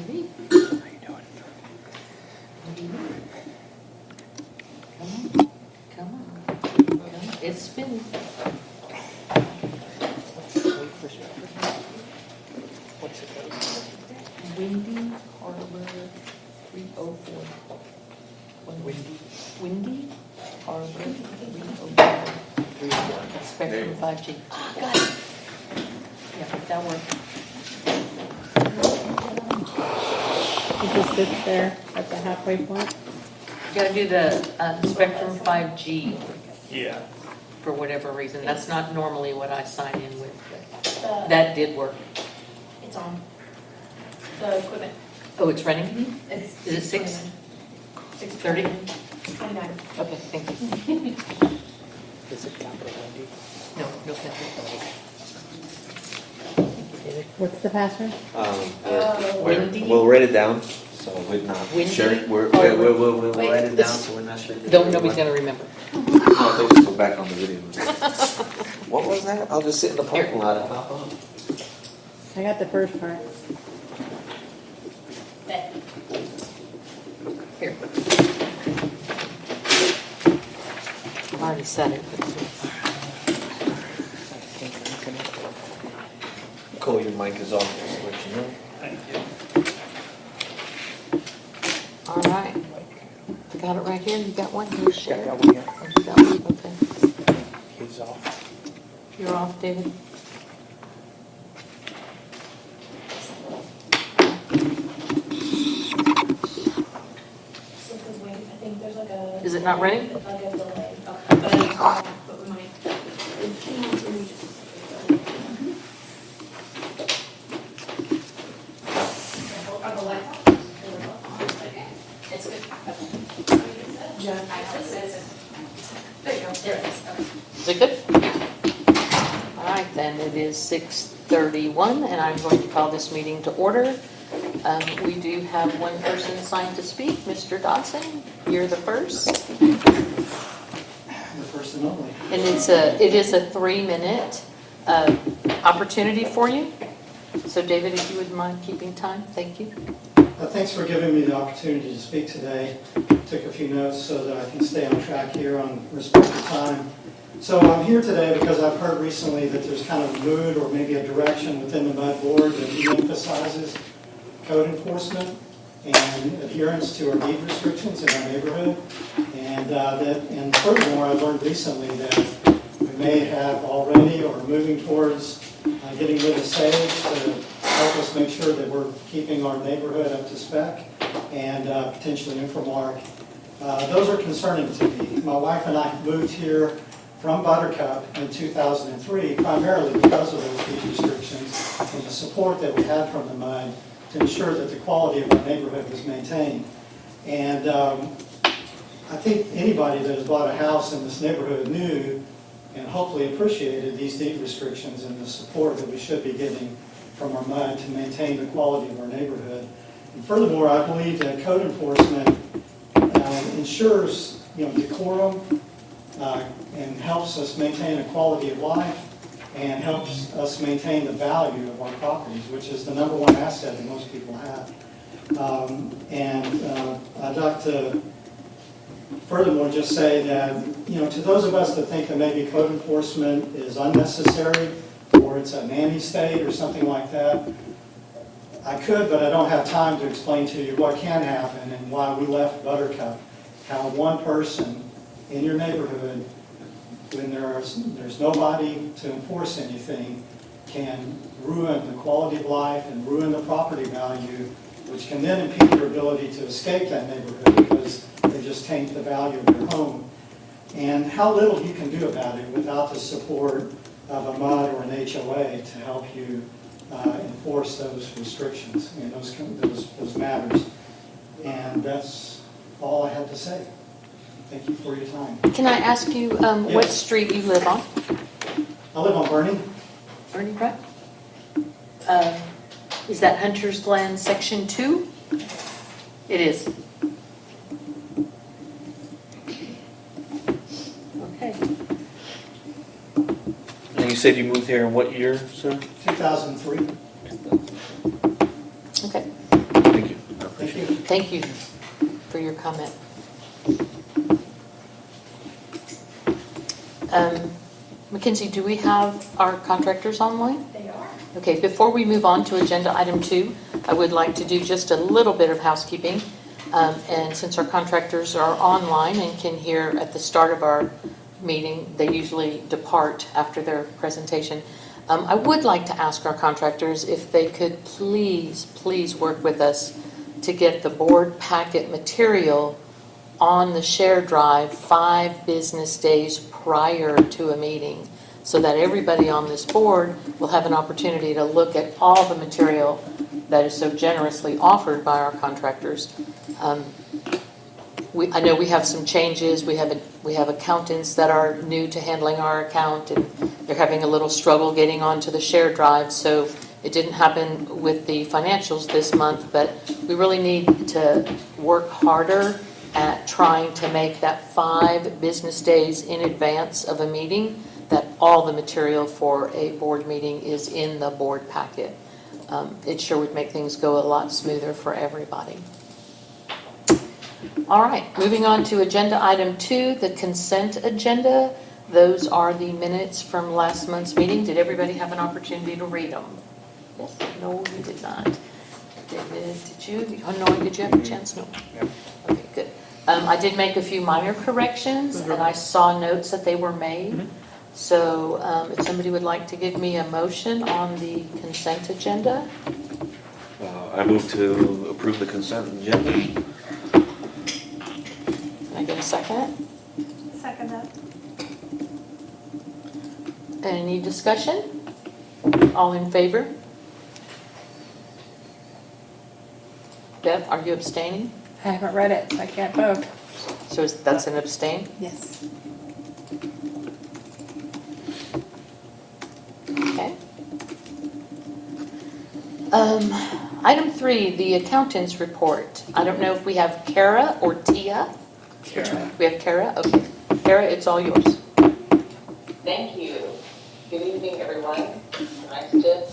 Maybe. How you doing? Come on. It's spinning. What's the code? Windy Harbor 304. Windy Harbor 304. Spectrum 5G. Ah, got it. Yeah, that worked. It just sits there at the halfway point. You gotta do the Spectrum 5G Yeah. for whatever reason. That's not normally what I sign in with, but that did work. It's on. The equipment. Oh, it's running? It's Is it 6? 6:30? 29. Okay, thank you. Is it capital Wendy? No, no capital. What's the password? Windy? We'll write it down, so we're not Windy? sure. We'll Wait, write it this- down, so we're not sure. Nobody's gonna remember. I'll just go back on the video. What was that? I'll just sit in the parking lot and pop up. I got the first part. Bet. Here. I've already said it. Cole, your mic is off, just to let you know. Thank you. All right. I got it right here. You got one? You share. Yeah, I got one here. Oh, you got one? Okay. He's off. You're off, David. So because I think there's like a. Is it not running? Like a delay. Okay. But we might. Are the lights off? Okay. It's good. Yeah. There you go. There it is. Okay. Is it good? All right, then it is 6:31, and I'm going to call this meeting to order. We do have one person signed to speak, Mr. Dawson. You're the first. The first and only. And it is a 3-minute opportunity for you. So David, if you wouldn't mind keeping time, thank you. Thanks for giving me the opportunity to speak today. Took a few notes so that I can stay on track here on respect to time. So I'm here today because I've heard recently that there's kind of a mood or maybe a direction within the MUD board that de-emphasizes code enforcement and adherence to our deed restrictions in our neighborhood. And furthermore, I've learned recently that we may have already or are moving towards getting rid of sage to help us make sure that we're keeping our neighborhood up to spec, and potentially Infomark. Those are concerning to me. My wife and I moved here from Buttercup in 2003, primarily because of those deed restrictions and the support that we had from the MUD to ensure that the quality of our neighborhood was maintained. And I think anybody that has bought a house in this neighborhood knew and hopefully appreciated these deed restrictions and the support that we should be getting from our MUD to maintain the quality of our neighborhood. And furthermore, I believe that code enforcement ensures decorum and helps us maintain a quality of life and helps us maintain the value of our properties, which is the number one asset that most people have. I'd like to furthermore just say that, to those of us that think that maybe code enforcement is unnecessary or it's a nanny state or something like that, I could, but I don't have time to explain to you what can happen and why we left Buttercup. How one person in your neighborhood, when there's nobody to enforce anything, can ruin the quality of life and ruin the property value, which can then impede your ability to escape that neighborhood because they just taint the value of your home. And how little you can do about it without the support of a MUD or an HOA to help you enforce those restrictions and those matters. And that's all I have to say. Thank you for your time. Can I ask you what Yes. street you live on? I live on Bernie. Bernie Drive? Is that Hunter's Glen Section 2? It is. Okay. And you said you moved here in what year, sir? 2003. Okay. And Thank you for your comment. Mackenzie, do we have our contractors online? They are. Okay, before we move on to agenda item 2, I would like to do just a little bit of housekeeping. And since our contractors are online and can hear at the start of our meeting, they usually depart after their presentation. I would like to ask our contractors if they could please work with us to get the board packet material on the share drive 5 business days prior to a meeting, so that everybody on this board will have an opportunity to look at all the material that is so generously offered by our contractors. I know we have some changes. We have accountants that are new to handling our account, and they're having a little struggle getting onto the share drive. So it didn't happen with the financials this month, but we really need to work harder at trying to make that 5 business days in advance of a meeting, that all the material for a board meeting is in the board packet. It sure would make things go a lot smoother for everybody. All right, moving on to agenda item 2, the consent agenda. Those are the minutes from last month's meeting. Did everybody have an opportunity to read them? Yes? No, you did not. David, did you? Oh, no, did you have a chance? No. Yep. Okay, good. I did make a few minor corrections, and I saw notes that they were made. So if somebody would like to give me a motion on the consent agenda. I move to approve the consent agenda. Can I get a second? Second that. Any discussion? All in favor? Deb, are you abstaining? I haven't read it, so I can't vote. So that's an abstain? Yes. Okay. Item 3, the accountant's report. I don't know if we have Kara or Tia. Kara. We have Kara? Okay. Kara, it's all yours. Thank you. Good evening, everyone. Nice to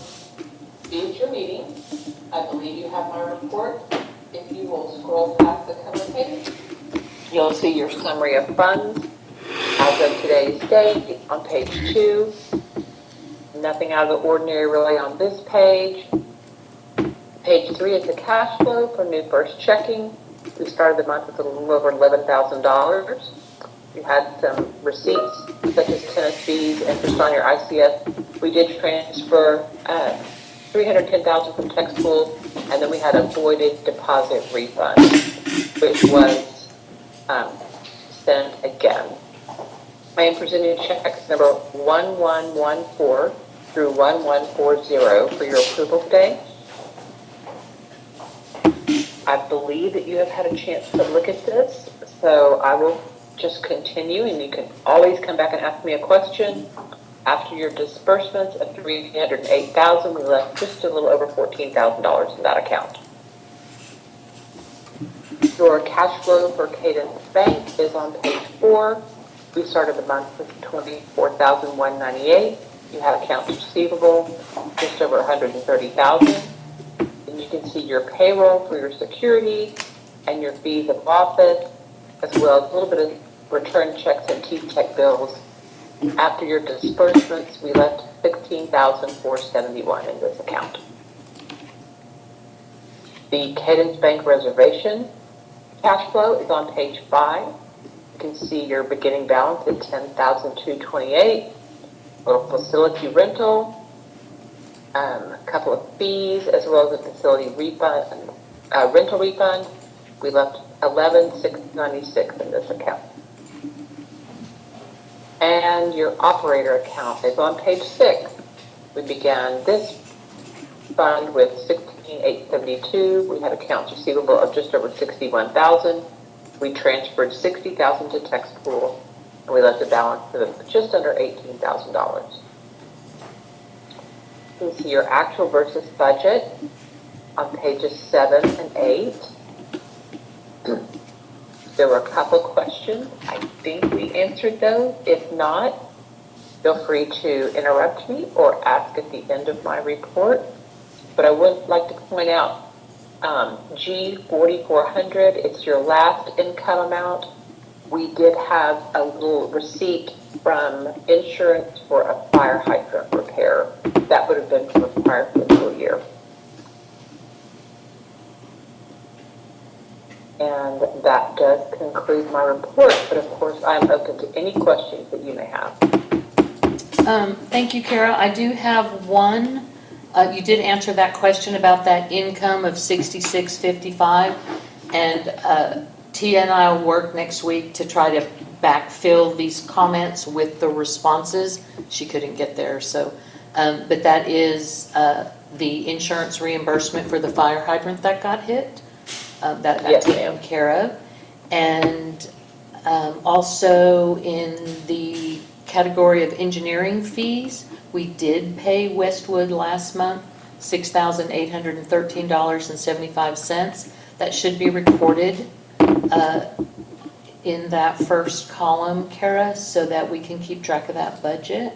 be at your meeting. I believe you have my report. If you will scroll past the cover page, you'll see your summary of funds as of today's date on page 2. Nothing out of the ordinary really on this page. Page 3 is the cash flow for New First Checking. We started the month with a little over $11,000. You had some receipts such as tennis fees, interest on your ICS. We did transfer $310,000 from tech school, and then we had a voided deposit refund, which was sent again. I am presenting checks number 1114 through 1140 for your approval today. I believe that you have had a chance to look at this, so I will just continue, and you can always come back and ask me a question. After your disbursements of $308,000, we left just a little over $14,000 in that account. Your cash flow for Cadence Bank is on page 4. We started the month with $24,198. You had accounts receivable just over $130,000. And you can see your payroll for your security and your fees of office, as well as a little bit of return checks and T-Tech bills. After your disbursements, we left $16,471 in this account. The Cadence Bank reservation cash flow is on page 5. You can see your beginning balance at $10,228. Little facility rental, a couple of fees, as well as a facility refund, rental refund. We left $11,696 in this account. And your operator account is on page 6. We began this fund with $16,872. We had accounts receivable of just over $61,000. We transferred $60,000 to tech school, and we left a balance of just under $18,000. You can see your actual versus budget on pages 7 and 8. There were a couple questions. I think we answered those. If not, feel free to interrupt me or ask at the end of my report. But I would like to point out G 4400, it's your last income amount. We did have a little receipt from insurance for a fire hydrant repair. That would have been for the prior fiscal year. And that does conclude my report, but of course I'm open to any questions that you may have. Thank you, Kara. I do have one. You did answer that question about that income of $66.55, and Tia and I will work next week to try to backfill these comments with the responses. She couldn't get there, so, but that is the insurance reimbursement for the fire hydrant that got hit. That got Yes, taken care of. And also in the category of engineering fees, we did pay Westwood last month $6,813.75. That should be recorded in that first column, Kara, so that we can keep track of that budget.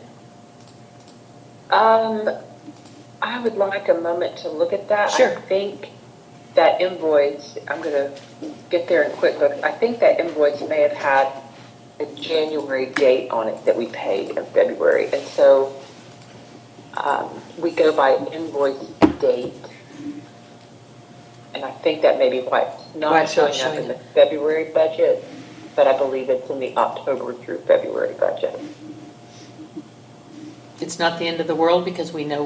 I would like a moment to look at that. Sure. I think that invoice, I'm going to get there in QuickBooks. I think that invoice may have had a January date on it that we paid in February. And so we go by invoice date. And I think that may be why it's not showing up in the February budget, but I believe it's in the October through February budget. It's not the end of the world because we know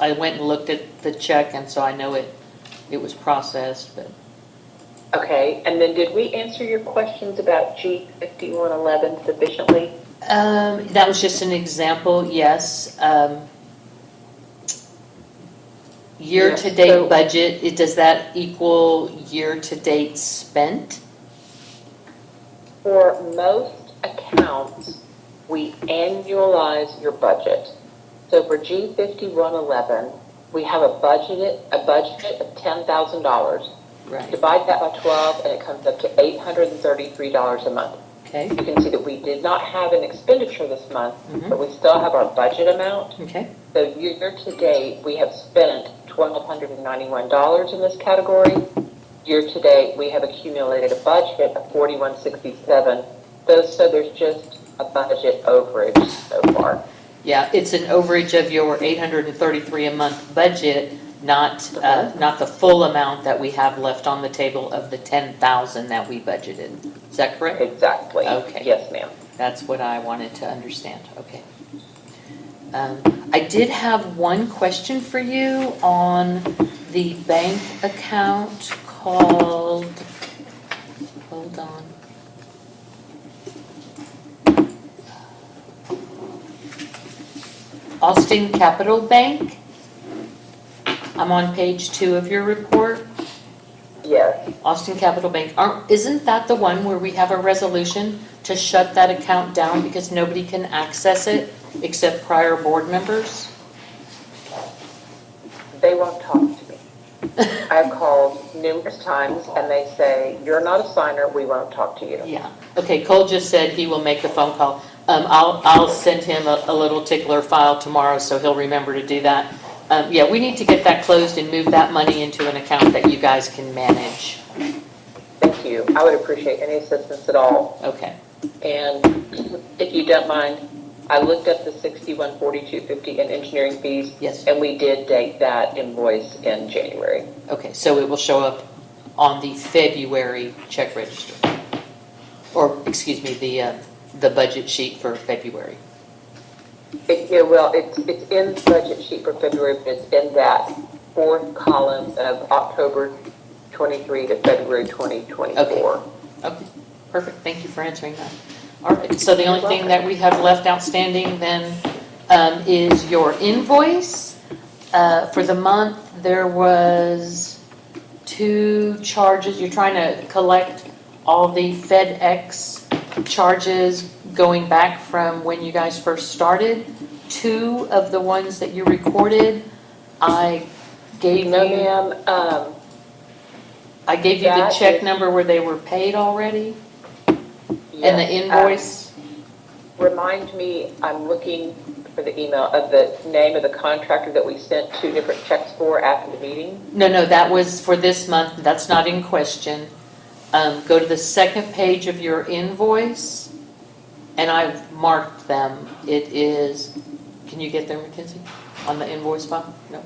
I went and looked at the check, and so I know it was processed, but. Okay, and then did we answer your questions about G5111 sufficiently? That was just an example, yes. Year-to-date budget, does that equal year-to-date spent? For most accounts, we annualize your budget. So for G5111, we have a budget of $10,000. Right, Divide that by 12 and it comes up to $833 a month. okay, You can see that we did not have an expenditure this month, Mhm. but we still have our budget amount. okay, So year to date, we have spent $1,291 in this category. Year to date, we have accumulated a budget of $4167. So there's just a budget overage so far. yeah, it's an overage of your $833 a month budget, not the full amount that we have left on the table of the $10,000 that we budgeted. Is that correct? Exactly. Okay. Yes, ma'am. That's what I wanted to understand, okay. I did have one question for you on the bank account called, hold on. Austin Capital Bank. I'm on page 2 of your report. Yes. Austin Capital Bank, isn't that the one where we have a resolution to shut that account down because nobody can access it except prior board members? They won't talk to me. I've called numerous times and they say, you're not a signer, we won't talk to you. Yeah, okay, Cole just said he will make the phone call. I'll send him a little tickler file tomorrow so he'll remember to do that. Yeah, we need to get that closed and move that money into an account that you guys can manage. Thank you. I would appreciate any assistance at all. Okay, And if you don't mind, I looked up the $6142.50 in engineering fees. yes, And we did date that invoice in January. okay, so it will show up on the February check register. Or, excuse me, the budget sheet for February. It's in the budget sheet for February, but it's in that fourth column of October 23 to February 2024. Okay, perfect, thank you for answering that. All right, so the only thing that we have left outstanding then is your invoice. For the month, there was 2 charges. You're trying to collect all the FedEx charges going back from when you guys first started. 2 of the ones that you recorded, I gave No, you, ma'am. I gave you the that check is- number where they were paid already and the Yes, invoice. remind me, I'm looking for the email of the name of the contractor that we sent 2 different checks for after the meeting? No, that was for this month. That's not in question. Go to the second page of your invoice, and I've marked them. It is, can you get there, Mackenzie, on the invoice file? No.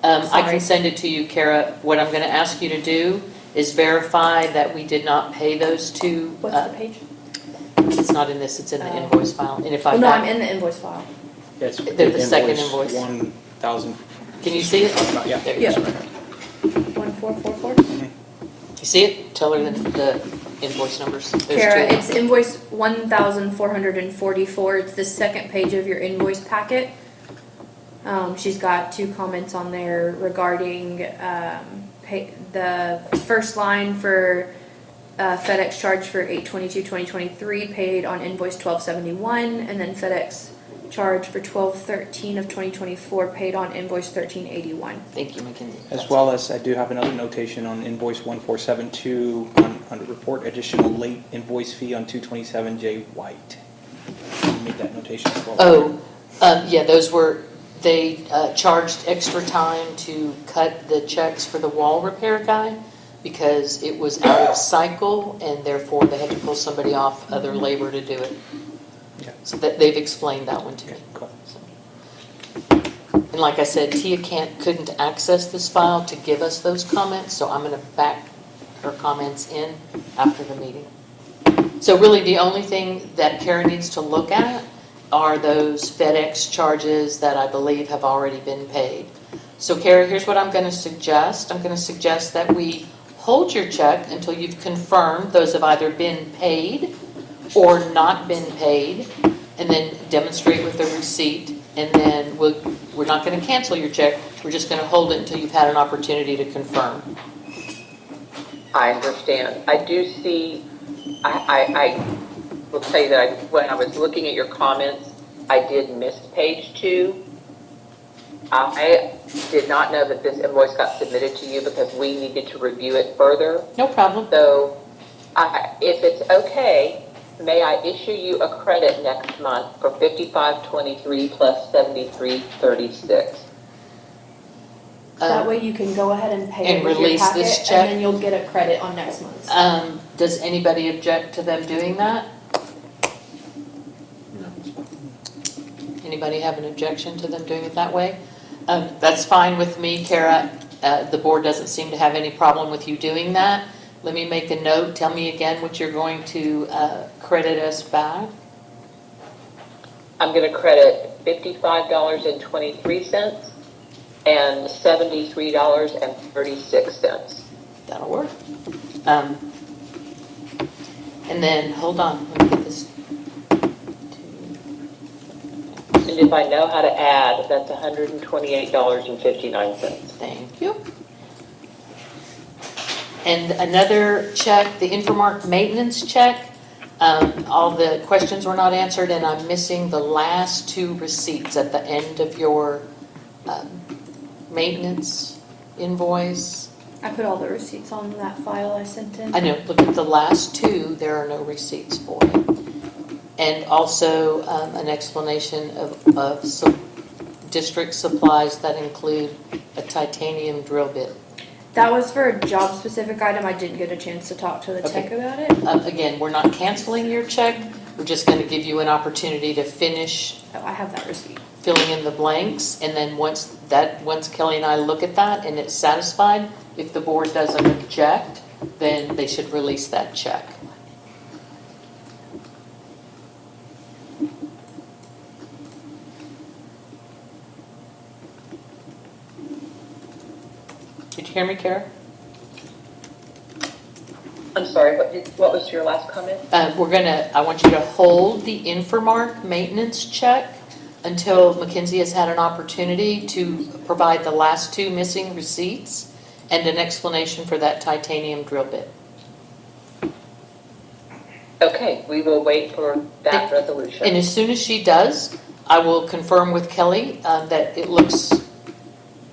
I can Sorry. send it to you, Kara. What I'm going to ask you to do is verify that we did not pay those 2. What's the page? It's not in this, it's in the invoice file. And if I Oh, no, I'm back, in the invoice file. Yes. They're the second invoice. 1,000. can you see it? Yeah. There you Yeah. go. 1444. You see it? Tell her the invoice numbers. There's Kara, 2. it's invoice 1,444. It's the second page of your invoice packet. She's got 2 comments on there regarding the first line for FedEx charge for 8/22/2023 paid on invoice 1271, and then FedEx charge for 12/13 of 2024 paid on invoice 1381. Thank you, Mackenzie. As well as I do have another notation on invoice 1472 under report additional late invoice fee on 227J White. Make that notation as well. Oh, yeah, those were, they charged extra time to cut the checks for the wall repair guy because it was out of cycle, and therefore they had to pull somebody off other labor to do it. Yeah. So that, they've explained that one to me. Okay, cool. And like I said, Tia couldn't access this file to give us those comments, so I'm gonna back her comments in after the meeting. So really, the only thing that Kara needs to look at are those FedEx charges that I believe have already been paid. So Kara, here's what I'm gonna suggest. I'm gonna suggest that we hold your check until you've confirmed those have either been paid or not been paid, and then demonstrate with the receipt, and then we're not going to cancel your check, we're just going to hold it until you've had an opportunity to confirm. I understand. I do see, I will tell you that when I was looking at your comments, I did miss page 2. I did not know that this invoice got submitted to you because we needed to review it further. No problem. So if it's okay, may I issue you a credit next month for $55.23 plus $73.36? That way you can go ahead and pay And it with your release this packet, check? and then you'll get a credit on next month's. Does anybody object to them doing that? No. Anybody have an objection to them doing it that way? That's fine with me, Kara. The board doesn't seem to have any problem with you doing that. Let me make a note. Tell me again what you're going to credit us back. I'm going to credit $55.23 and $73.36. That'll work. And then, hold on, let me get this. And if I know how to add, that's $128.59. Thank you. And another check, the Infomark maintenance check. All the questions were not answered, and I'm missing the last 2 receipts at the end of your maintenance invoice. I put all the receipts on that file I sent in. I know, look at the last 2, there are no receipts for it. And also an explanation of some district supplies that include a titanium drill bit. That was for a job-specific item. I didn't get a chance to talk to the tech about it. Again, we're not canceling your check, we're just going to give you an opportunity to finish Oh, I have that receipt. filling in the blanks, and then once Kelly and I look at that and it's satisfied, if the board doesn't object, then they should release that check. Did you hear me, Kara? I'm sorry, what was your last comment? I want you to hold the Infomark maintenance check until Mackenzie has had an opportunity to provide the last 2 missing receipts and an explanation for that titanium drill bit. Okay, we will wait for that resolution. And as soon as she does, I will confirm with Kelly that it looks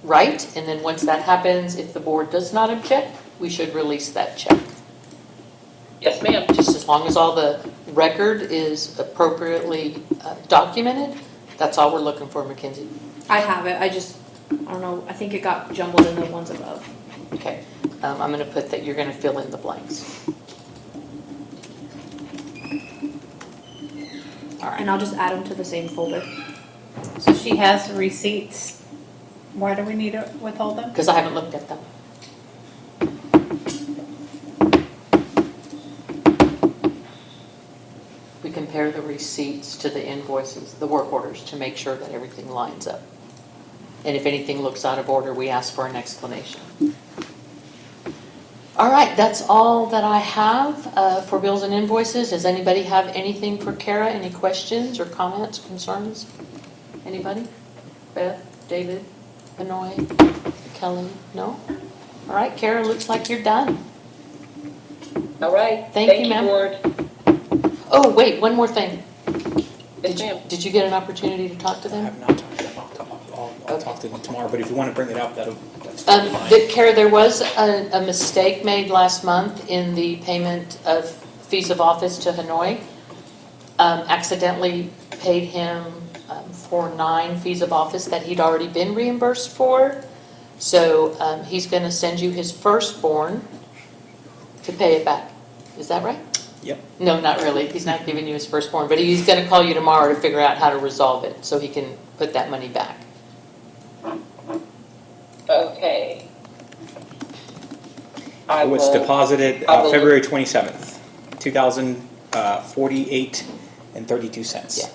right, and then once that happens, if the board does not object, we should release that check. Yes, ma'am. Just as long as all the record is appropriately documented, That's all we're looking for, Mackenzie. I have it, I don't know, I think it got jumbled in the ones above. Okay, I'm gonna put that you're gonna fill in the blanks. All right, And I'll just add them to the same folder. So she has the receipts. Why do we need to withhold them? because I haven't looked at them. We compare the receipts to the invoices, the work orders, to make sure that everything lines up. And if anything looks out of order, we ask for an explanation. All right, that's all that I have for bills and invoices. Does anybody have anything for Kara? Any questions or comments, concerns? Anybody? Beth, David, Benoit, Kelly? No? All right, Kara, looks like you're done. All right. Thank you, ma'am. Board. Oh, wait, one more thing. Yes, ma'am. Did you get an opportunity to talk to I them? have not talked to them. I'll talk to them tomorrow, but if you want to bring it up, that's Um, totally fine. Kara, there was a mistake made last month in the payment of fees of office to Hanoi. Accidentally paid him for 9 fees of office that he'd already been reimbursed for. So he's going to send you his firstborn to pay it back. Is that right? Yep. No, not really. He's not giving you his firstborn, but he's going to call you tomorrow to figure out how to resolve it so he can put that money back. Okay. I It was will- deposited I will- February 27th, 2048 and 32 cents. Yeah.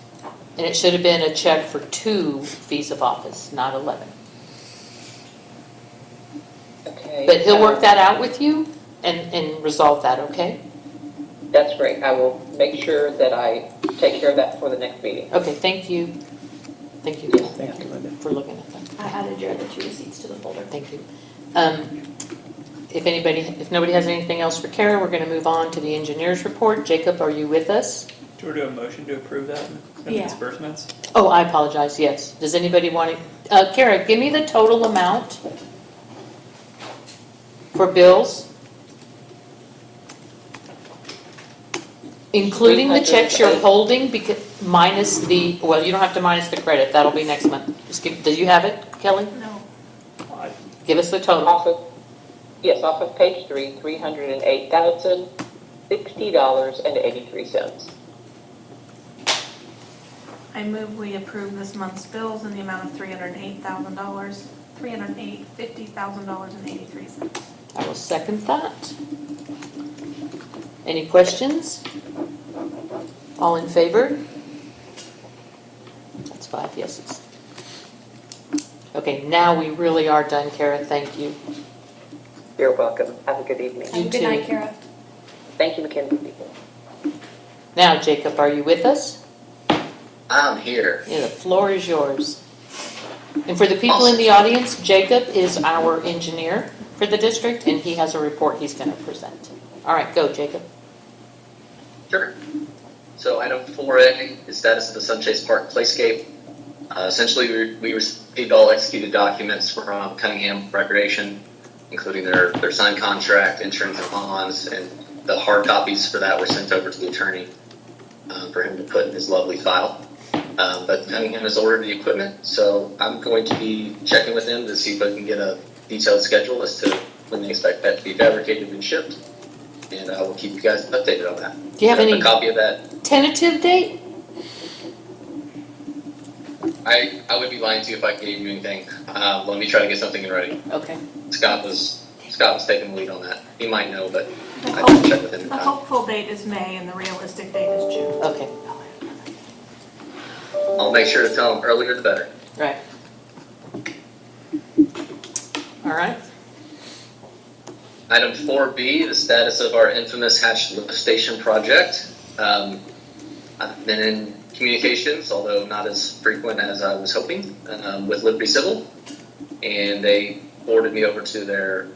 And it should have been a check for 2 fees of office, not 11. Okay. But he'll work that out with you and resolve that, okay? That's great. I will make sure that I take care of that for the next meeting. Okay, thank you. Thank you, Thank you, Linda. for looking at that. I added your other 2 receipts to the folder. Thank you. If nobody has anything else for Kara, we're going to move on to the engineer's report. Jacob, are you with us? Do we do a motion to approve that and Yeah. disbursements? Oh, I apologize, yes. Does anybody want to, Kara, give me the total amount for bills, including the checks you're holding, because, minus the, well, you don't have to minus the credit, that'll be next month. Just give, do you have it, Kelly? No. Give us the total. Off of page 3, $308,060.83. I move we approve this month's bills in the amount of $308,000, $350,000.83. I will second that. Any questions? All in favor? That's 5 yeses. Okay, now we really are done, Kara, thank you. You're welcome. Have a good evening. Have a good too. night, Kara. Thank you, Mackenzie. Now, Jacob, are you with us? I'm here. Yeah, the floor is yours. And for the people in the audience, Jacob is our engineer for the district, and he has a report he's going to present. All right, go, Jacob. Sure. So item 4A is status of the Sunchase Park Playscape. Essentially, we received all executed documents from Cunningham Recreation, including their signed contract, insurance and bonds, and the hard copies for that were sent over to the attorney for him to put in his lovely file. But Cunningham has ordered the equipment, so I'm going to be checking with them to see if I can get a detailed schedule as to when they expect that to be fabricated and shipped. And I will keep you guys updated on that. Do you have any A copy of that? tentative date? I would be lying to you if I gave you anything. Let me try to get something in writing. Okay. Scott was taking the lead on that. He might know, but The I didn't check with him in The time. hopeful date is May and the realistic date is June. Okay, I'll make sure to tell him earlier the better. right. All right. Item 4B, the status of our infamous Hatch lift station project. I've been in communications, although not as frequent as I was hoping, with Liberty Civil, and they forwarded me over to their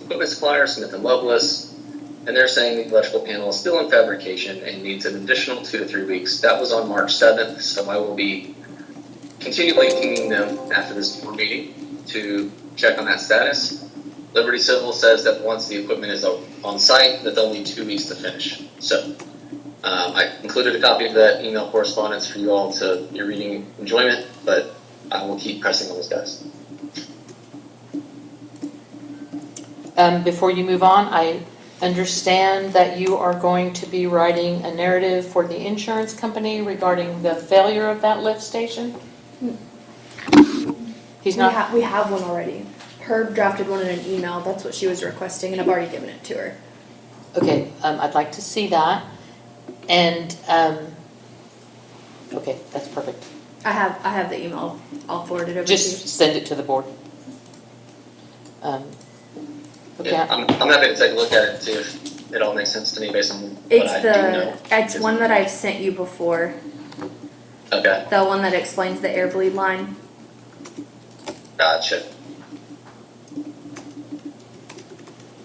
equipment supplier, Smith & Lovelace, and they're saying the electrical panel is still in fabrication and needs an additional 2 to 3 weeks. That was on March 7th, so I will be continually pinging them after this board meeting to check on that status. Liberty Civil says that once the equipment is on site, that they'll need 2 weeks to finish. So I included a copy of that email correspondence for you all to your reading enjoyment, but I will keep pressing on those guys. Before you move on, I understand that you are going to be writing a narrative for the insurance company regarding the failure of that lift station? He's not, We have one already. Herb drafted one in an email. That's what she was requesting, and I've already given it to her. okay, I'd like to see that. And, okay, that's perfect. I have the email. I'll forward it over to you. Just send it to the board. Okay. Yeah, I'm happy to take a look at it and see if it all makes sense to me based on what It's I do know. it's one that I've sent you before. Okay, The one that explains the air bleed line. gotcha.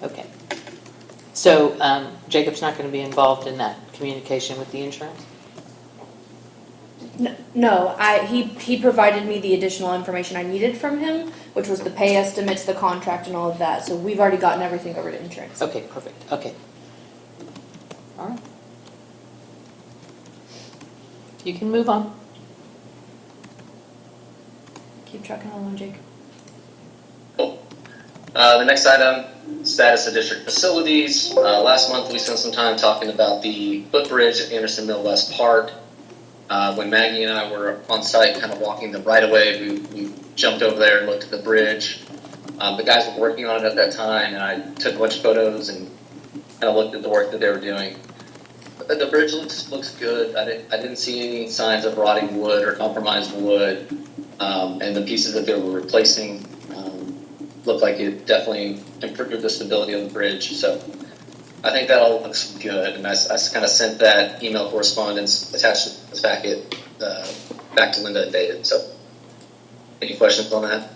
Okay. So, Jacob's not gonna be involved in that communication with the insurance? No, he provided me the additional information I needed from him, which was the pay estimates, the contract, and all of that. So we've already gotten everything over to insurance. Okay, perfect, okay. All right. You can move on. Keep trucking along, Jake. Cool. The next item, status of district facilities. Last month, we spent some time talking about the footbridge at Anderson Mill West Park. When Maggie and I were on site kind of walking the right of way, we jumped over there and looked at the bridge. The guys were working on it at that time, and I took a bunch of photos and kind of looked at the work that they were doing. The bridge looks good. I didn't see any signs of rotting wood or compromised wood, and the pieces that they were replacing looked like it definitely improved the stability of the bridge. So I think that all looks good, and I kind of sent that email correspondence attached to this packet back to Linda and David. So, any questions on that?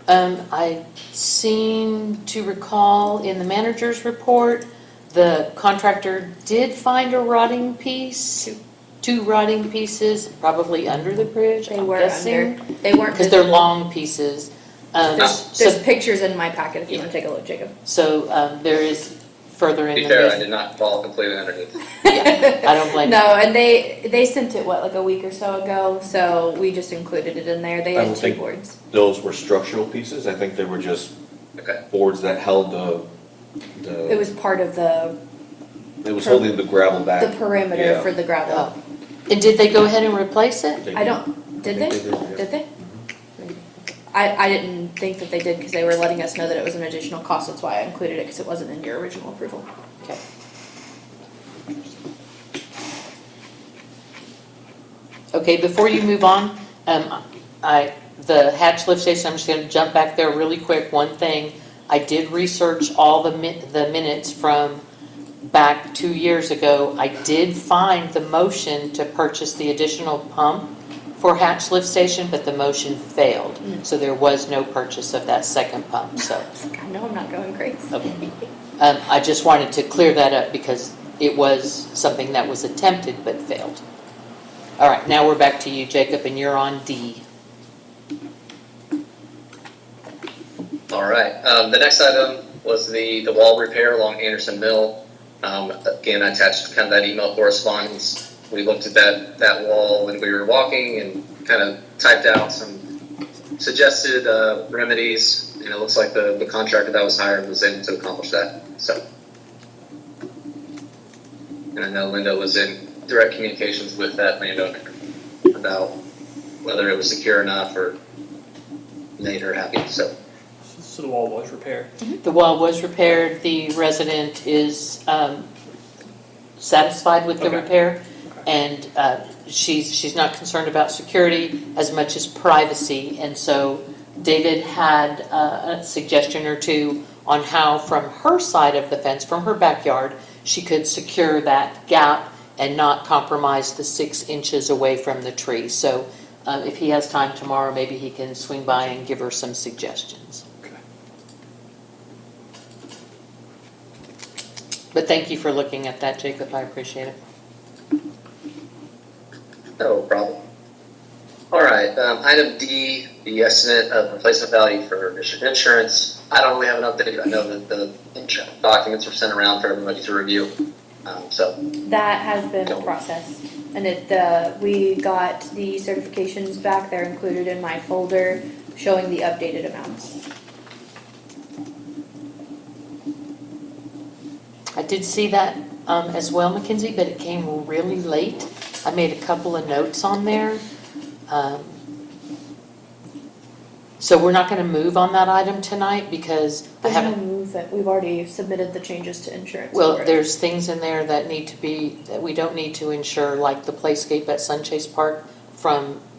I seem to recall in the manager's report, the contractor did find a rotting piece, two rotting pieces, probably under the bridge, They I'm were guessing. under. They weren't. Because they're long pieces. There's pictures in my packet if you want to take a look, Jacob. So there is further To in be the. fair, I did not fall completely underneath. Yeah, I don't blame you. No, and they sent it like a week or so ago, so we just included it in there. They I had don't two think- boards. Those were structural pieces. I think they were just Okay. boards that held It was part of the it was holding the gravel back. perimeter Yeah. for the gravel. Oh. And did they go ahead and replace it? I don't. Did I they? think they did, yeah. Did they? I didn't think that they did because they were letting us know that it was an additional cost. That's why I included it because it wasn't in your original approval. Okay. Okay, before you move on, the hatch lift station, I'm just gonna jump back there really quick. One thing, I did research all the minutes from back 2 years ago. I did find the motion to purchase the additional pump for hatch lift station, but the motion failed. So there was no purchase of that second pump, so. I know I'm not going crazy. Okay. I just wanted to clear that up because it was something that was attempted but failed. All right, now we're back to you, Jacob, and you're on D. All right. The next item was the wall repair along Anderson Mill. Again, I attached kind of that email correspondence. We looked at that wall when we were walking and kind of typed out some suggested remedies, and it looks like the contractor that was hired was able to accomplish that. So, and I know Linda was in direct communications with that landowner about whether it was secure enough or made her happy. So, So the wall was repaired. The wall was repaired. The resident is satisfied with the Okay. repair. Okay. And she's not concerned about security as much as privacy. And so David had a suggestion or two on how from her side of the fence, from her backyard, she could secure that gap and not compromise the 6 inches away from the tree. So if he has time tomorrow, maybe he can swing by and give her some suggestions. Okay. But thank you for looking at that, Jacob. I appreciate it. no problem. All right, item D, the estimate of replacement value for district insurance. I don't really have an update. I know that the insurance documents were sent around for everybody to review. So, That has been processed, and we got the certifications back, they're included in my folder showing the updated amounts. I did see that as well, Mackenzie, but it came really late. I made a couple of notes on there. So we're not going to move on that item tonight because I There's no haven't, movement, we've already submitted the changes to insurance. well, for it. there's things in there that need to be, that we don't need to insure, like the playscape at Sunchase Park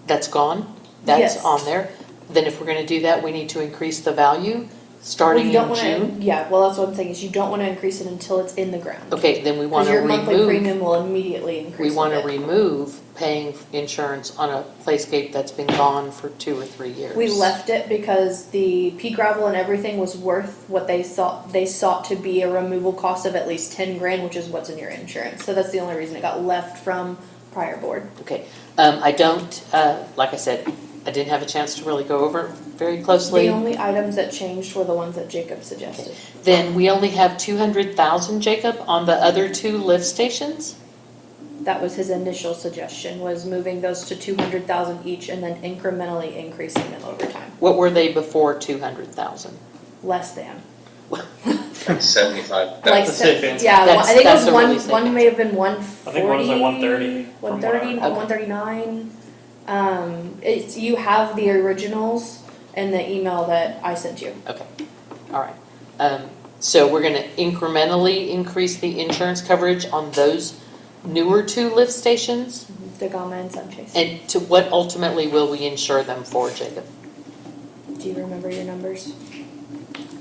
that's gone. That's Yes. on there. Then if we're going to do that, we need to increase the value starting Well, you don't in wanna- June. Yeah, well, that's what I'm saying, is you don't wanna increase it until it's in the ground. Okay, then we want Because to your monthly remove, premium will immediately increase we want to with it. remove paying insurance on a playscape that's been gone for 2 or 3 years. We left it because the pea gravel and everything was worth what they sought to be a removal cost of at least 10 grand, which is what's in your insurance. So that's the only reason it got left from prior board. Okay, I don't, like I said, I didn't have a chance to really go over it very closely. The only items that changed were the ones that Jacob suggested. Then we only have 200,000, Jacob, on the other 2 lift stations? That was his initial suggestion, was moving those to 200,000 each and then incrementally increasing them over time. What were they before 200,000? Less than. 75. Like, the safe answer. yeah, That's- I think it that's was a one, really safe one may have been 140. I think one was like 130 from what I 130, remember. 139. You have the originals in the email that I sent you. Okay, all right. So we're gonna incrementally increase the insurance coverage on those newer 2 lift stations? Dagama and Sunchase. And to what ultimately will we insure them for, Jacob? Do you remember your numbers?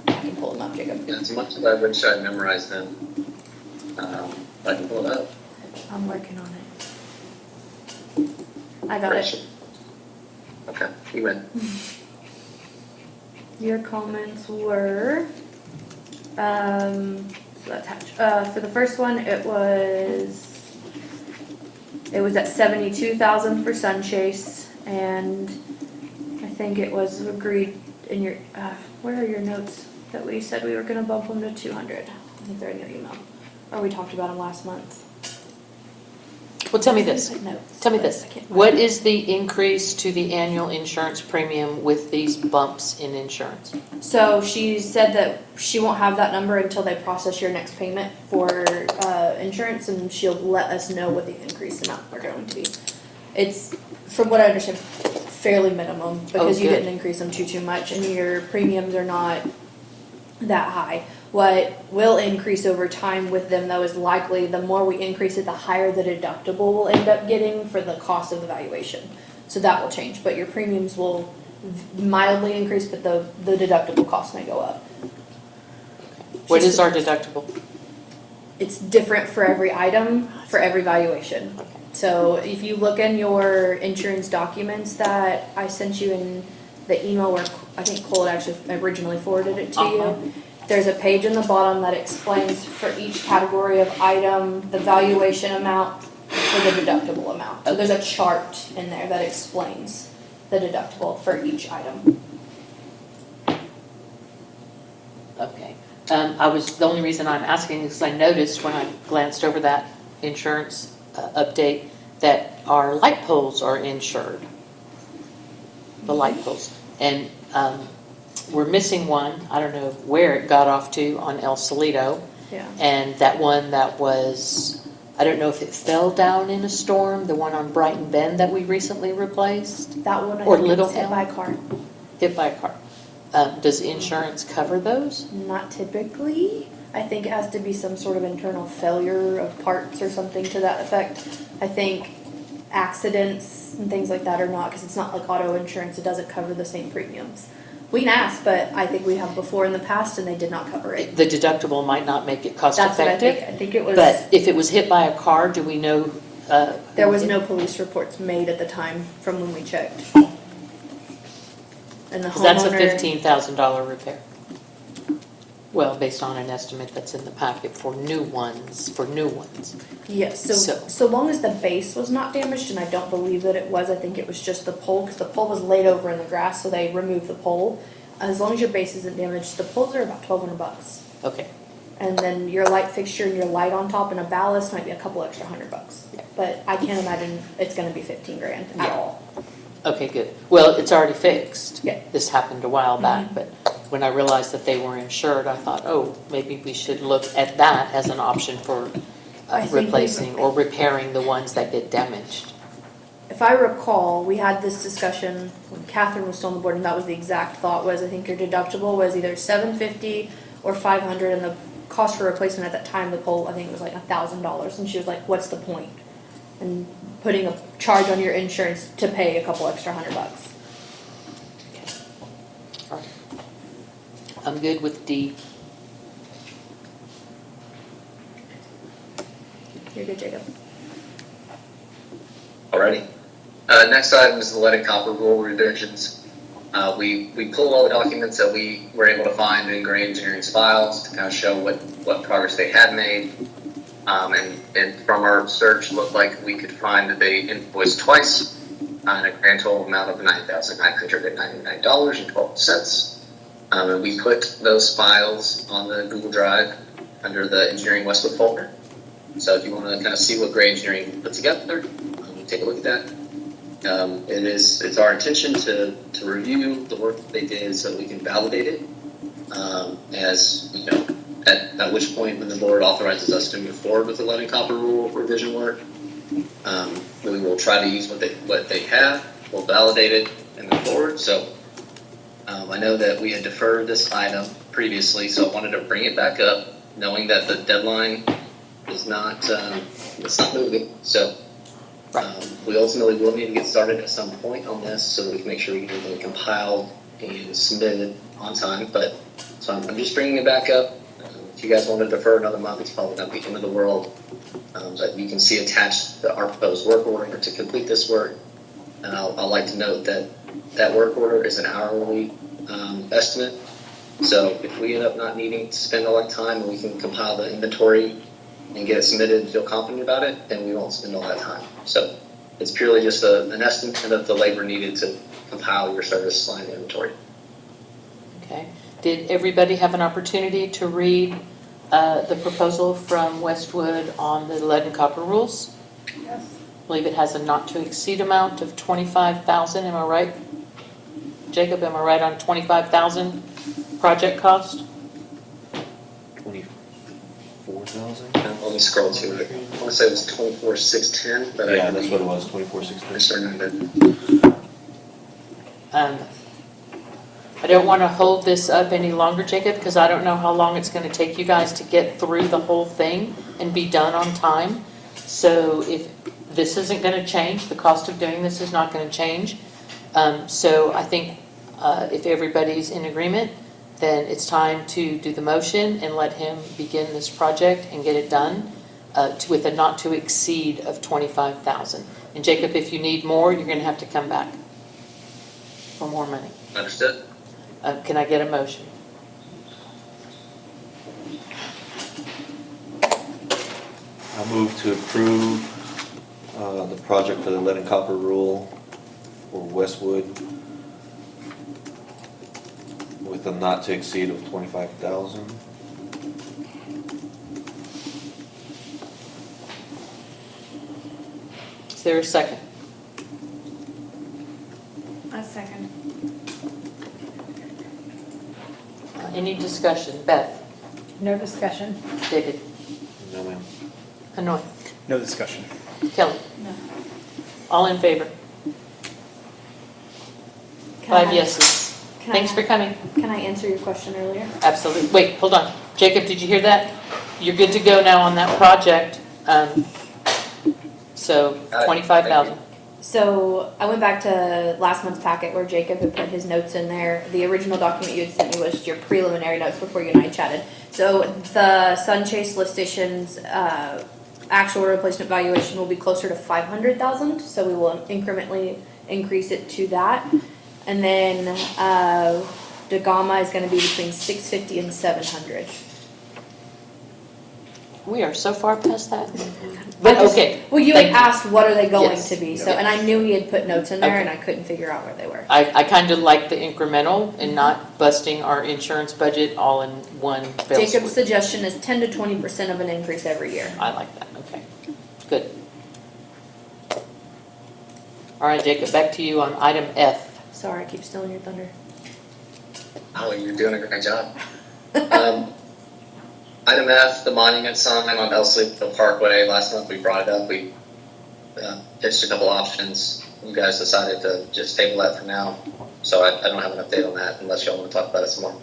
I can pull them up, Jacob. Yeah, as much as I wish I memorized them, I can pull it up. I'm working on it. I got it. Okay, you win. Your comments were, so that's for the first one, it was at 72,000 for Sunchase, and I think it was agreed in your, where are your notes that we said we were gonna bump them to 200? I think they're in your email, or we talked about them last month. Well, tell me this. Notes, Tell me but this. I can't What find it. is the increase to the annual insurance premium with these bumps in insurance? So she said that she won't have that number until they process your next payment for insurance, and she'll let us know what the increased amount are going to be. It's, from what I understand, fairly minimum, because you good. didn't increase them too much, and your premiums are not that high. What will increase over time with them, though, is likely the more we increase it, the higher the deductible will end up getting for the cost of the valuation. So that will change, but your premiums will mildly increase, but the deductible cost may go up. What She's is our supposed- deductible? It's different for every item, for every valuation. Okay. So if you look in your insurance documents that I sent you in the email where I think Cole had actually originally forwarded it to you, there's a page in the bottom that explains for each category of item, the valuation amount for the deductible amount. So there's a chart in there that explains the deductible for each item. Okay. The only reason I'm asking is I noticed when I glanced over that insurance update that our light poles are insured. The light poles. And we're missing one. I don't know where it got off to on El Solito. Yeah. And that one that was, I don't know if it fell down in a storm, the one on Brighton Bend that we recently replaced, That one I Or think Little was hit Elm? by a car. hit by a car. Does insurance cover those? Not typically. I think it has to be some sort of internal failure of parts or something to that effect. I think accidents and things like that are not, because it's not like auto insurance, it doesn't cover the same premiums. We can ask, but I think we have before in the past and they did not cover it. The deductible might not make it cost That's what I effective. think. I think it was, But if it was hit by a car, do we know? there was no police reports made at the time from when we checked. And the Because that's a homeowner, $15,000 repair. Well, based on an estimate that's in the packet for new ones. yes, so So- long as the base was not damaged, and I don't believe that it was, I think it was just the pole, because the pole was laid over in the grass, so they removed the pole. As long as your base isn't damaged, the poles are about $1,200. Okay. And then your light fixture and your light on top and a ballast might be a couple extra $100. But I can't imagine it's gonna be 15 grand at all. Okay, good. Well, it's already fixed. Yeah. This happened a while back, but when I realized that they were insured, I thought, oh, maybe we should look at that as an option for I think we- replacing or repairing the ones that get damaged. If I recall, we had this discussion when Catherine was still on the board, and that was the exact thought was, I think your deductible was either $750 or $500, and the cost for replacement at that time, the pole, I think it was like $1,000, and she was like, what's the point? And putting a charge on your insurance to pay a couple extra $100. I'm good with D. You're good, Jacob. Alrighty. Next item is the lead and copper rule revisions. We pulled all the documents that we were able to find in Gray Engineering's files to kind of show what progress they had made. And from our search, looked like we could find that they invoiced twice on a grand total amount of $9,999.12. And we put those files on the Google Drive under the Engineering Westwood folder. So if you want to kind of see what Gray Engineering put together, take a look at that. It's our intention to review the work that they did so we can validate it. As you know, at which point when the board authorizes us to move forward with the lead and copper rule revision work, we will try to use what they have. We'll validate it and move forward. So I know that we had deferred this item previously, so I wanted to bring it back up, knowing that the deadline is not it's not moving. So. We ultimately will need to get started at some point on this so that we can make sure we get everything compiled and submitted on time. So I'm just bringing it back up. If you guys want to defer another month, it's probably not the end of the world. But you can see attached our proposed work order to complete this work. And I'd like to note that that work order is an hourly estimate. So if we end up not needing to spend all that time and we can compile the inventory and get it submitted and feel confident about it, then we won't spend all that time. So it's purely just an estimate of the labor needed to compile your service line inventory. Okay. Did everybody have an opportunity to read the proposal from Westwood on the lead and copper rules? Yes. I believe it has a not to exceed amount of $25,000. Am I right? Jacob, am I right on $25,000 project cost? 24,000? Let me scroll to it. I want to say it was 24,610, but Yeah, that's what it was, 24,610. I don't want to hold this up any longer, Jacob, because I don't know how long it's going to take you guys to get through the whole thing and be done on time. So if this isn't going to change, the cost of doing this is not going to change. So I think if everybody's in agreement, then it's time to do the motion and let him begin this project and get it done with a not to exceed of $25,000. And Jacob, if you need more, you're going to have to come back for more money. Understood. Can I get a motion? I move to approve the project for the lead and copper rule for Westwood with a not to exceed of 25,000. Is there a second? A second. Any discussion? Beth? No discussion. David? No, ma'am. Hanoi? No discussion. Kelly? No. All in favor? Can 5 I- yeses. can I Thanks have- for coming. Can I answer your question earlier? Absolutely. Wait, hold on. Jacob, did you hear that? You're good to go now on that project. So Got it. 25,000. So I went back to last month's packet where Jacob had put his notes in there. The original document you had sent me was your preliminary notes before you and I chatted. So the Sunchase lift station's actual replacement valuation will be closer to 500,000. So we will incrementally increase it to that. And then DeGama is going to be between 650 and 700. We are so far past that. But okay. Well, you had thank you. asked what are they going Yes. to be, so, and I knew he had put notes in there Okay. and I couldn't figure out where they were. I kind of like the incremental and not busting our insurance budget all in one fell Jacob's swoop. suggestion is 10 to 20% of an increase every year. I like that, okay, good. All right, Jacob, back to you on item F. Sorry, I keep stealing your thunder. Oh, you're doing a great job. Item F, the monument sign on El Segundo Parkway. Last month we brought it up. We pitched a couple options. You guys decided to just table that for now. So I don't have an update on that unless y'all want to talk about it some more.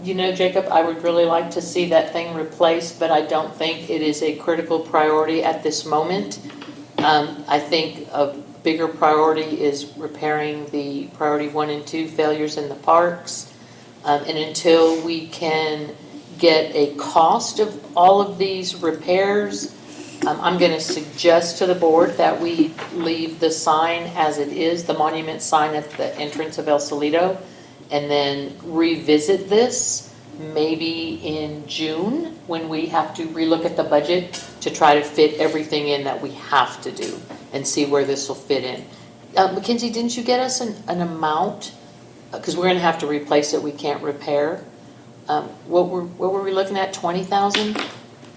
You know, Jacob, I would really like to see that thing replaced, but I don't think it is a critical priority at this moment. I think a bigger priority is repairing the priority 1 and 2 failures in the parks. And until we can get a cost of all of these repairs, I'm going to suggest to the board that we leave the sign as it is, the monument sign at the entrance of El Salito, and then revisit this maybe in June when we have to relook at the budget to try to fit everything in that we have to do and see where this will fit in. Mackenzie, didn't you get us an amount? Because we're going to have to replace it, we can't repair. What were we looking at, 20,000?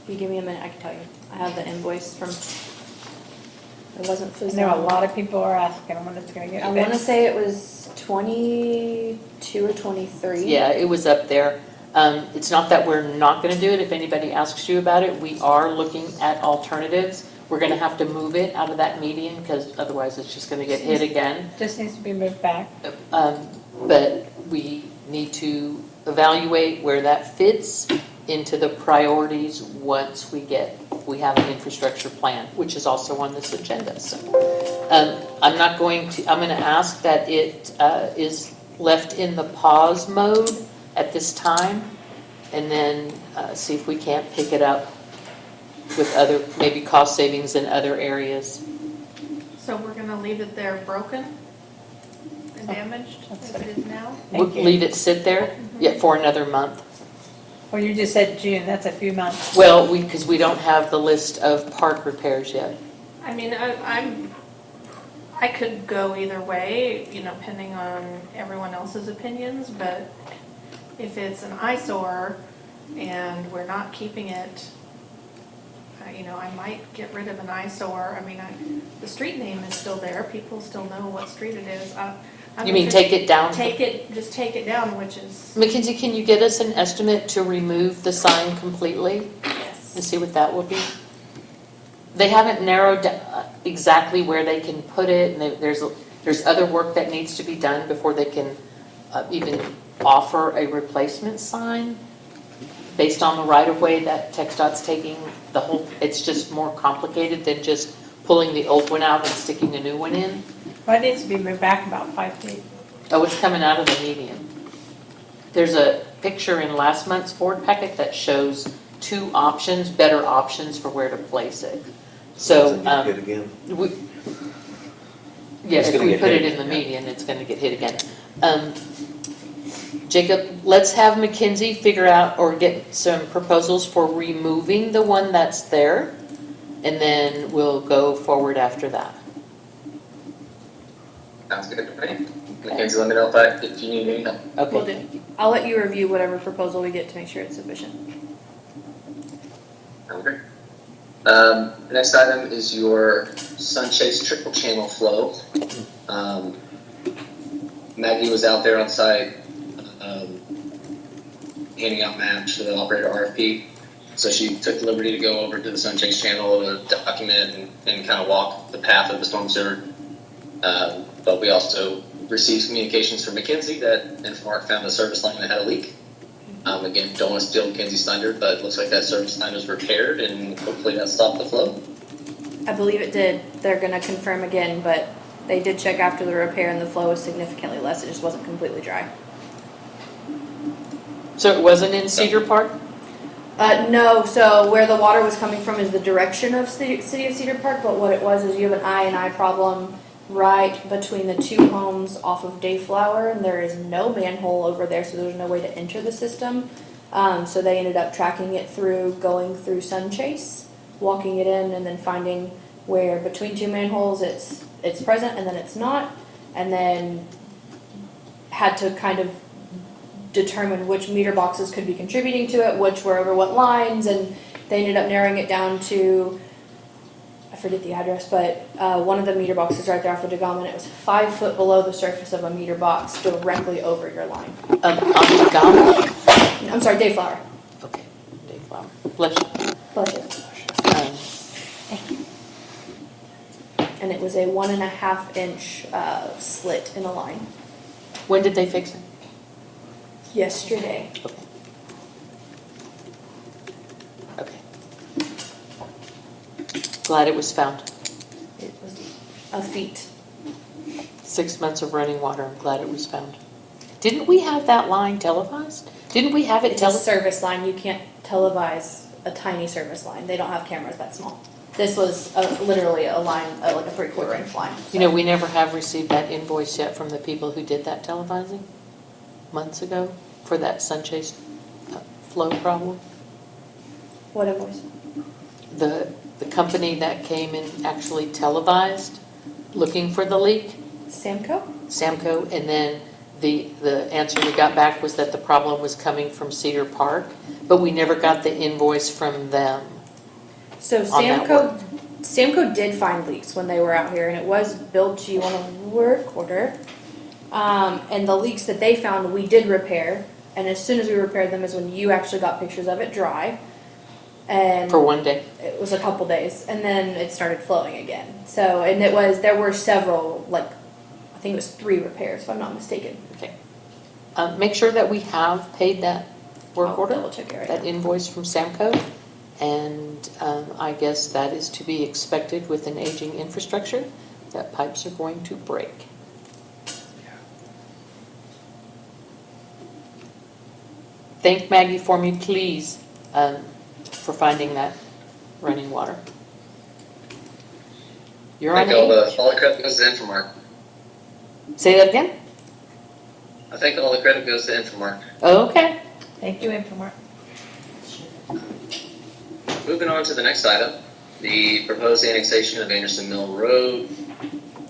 You give me a minute, I can tell you. I have the invoice from, it wasn't I know a lot of people are asking when it's gonna get I fixed. want to say it was 22 or 23. Yeah, it was up there. It's not that we're not going to do it. If anybody asks you about it, we are looking at alternatives. We're going to have to move it out of that median because otherwise it's just going to get hit again. Just needs to be moved back. But we need to evaluate where that fits into the priorities once we have an infrastructure plan, which is also on this agenda. So I'm going to ask that it is left in the pause mode at this time, and then see if we can't pick it up with other, maybe cost savings in other areas. So we're gonna leave it there broken and damaged as it is now? We'll Thank you. leave it sit there, yeah, for another month. Well, you just said June, that's a few months. Well, because we don't have the list of park repairs yet. I mean, I could go either way, you know, depending on everyone else's opinions, but if it's an eyesore and we're not keeping it, you know, I might get rid of an eyesore. I mean, the street name is still there. People still know what street it is. You mean take it down? Just take it down, which is, Mackenzie, can you get us an estimate to remove the sign completely yes. and see what that will be? They haven't narrowed down exactly where they can put it, and there's other work that needs to be done before they can even offer a replacement sign based on the right-of-way that TxDOT's taking. It's just more complicated than just pulling the old one out and sticking a new one in. Well, it needs to be moved back about 5 feet. Oh, it's coming out of the median. There's a picture in last month's board packet that shows 2 options, better options for where to place it. So, Hit again. yeah, It's if gonna we get put it hit. in the median, it's gonna get hit again. Jacob, let's have Mackenzie figure out or get some proposals for removing the one that's there, and then we'll go forward after that. Sounds good to me. Mackenzie, let me know if you need anything. Okay. Will do. I'll let you review whatever proposal we get to make sure it's sufficient. Sounds great. The next item is your Sunchase triple channel flow. Maggie was out there on site handing out maps for the operator RFP. So she took the liberty to go over to the Sunchase channel to document and kind of walk the path of the storm sewer. But we also received communications from Mackenzie that Infomart found a service line that had a leak. Again, don't want to steal Mackenzie's thunder, but it looks like that service line was repaired and hopefully that stopped the flow. I believe it did. They're gonna confirm again, but they did check after the repair and the flow was significantly less. It just wasn't completely dry. So it wasn't in Cedar Park? No, so where the water was coming from is the direction of City of Cedar Park, but what it was is you have an I&I problem right between the two homes off of Dayflower, and there is no manhole over there, so there's no way to enter the system. So they ended up tracking it through, going through Sunchase, walking it in, and then finding where between two manholes it's present and then it's not, and then had to kind of determine which meter boxes could be contributing to it, which were over what lines, and they ended up narrowing it down to, I forget the address, but one of the meter boxes right there off of Degama, and it was 5 foot below the surface of a meter box directly over your line. On Degama? I'm sorry, Dayflower. Okay, Dayflower. Bless you. Bless you. And it was a 1.5 inch slit in a line. When did they fix it? Yesterday. Okay. Glad it was found. It was a feat. 6 months of running water, I'm glad it was found. Didn't we have that line televised? Didn't we have it It's a service line. You can't televise a tiny service line. They don't have cameras that small. This was literally a line, like a 3/4 inch line. So. You know, we never have received that invoice yet from the people who did that televising months ago for that Sunchase flow problem. What invoice? The company that came and actually televised looking for the leak. Samco, and then the answer we got back was that the problem was coming from Cedar Park, but we never got the invoice from them. So Samco did find leaks when they were out here, and it was billed to you on a work order. And the leaks that they found, we did repair, and as soon as we repaired them is when you actually got pictures of it dry. And for one day. It was a couple days, and then it started flowing again. So, and there were several, like, I think it was 3 repairs, if I'm not mistaken. Okay. Make sure that we have paid that work order, Double check it right that now. invoice from Samco. And I guess that is to be expected with an aging infrastructure, that pipes are going to break. Thank Maggie for me, please, for finding that running water. You're I on think age. all the credit goes to Infomark. Say that again? I think all the credit goes to Infomark. Okay. Thank you, Infomark. Moving on to the next item, the proposed annexation of Anderson Mill Road.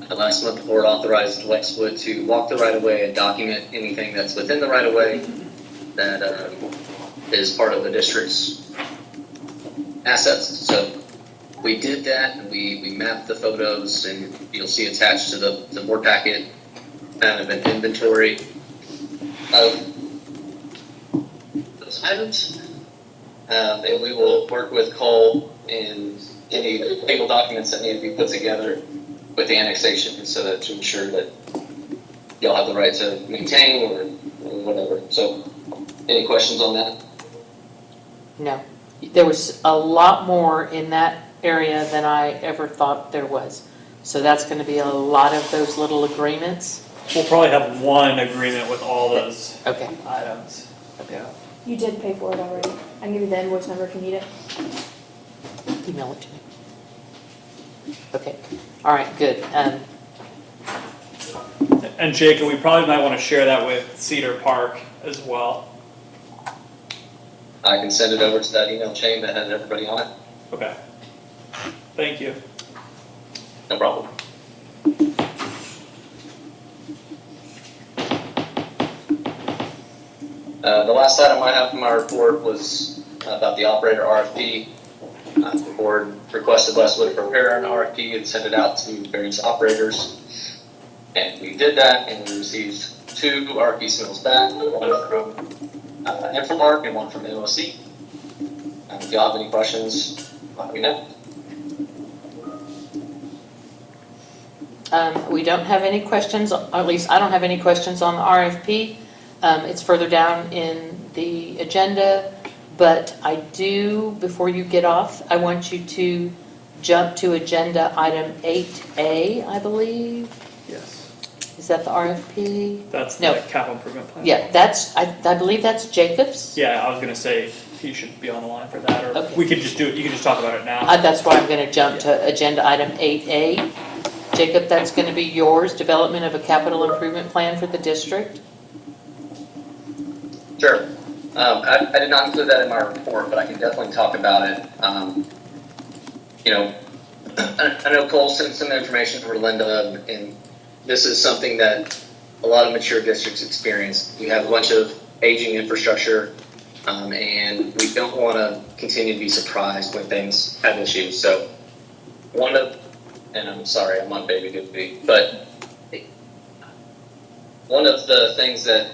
Last month, the board authorized Westwood to walk the right-of-way and document anything that's within the right-of-way that is part of the district's assets. So we did that, and we mapped the photos, and you'll see attached to the board packet kind of an inventory of those items. And we will work with Cole in any legal documents that need to be put together with the annexation so that to ensure that y'all have the right to maintain or whatever. So, any questions on that? No. There was a lot more in that area than I ever thought there was. So that's going to be a lot of those little agreements. We'll probably have one agreement with all those Okay. items. Okay. You did pay for it already. I can give you the invoice number if you need it. Email it to me. Okay. All right, good. And Jacob, we probably might want to share that with Cedar Park as well. I can send it over to that email chain that has everybody on it. Okay. Thank you. No problem. The last item I have from my report was about the operator RFP. The board requested Westwood prepare an RFP and send it out to various operators. And we did that, and we received 2 RFP submittals back, one from Infomark and one from MOC. If y'all have any questions, let me know. We don't have any questions, or at least I don't have any questions on the RFP. It's further down in the agenda, but I do, before you get off, I want you to jump to agenda item 8A, I believe. Yes. Is that the RFP? That's No. the capital improvement plan. Yeah, that's, I believe that's Jacob's. Yeah, I was gonna say he should be on the line for that, or Okay. we could just do it. You can just talk about it now. That's why I'm going to jump to agenda item 8A. Jacob, that's gonna be yours, development of a capital improvement plan for the district? Sure. I did not include that in my report, but I can definitely talk about it. You know, I know Cole sent some information for Linda, and this is something that a lot of mature districts experience. You have a bunch of aging infrastructure, and we don't want to continue to be surprised when things have issues. So and I'm sorry, I'm on baby duty, but one of the things that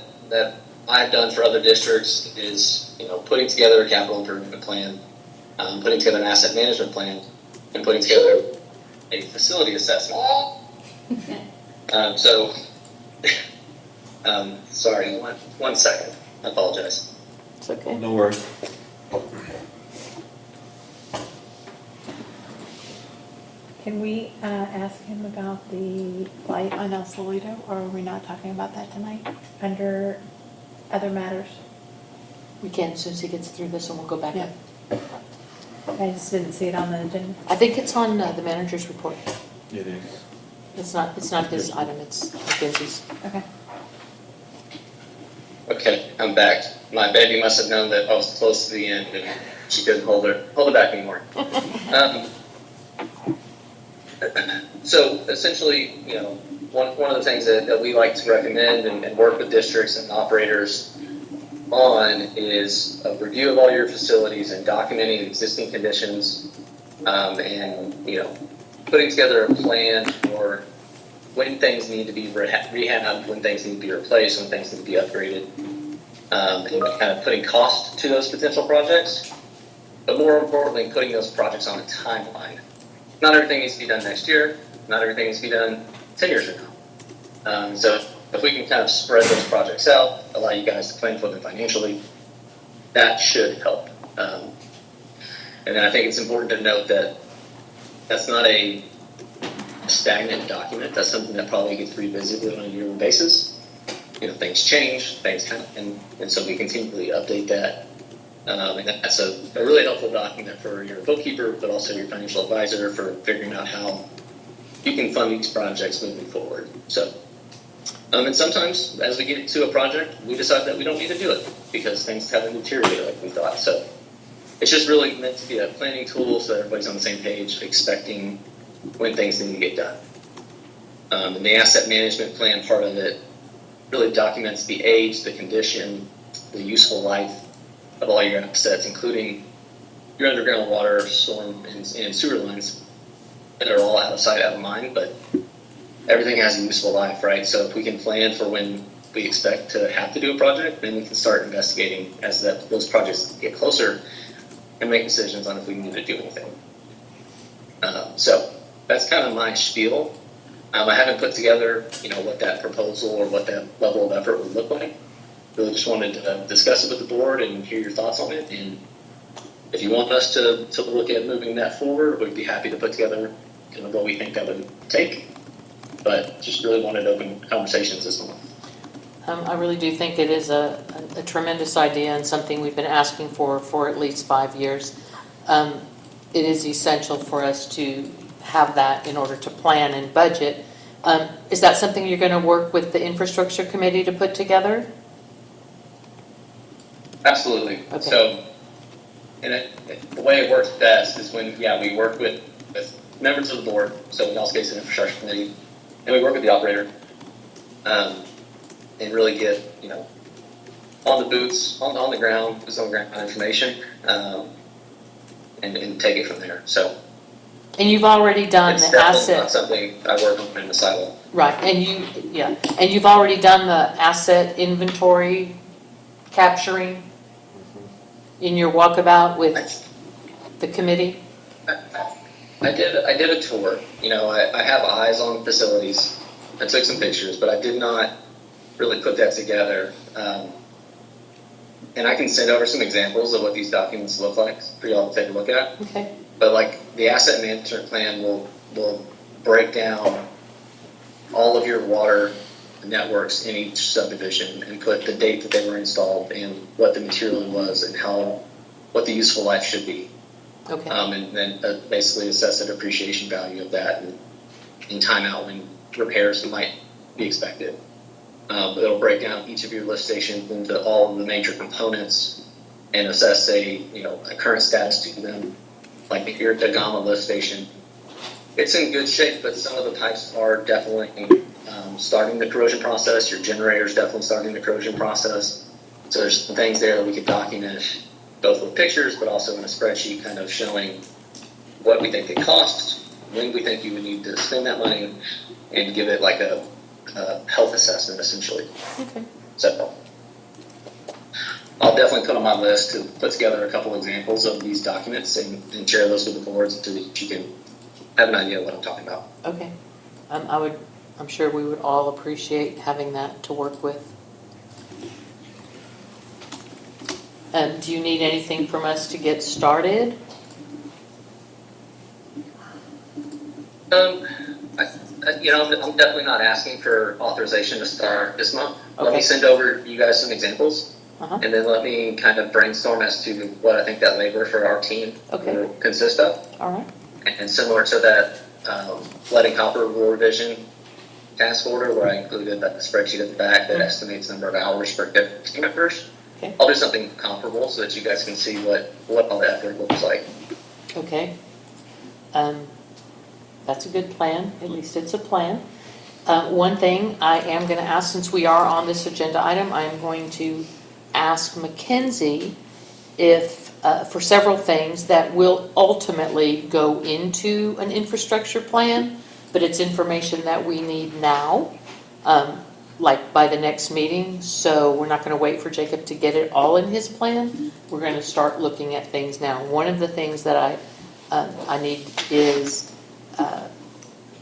I've done for other districts is, you know, putting together a capital improvement plan, putting together an asset management plan, and putting together a facility assessment. Sorry, one second. I apologize. It's okay. No worries. Can we ask him about the light on El Solito, or are we not talking about that tonight, under other matters? We can, as soon as he gets through this, and we'll go back Yeah. up. I just didn't see it on the agenda. I think it's on the manager's report. It is. It's not his item, it's Mackenzie's. Okay. Okay, I'm back. My baby must have known that I was close to the end, and she couldn't hold it back anymore. So essentially, you know, one of the things that we like to recommend and work with districts and operators on is a review of all your facilities and documenting existing conditions, and, you know, putting together a plan for when things need to be rehabbed, when things need to be replaced, when things need to be upgraded, and kind of putting cost to those potential projects, but more importantly, putting those projects on a timeline. Not everything needs to be done next year, not everything needs to be done 10 years from now. So if we can kind of spread those projects out, allow you guys to plan for them financially, that should help. And then I think it's important to note that that's not a stagnant document. That's something that probably gets revisited on a yearly basis. You know, things change, things kind of, and so we continually update that. And that's a really helpful document for your bookkeeper, but also your financial advisor for figuring out how you can fund these projects moving forward. So, and sometimes as we get to a project, we decide that we don't need to do it because things haven't deteriorated like we thought. So it's just really meant to be a planning tool so that everybody's on the same page, expecting when things need to get done. And the asset management plan part of it really documents the age, the condition, the useful life of all your assets, including your underground water, storm, and sewer lines that are all out of sight, out of mind, but everything has a useful life, right? So if we can plan for when we expect to have to do a project, then we can start investigating as those projects get closer and make decisions on if we need to do anything. So that's kind of my spiel. I haven't put together, you know, what that proposal or what that level of effort would look like. Really just wanted to discuss it with the board and hear your thoughts on it. And if you want us to look at moving that forward, we'd be happy to put together kind of what we think that would take. But just really wanted open conversations this month. I really do think it is a tremendous idea and something we've been asking for at least 5 years. It is essential for us to have that in order to plan and budget. Is that something you're going to work with the infrastructure committee to put together? Absolutely. Okay. So, the way it works best is when, we work with members of the board, so in all cases, the infrastructure committee, and we work with the operator, and really get, you know, on the boots, on the ground, who's on the ground information, and take it from there. So, And you've already done it's the definitely not asset, something I work on in the silo. right, and you've already done the asset inventory capturing in your walkabout with the committee? I did a tour. You know, I have eyes on facilities. I took some pictures, but I did not really put that together. And I can send over some examples of what these documents look like for y'all to take a look at. Okay. But like the asset management plan will break down all of your water networks in each subdivision and put the date that they were installed and what the material was and what the useful life should be. Okay. And then basically assess the depreciation value of that and and time out when repairs might be expected. It'll break down each of your lift stations into all of the major components and assess a current status to them. Like if you're at the Gama lift station, it's in good shape, but some of the pipes are definitely starting the corrosion process. Your generator's definitely starting the corrosion process. So there's some things there that we could document both with pictures, but also in a spreadsheet kind of showing what we think it costs, when we think you would need to spend that money, and give it like a health assessment essentially. Okay. So I'll definitely put on my list to put together a couple examples of these documents and share those with the boards so that you can have an idea of what I'm talking about. Okay. I'm sure we would all appreciate having that to work with. Do you need anything from us to get started? I'm definitely not asking for authorization to start this month. Let Okay. me send over you guys some examples, Uh-huh. and then let me kind of brainstorm as to what I think that labor for our team Okay. will consist of. All right. And similar to that lead and copper rule revision task order, where I included that spreadsheet at the back that estimates the number of hours for different team members. Okay. I'll do something comparable so that you guys can see what all that effort looks like. Okay. That's a good plan. At least it's a plan. One thing I am going to ask, since we are on this agenda item, I am going to ask Mackenzie if, for several things that will ultimately go into an infrastructure plan, but it's information that we need now, like by the next meeting. So we're not going to wait for Jacob to get it all in his plan. We're going to start looking at things now. One of the things that I need is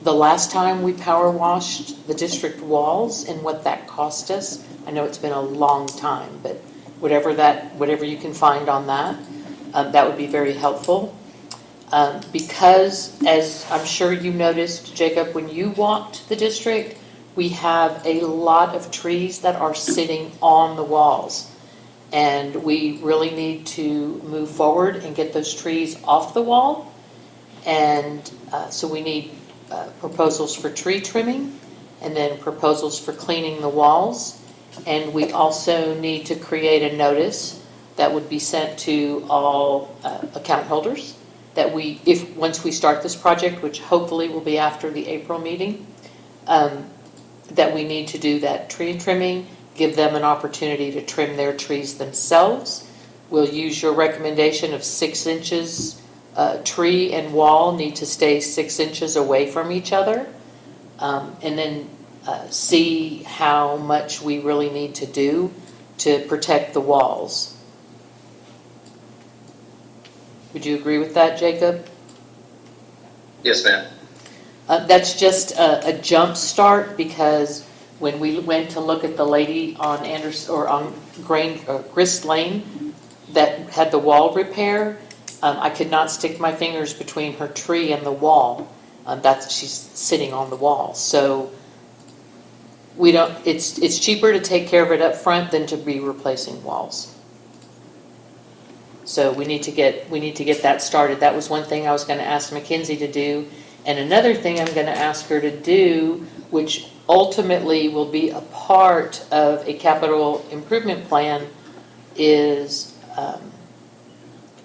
the last time we power washed the district walls and what that cost us. I know it's been a long time, but whatever you can find on that, that would be very helpful. Because, as I'm sure you noticed, Jacob, when you walked the district, we have a lot of trees that are sitting on the walls. And we really need to move forward and get those trees off the wall. And so we need proposals for tree trimming, and then proposals for cleaning the walls. And we also need to create a notice that would be sent to all account holders that once we start this project, which hopefully will be after the April meeting, that we need to do that tree trimming, give them an opportunity to trim their trees themselves. We'll use your recommendation of 6 inches. Tree and wall need to stay 6 inches away from each other, and then see how much we really need to do to protect the walls. Would you agree with that, Jacob? Yes, ma'am. That's just a jump start, because when we went to look at the lady on Grist Lane that had the wall repair, I could not stick my fingers between her tree and the wall. She's sitting on the wall. So it's cheaper to take care of it up front than to be replacing walls. So we need to get that started. That was one thing I was going to ask Mackenzie to do. And another thing I'm going to ask her to do, which ultimately will be a part of a capital improvement plan, is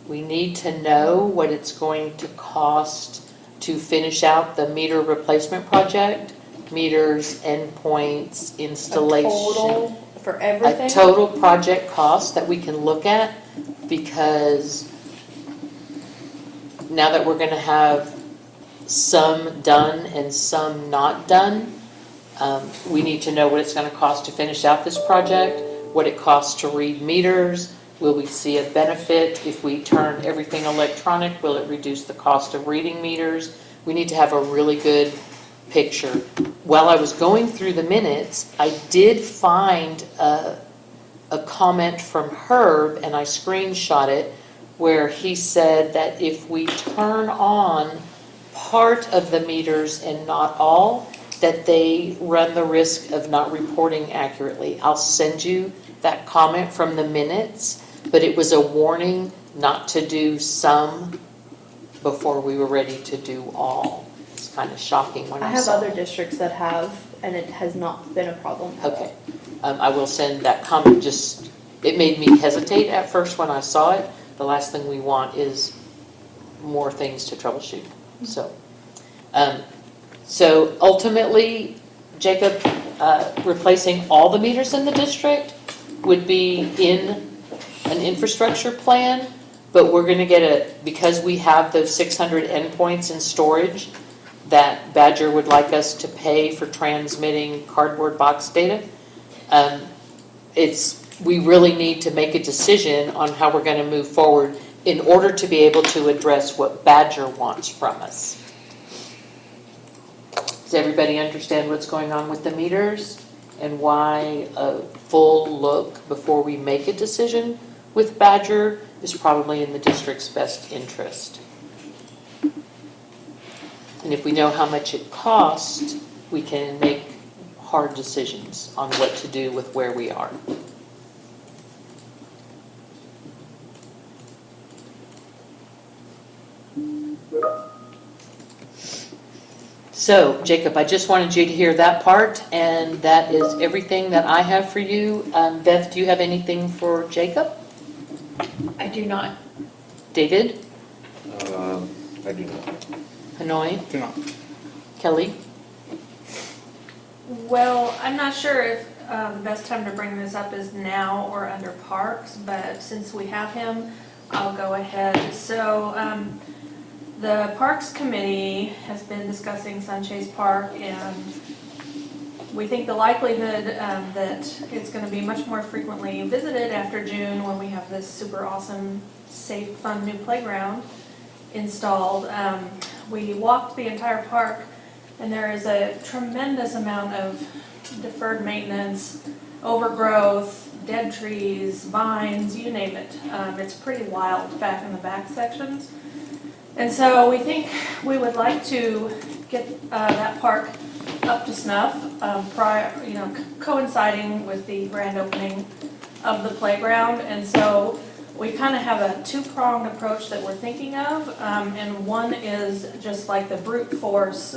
we need to know what it's going to cost to finish out the meter replacement project, meters, endpoints, installation. A total for everything? A total project cost that we can look at, because now that we're going to have some done and some not done, we need to know what it's going to cost to finish out this project, what it costs to read meters. Will we see a benefit if we turn everything electronic? Will it reduce the cost of reading meters? We need to have a really good picture. While I was going through the minutes, I did find a comment from Herb, and I screenshot it, where he said that if we turn on part of the meters and not all, that they run the risk of not reporting accurately. I'll send you that comment from the minutes, but it was a warning not to do some before we were ready to do all. It's kind of shocking when I I have saw other it. districts that have, and it has not been a problem. Okay. I will send that comment, just, it made me hesitate at first when I saw it. The last thing we want is more things to troubleshoot, so. So ultimately, Jacob, replacing all the meters in the district would be in an infrastructure plan, but we're gonna get because we have those 600 endpoints in storage, that Badger would like us to pay for transmitting cardboard box data. We really need to make a decision on how we're gonna move forward in order to be able to address what Badger wants from us. Does everybody understand what's going on with the meters and why a full look before we make a decision with Badger is probably in the district's best interest? And if we know how much it costs, we can make hard decisions on what to do with where we are. So, Jacob, I just wanted you to hear that part, and that is everything that I have for you. Beth, do you have anything for Jacob? I do not. David? I do not. Hanoi? Do not. Kelly? Well, I'm not sure if the best time to bring this up is now or under parks, but since we have him, I'll go ahead. So the Parks Committee has been discussing Sunchase Park, and we think the likelihood that it's going to be much more frequently visited after June when we have this super awesome, safe, fun new playground installed. We walked the entire park, and there is a tremendous amount of deferred maintenance, overgrowth, dead trees, vines, you name it. It's pretty wild back in the back sections. And so we think we would like to get that park up to snuff, coinciding with the grand opening of the playground. And so we kind of have a two-pronged approach that we're thinking of. And one is just like the brute force,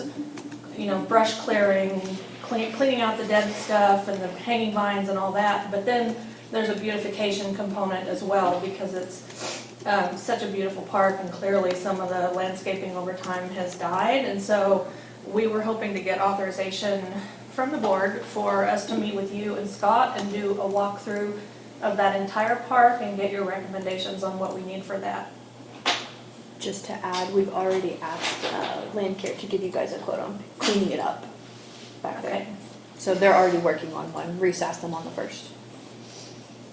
brush clearing, cleaning out the dead stuff and the hanging vines and all that. But then there's a beautification component as well, because it's such a beautiful park, and clearly some of the landscaping over time has died. And so we were hoping to get authorization from the board for us to meet with you and Scott and do a walkthrough of that entire park and get your recommendations on what we need for that. Just to add, we've already asked Landcare to give you guys a quote on cleaning it up back there. Okay. So they're already working on one. Reese asked them on the 1st.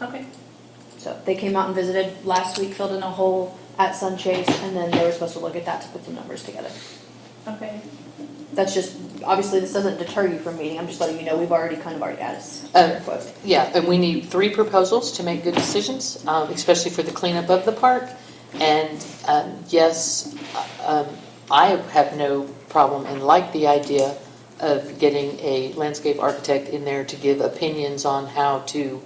Okay. So they came out and visited last week, filled in a hole at Sunchase, and then they were supposed to look at that to put some numbers together. Okay. That's just, obviously this doesn't deter you from meeting, I'm just letting you know we've already added quotes. Yeah, and we need 3 proposals to make good decisions, especially for the cleanup of the park. And yes, I have no problem and like the idea of getting a landscape architect in there to give opinions on how to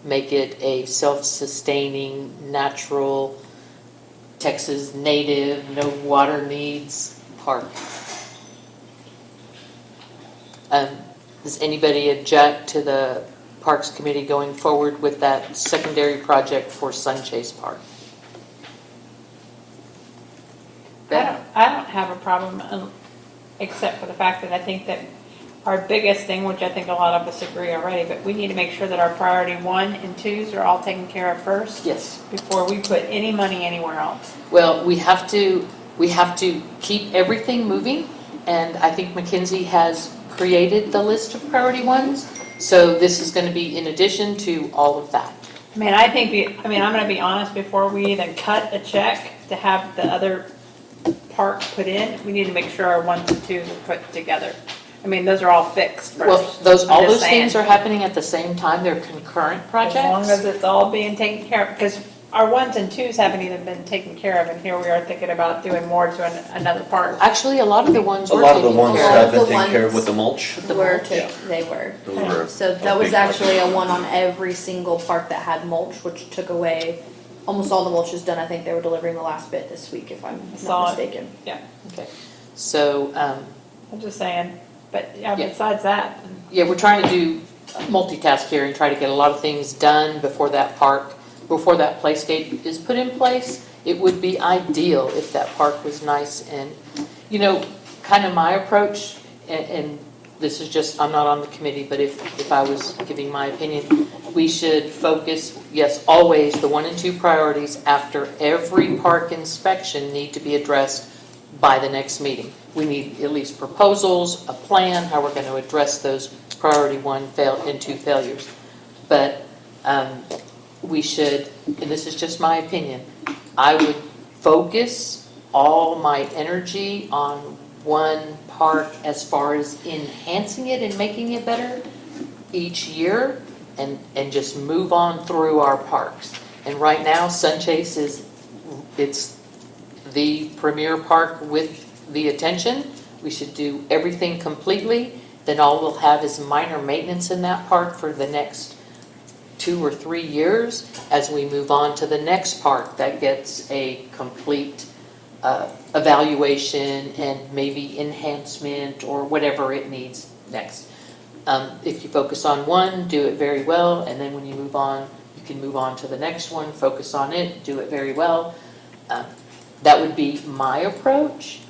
make it a self-sustaining, natural, Texas native, no water needs park. Does anybody object to the Parks Committee going forward with that secondary project for Sunchase Park? I don't have a problem, except for the fact that I think that our biggest thing, which I think a lot of us agree already, but we need to make sure that our priority 1 and 2s are all taken care of first. Yes. Before we put any money anywhere else. Well, we have to keep everything moving, and I think Mackenzie has created the list of priority ones. So this is going to be in addition to all of that. I mean, I'm going to be honest, before we even cut a check to have the other park put in, we need to make sure our 1s and 2s are put together. I mean, those are all fixed first. Well, all I'm just those things saying. are happening at the same time. They're concurrent projects. As long as it's all being taken care of, because our 1s and 2s haven't even been taken care of, and here we are thinking about doing more to another park. Actually, a lot of the ones A were lot of the taken ones care All have of been the taken care of ones with the mulch. The Were mulch. they were. Those were So a that was big actually project. a one on every single park that had mulch, which took away, almost all the mulch is done. I think they were delivering the last bit this week, if I'm Saw not it. mistaken. Yeah. Okay. So I'm just saying, but yeah, Yeah. besides that, Yeah, we're trying to do multitask here and try to get a lot of things done before that playscape is put in place. It would be ideal if that park was nice and, kind of my approach, and this is just, I'm not on the committee, but if I was giving my opinion, we should focus, yes, always, the 1 and 2 priorities after every park inspection need to be addressed by the next meeting. We need at least proposals, a plan, how we're going to address those priority 1 and 2 failures. But we should, and this is just my opinion, I would focus all my energy on one park as far as enhancing it and making it better each year and just move on through our parks. And right now, Sunchase it's the premier park with the attention. We should do everything completely. Then all we'll have is minor maintenance in that park for the next 2 or 3 years as we move on to the next park that gets a complete evaluation and maybe enhancement or whatever it needs next. If you focus on one, do it very well, and then when you move on, you can move on to the next one, focus on it, do it very well. That would be my approach.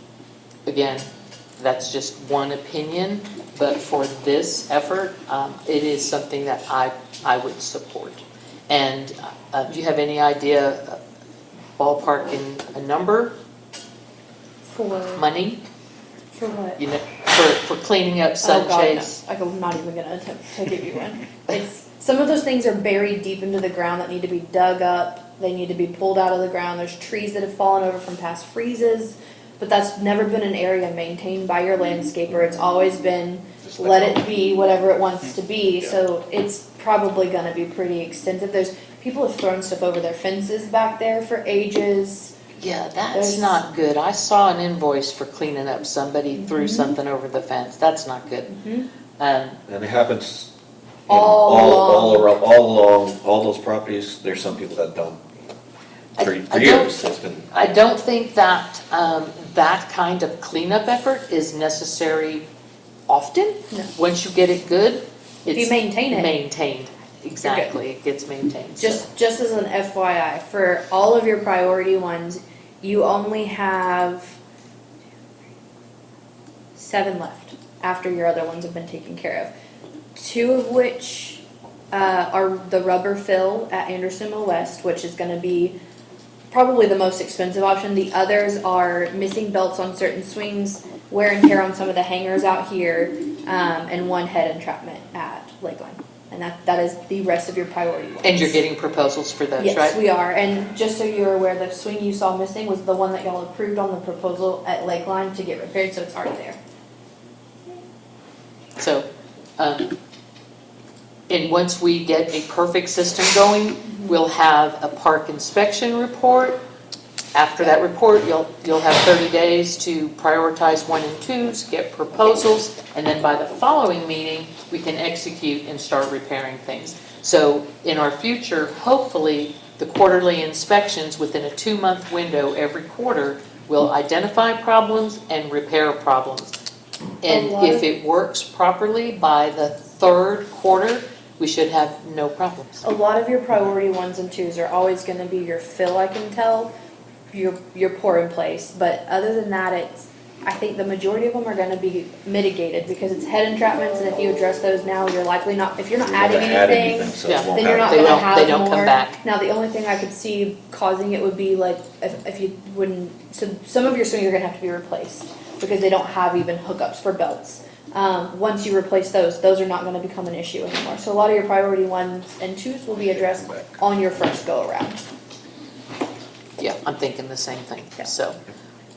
Again, that's just one opinion, but for this effort, it is something that I would support. And do you have any idea, ballpark in a number, For money, what? for cleaning up Oh, God, Sunchase? no. I'm not even gonna attempt to give you one. It's, some of those things are buried deep into the ground that need to be dug up. They need to be pulled out of the ground. There's trees that have fallen over from past freezes, but that's never been an area maintained by your landscaper. It's always been, let it be whatever it wants to be. So it's probably gonna be pretty extensive. People have thrown stuff over their fences back there for ages. Yeah, that's There's- not good. I saw an invoice for cleaning up, somebody threw something over the fence. That's not good. And it happens All around, all along, all those properties, there's some people that don't. For I years, it's been. I don't think that that kind of cleanup effort is necessary often. No. Once you get it good, If you it's maintain it. maintained. Exactly, it gets maintained. so. Just as an FYI, for all of your priority ones, you only have 7 left after your other ones have been taken care of. 2 of which are the rubber fill at Anderson Mill West, which is going to be probably the most expensive option. The others are missing belts on certain swings, wear and tear on some of the hangers out here, and 1 head entrapment at Lakeland. And that is the rest of your priority ones. And you're getting proposals for those, right? Yes, we are. And just so you're aware, the swing you saw missing was the one that y'all approved on the proposal at Lakeline to get repaired, so it's already there. So, and once we get a perfect system going, we'll have a park inspection report. After that report, you'll have 30 days to prioritize 1 and 2s, get proposals, and then by the following meeting, we can execute and start repairing things. So in our future, hopefully, the quarterly inspections within a 2-month window every quarter will identify problems and repair problems. And if it works properly by the 3rd quarter, we should have no problems. A lot of your priority 1s and 2s are always going to be your fill, I can tell, your pour in place. But other than that, I think the majority of them are going to be mitigated because it's head entrapments, and if you address those now, you're likely not, if you're not adding anything, So it won't then you're not happen. going to have They don't more. come back. Now, the only thing I could see causing it would be like if you wouldn't. So some of your swings are going to have to be replaced because they don't have even hookups for belts. Once you replace those are not going to become an issue anymore. So a lot of your priority 1s and 2s will be addressed on your first go around. Yeah, I'm thinking the same thing. Yeah. So,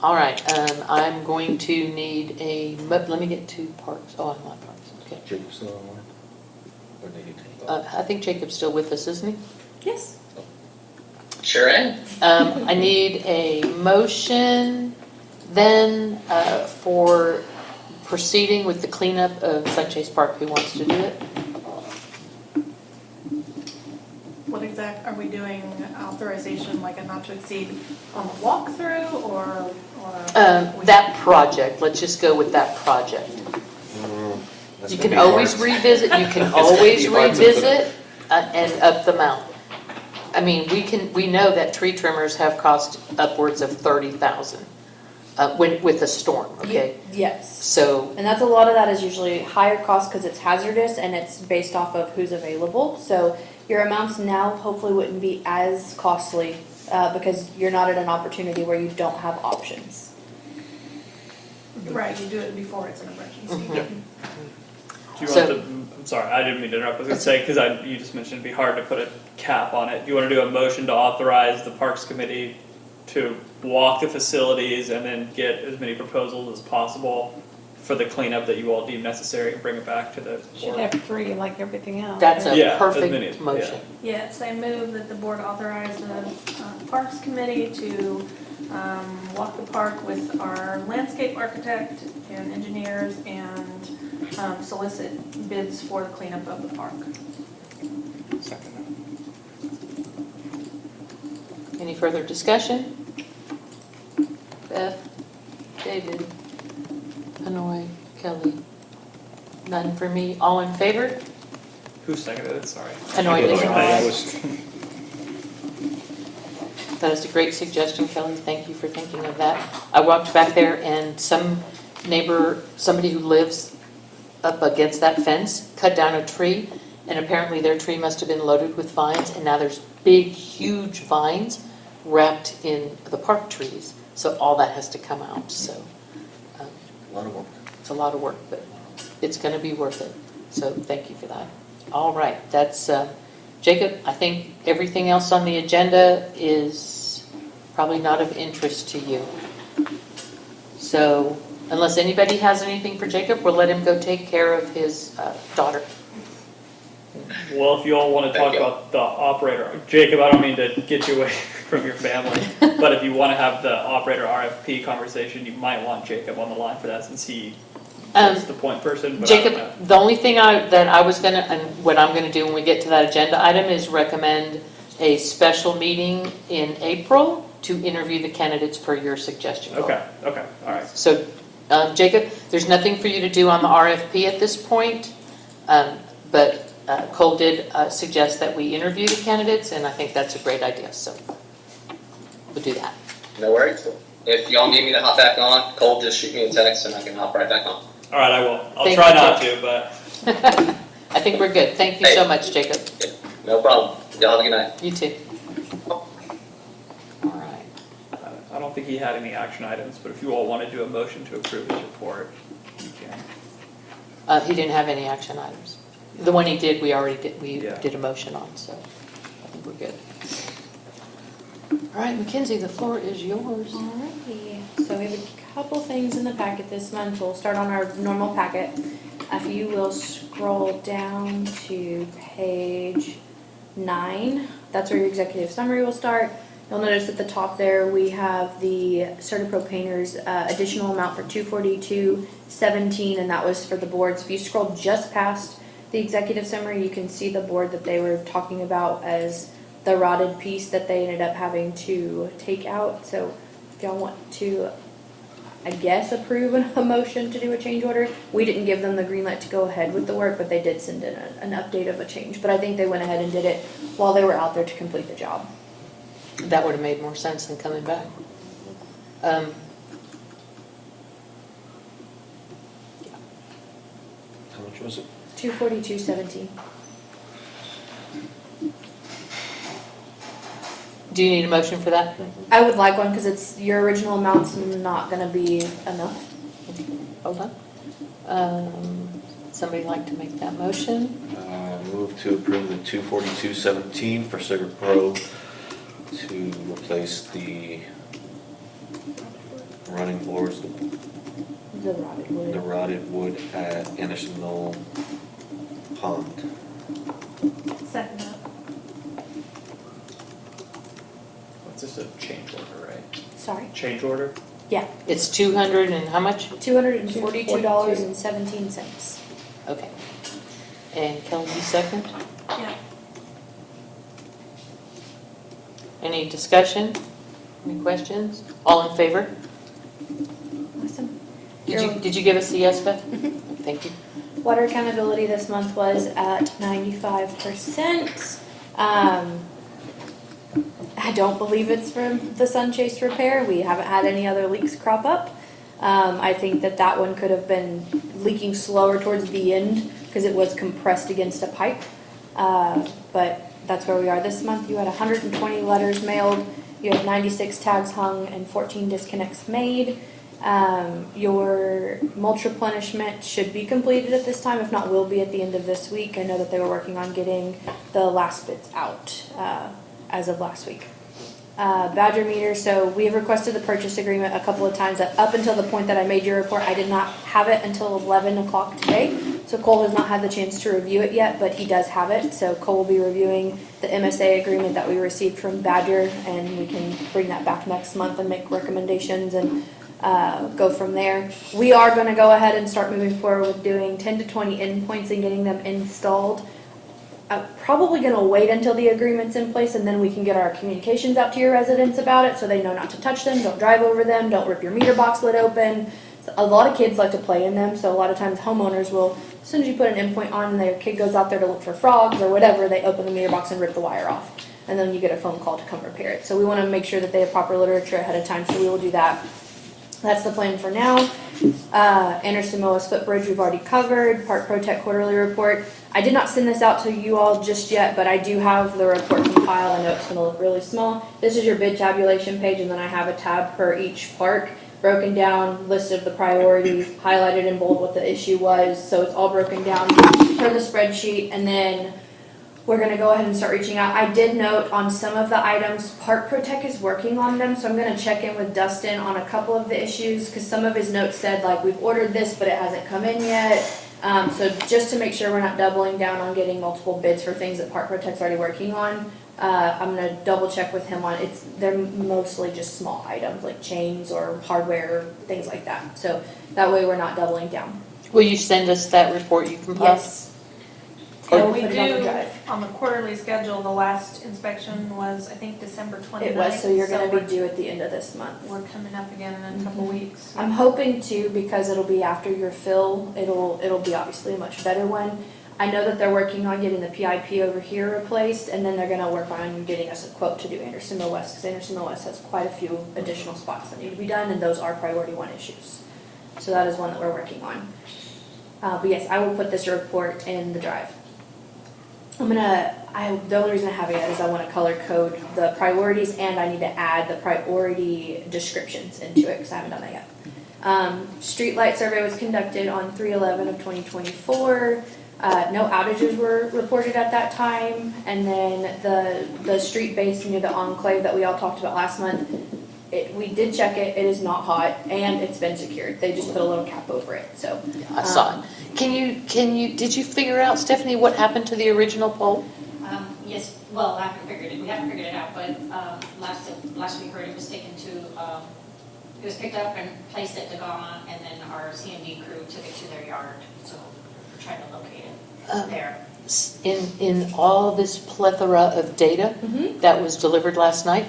all right, I'm going to need let me get to parks. Oh, I'm not parks. Okay. Jacob's still online? Or they need to- I think Jacob's still with us, isn't he? Yes. Sure am. I need a motion then for proceeding with the cleanup of Sunchase Park. Who wants to do it? what exact, are we doing authorization like a not to exceed on the walkthrough or? That project, let's just go with that project. That's You gonna can be always hard. revisit, you can gonna always be hard to put revisit and up the amount. I mean, we know that tree trimmers have cost upwards of 30,000 with a storm, okay? Yes. So, And that's a lot of that is usually higher cost because it's hazardous and it's based off of who's available. So your amounts now hopefully wouldn't be as costly because you're not at an opportunity where you don't have options. Right, you do it before it's an emergency. Mhm. Do you So- want I'm sorry, I didn't mean to interrupt. I was gonna say, because you just mentioned it'd be hard to put a cap on it. Do you want to do a motion to authorize the Parks Committee to walk the facilities and then get as many proposals as possible for the cleanup that you all deem necessary and bring it back to the Should board? have 3 like everything else. that's a Yeah, as many perfect as- motion. Yes, I move that the board authorize the Parks Committee to walk the park with our landscape architect and engineers and solicit bids for the cleanup of the park. Second. Any further discussion? Beth, David, Hanoi, Kelly? None for me. All in favor? Who seconded it? Sorry. Hanoi did. That was- That is a great suggestion, Kelly. Thank you for thinking of that. I walked back there and some neighbor, somebody who lives up against that fence, cut down a tree, and apparently their tree must have been loaded with vines, and now there's big, huge vines wrapped in the park trees. So all that has to come out, so A lot of work. it's a lot of work, but it's gonna be worth it. So thank you for that. All right, that's, Jacob, I think everything else on the agenda is probably not of interest to you. So unless anybody has anything for Jacob, we'll let him go take care of his daughter. Well, if you all want to talk Thank you. about the operator, Jacob, I don't mean to get you away from your family, but if you want to have the operator RFP conversation, you might want Jacob on the line for that since he is the point person. But I don't know. Jacob, the only thing that I was gonna, and what I'm gonna do when we get to that agenda item is recommend a special meeting in April to interview the candidates per your suggestion. Okay, all right. So, Jacob, there's nothing for you to do on the RFP at this point, but Cole did suggest that we interview the candidates, and I think that's a great idea, so we'll do that. No worries. If y'all need me to hop back on, Cole, just shoot me a text and I can hop right back on. All right, I will. I'll Thank try you, not Jacob. to, but I think we're good. Thank you so much, Jacob. No problem. Y'all have a good night. You too. All right. I don't think he had any action items, but if you all want to do a motion to approve his report, you can. He didn't have any action items. The one he did, we already did, Yeah. did a motion on, so I think we're good. All right, Mackenzie, the floor is yours. Alrighty, so we have a couple things in the packet this month. We'll start on our normal packet. If you will scroll down to page 9, that's where your executive summary will start. You'll notice at the top there, we have the CertaPro Painters additional amount for $242.17, and that was for the boards. If you scroll just past the executive summary, you can see the board that they were talking about as the rotted piece that they ended up having to take out. So if y'all want to, I guess, approve a motion to do a change order. We didn't give them the green light to go ahead with the work, but they did send in an update of a change. But I think they went ahead and did it while they were out there to complete the job. That would have made more sense than coming back. How much was it? $242.17. Do you need a motion for that? I would like one because it's your original amount's not going to be enough. Hold on. Somebody like to make that motion? Move to approve the 242.17 for Cigar Pro to replace the running boards, The rotted wood. the rotted wood at Anderson Knoll Pond. Second that. What's this, a change order, right? Sorry. Change order? Yeah, It's 200 and how much? $242.17. Okay. And Kelly, you second? Yeah. Any discussion? Any questions? All in favor? Awesome. Did you give us the yes, Beth? Thank you. Water accountability this month was at 95%. I don't believe it's from the Sunchase repair. We haven't had any other leaks crop up. I think that one could have been leaking slower towards the end because it was compressed against a pipe. But that's where we are this month. You had 120 letters mailed. You had 96 tags hung and 14 disconnects made. Your mulch replenishment should be completed at this time. If not, will be at the end of this week. I know that they were working on getting the last bits out as of last week. Badger meter, so we have requested the purchase agreement a couple of times. Up until the point that I made your report, I did not have it until 11 o'clock today. So Cole has not had the chance to review it yet, but he does have it. So Cole will be reviewing the MSA agreement that we received from Badger, and we can bring that back next month and make recommendations and go from there. We are going to go ahead and start moving forward with doing 10 to 20 endpoints and getting them installed. I'm probably going to wait until the agreement's in place, and then we can get our communications out to your residents about it so they know not to touch them, don't drive over them, don't rip your meter box lid open. A lot of kids like to play in them, so a lot of times homeowners will, as soon as you put an endpoint on and their kid goes out there to look for frogs or whatever, they open the meter box and rip the wire off. And then you get a phone call to come repair it. So we want to make sure that they have proper literature ahead of time, so we will do that. That's the plan for now. Anderson Millis footbridge we've already covered. Park Protect quarterly report. I did not send this out to you all just yet, but I do have the report compiled. I know it's going to look really small. This is your bid tabulation page, and then I have a tab per each park, broken down, list of the priorities, highlighted in bold what the issue was. So it's all broken down per the spreadsheet, and then we're going to go ahead and start reaching out. I did note on some of the items, Park Protect is working on them, so I'm going to check in with Dustin on a couple of the issues, because some of his notes said, like, we've ordered this, but it hasn't come in yet. So just to make sure we're not doubling down on getting multiple bids for things that Park Protect's already working on, I'm going to double check with him on they're mostly just small items, like chains or hardware, things like that. So that way we're not doubling down. Will you send us that report you compiled? Yes. And we put it on the do, drive. on the quarterly schedule, the last inspection was, I think, December 29th. It was, so you're going to be due at the end of this month. We're coming up again in a couple weeks. I'm hoping to, because it'll be after your fill, it'll be obviously a much better one. I know that they're working on getting the PIP over here replaced, and then they're gonna work on getting us a quote to do Anderson Mill West, because Anderson Mill West has quite a few additional spots that need to be done, and those are priority 1 issues. So that is one that we're working on. But yes, I will put this report in the drive. The only reason I have it yet is I want to color code the priorities, and I need to add the priority descriptions into it because I haven't done that yet. Street light survey was conducted on 3/11 of 2024. No outages were reported at that time. And then the street base near the enclave that we all talked about last month, we did check it. It is not hot, and it's been secured. They just put a little cap over it. So I saw it. Did you figure out, Stephanie, what happened to the original pole? Yes, well, I haven't figured it, we haven't figured it out, but last we heard it was taken to, it was picked up and placed at Dagama, and then our CMD crew took it to their yard, so we're trying to locate it there. In all this plethora of data that was delivered last night,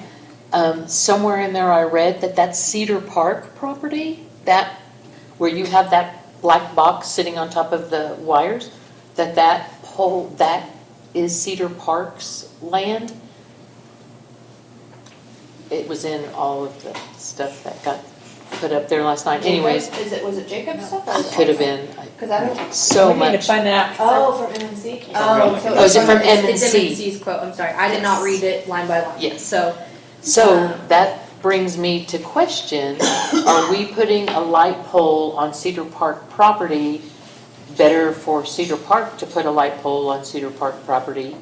somewhere in there I read that Cedar Park property, that where you have that black box sitting on top of the wires, that pole, that is Cedar Park's land. It was in all of the stuff that got put up there last night. Anyways, was it Jacob's stuff? it could have been Because I don't. so We need to much. find that. Oh, from MNC? Oh, is it from It's MNC? MNC's quote, I'm sorry. I did not read it line by line. Yes. So, That brings me to question, are we putting a light pole on Cedar Park property? Better for Cedar Park to put a light pole on Cedar Park property?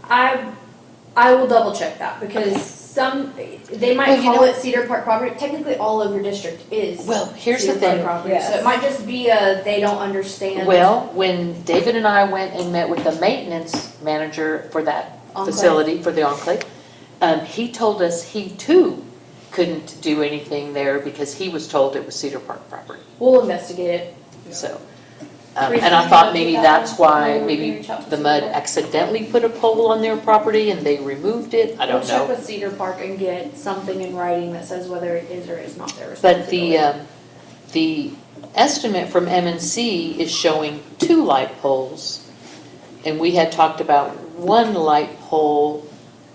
I will double check that because they might Well, you call know- it Cedar Park property. Technically, all of your district is Well, here's the Cedar Park thing. property. Yes. So it might just be they don't understand. Well, when David and I went and met with the maintenance manager for that Enclave. facility, for the enclave, he told us he too couldn't do anything there because he was told it was Cedar Park property. We'll investigate it. So, And I thought maybe that's why, Or we can maybe reach out to the Cedar MUD Park. accidentally put a pole on their property and they removed it, I don't We'll check know. with Cedar Park and get something in writing that says whether it is or is not their But responsibility. the estimate from M&C is showing 2 light poles. And we had talked about 1 light pole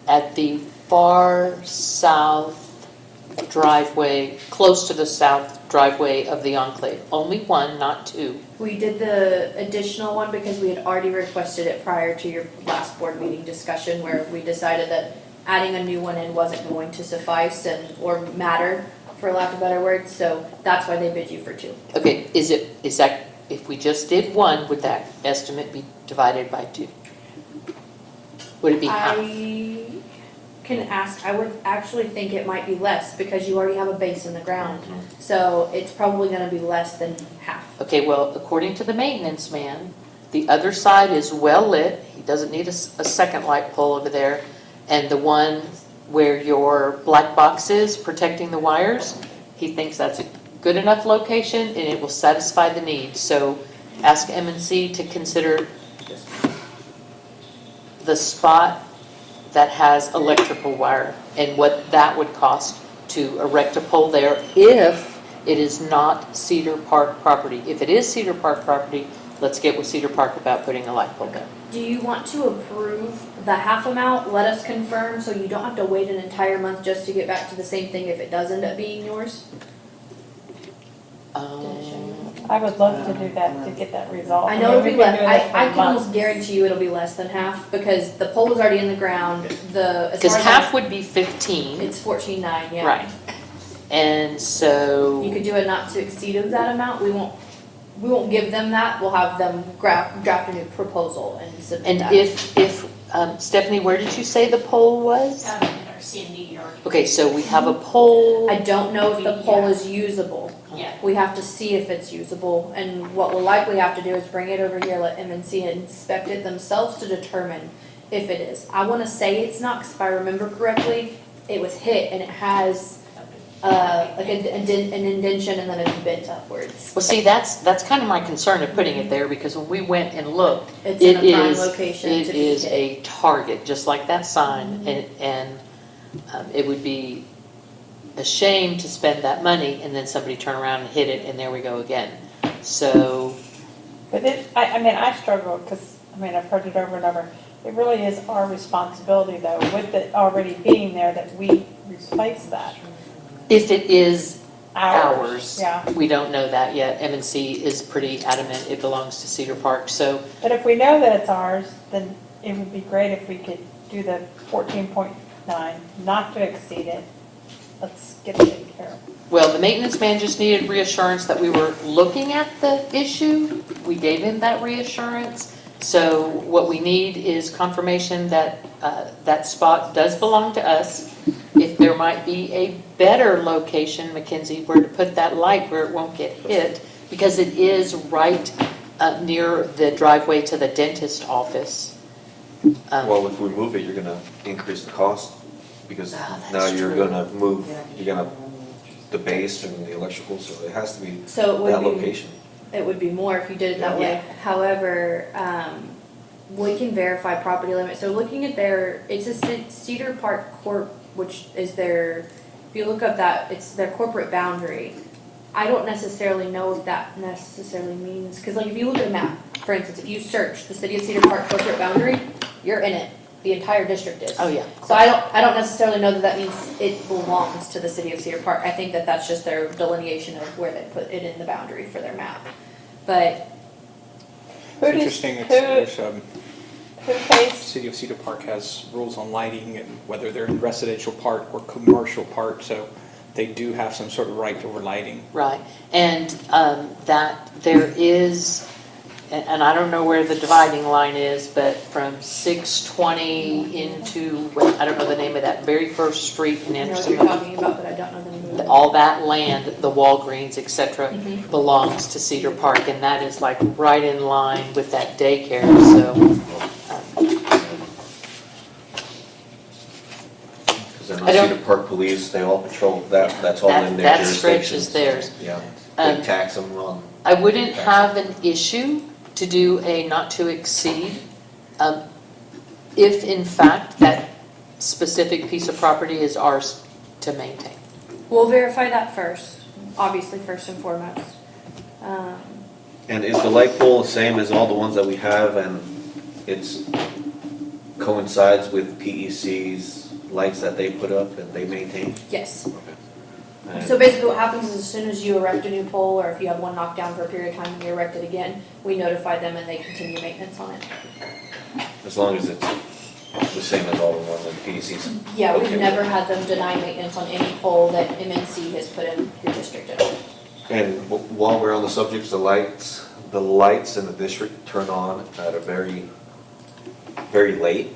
at the far south driveway, close to the south driveway of the enclave. Only 1, not 2. We did the additional one because we had already requested it prior to your last board meeting discussion where we decided that adding a new one in wasn't going to suffice or matter, for lack of better words, so that's why they bid you for 2. Okay, is that, if we just did 1, would that estimate be divided by 2? Would it be half? I can ask, I would actually think it might be less because you already have a base in the ground. So it's probably gonna be less than half. Okay, well, according to the maintenance man, the other side is well lit. He doesn't need a second light pole over there. And the one where your black box is protecting the wires, he thinks that's a good enough location and it will satisfy the need. So ask M&C to consider the spot that has electrical wire and what that would cost to erect a pole there if it is not Cedar Park property. If it is Cedar Park property, let's get with Cedar Park about putting a light pole there. Do you want to approve the half amount, let us confirm, so you don't have to wait an entire month just to get back to the same thing if it does end up being yours? I would love to do that, to get that resolved. I know it'll mean, be we've been less, doing this for I can months. almost guarantee you it'll be less than half because the pole is already in the ground, as Because far as half would be 15. it's 14.9, yeah. Right. And so. You could do a not to exceed of that amount, we won't give them that, we'll have them draft a new proposal and submit And that. if Stephanie, where did you say the pole was? In our CMD yard. Okay, so we have a pole. I don't know if the pole is usable. Yeah. We have to see if it's usable, and what we'll likely have to do is bring it over here, let M&C inspect it themselves to determine if it is. I wanna say it's not, 'cause if I remember correctly, it was hit and it has, like an indention and then it's bent upwards. Well, see, that's kind of my concern of putting it there, because when we went and looked, It's in it a prime is, location it to be is hit. a target, just like that sign, and it would be a shame to spend that money and then somebody turn around and hit it, and there we go again. So, But I mean, I struggle, because, I mean, I've heard it over and over. It really is our responsibility, though, with it already being there, that we replace that. if it is Ours. ours, Yeah, we don't know that yet. M&C is pretty adamant it belongs to Cedar Park, so but if we know that it's ours, then it would be great if we could do the 14.9, not to exceed it. Let's get it taken care of. well, the maintenance man just needed reassurance that we were looking at the issue. We gave him that reassurance. So what we need is confirmation that that spot does belong to us. If there might be a better location, Mackenzie, where to put that light where it won't get hit, because it is right near the driveway to the dentist office. Well, if we move it, you're gonna increase the cost, because that's now you're true. gonna move, you're gonna, the base and the electrical, so it has to be So it would that be, location. it would be more if you did it that way. However, we can verify property limits. So looking at it's a Cedar Park Corp, which is if you look up that, it's their corporate boundary. I don't necessarily know if that necessarily means, because like if you look at a map, for instance, if you search the city of Cedar Park corporate boundary, you're in it. The entire district is. Oh, yeah. So I don't necessarily know that means it belongs to the city of Cedar Park. I think that that's just their delineation of where they put it in the boundary for their map. But Who It's does- interesting, who pays, City of Cedar Park has rules on lighting and whether they're in residential part or commercial part, so they do have some sort of right over lighting. Right, and that there is, and I don't know where the dividing line is, but from 620 into, I don't know the name of that very first street in I know what Anderson. you're talking about, but I don't know the name of it. All that land, the Walgreens, et cetera, Mhm. belongs to Cedar Park, and that is like right in line with that daycare, so. Because I know I don't- Cedar Park Police, they all patrol that, that's all in their That jurisdiction. stretch is theirs. Yeah, Um, they tax them on I wouldn't have an issue to do a not to exceed, if in fact that specific piece of property is ours to maintain. We'll verify that first, obviously first and foremost. And is the light pole the same as all the ones that we have, and it's coincides with PEC's lights that they put up and they maintain? Yes. Okay. And- So basically what happens is as soon as you erect a new pole, or if you have one knocked down for a period of time and you erect it again, we notify them and they continue maintenance on it. As long as it's the same as all the ones that PEC's. Yeah, we've Okay. never had them deny maintenance on any pole that MNC has put in your district at all. And while we're on the subject of the lights in the district turn on at a very, very late.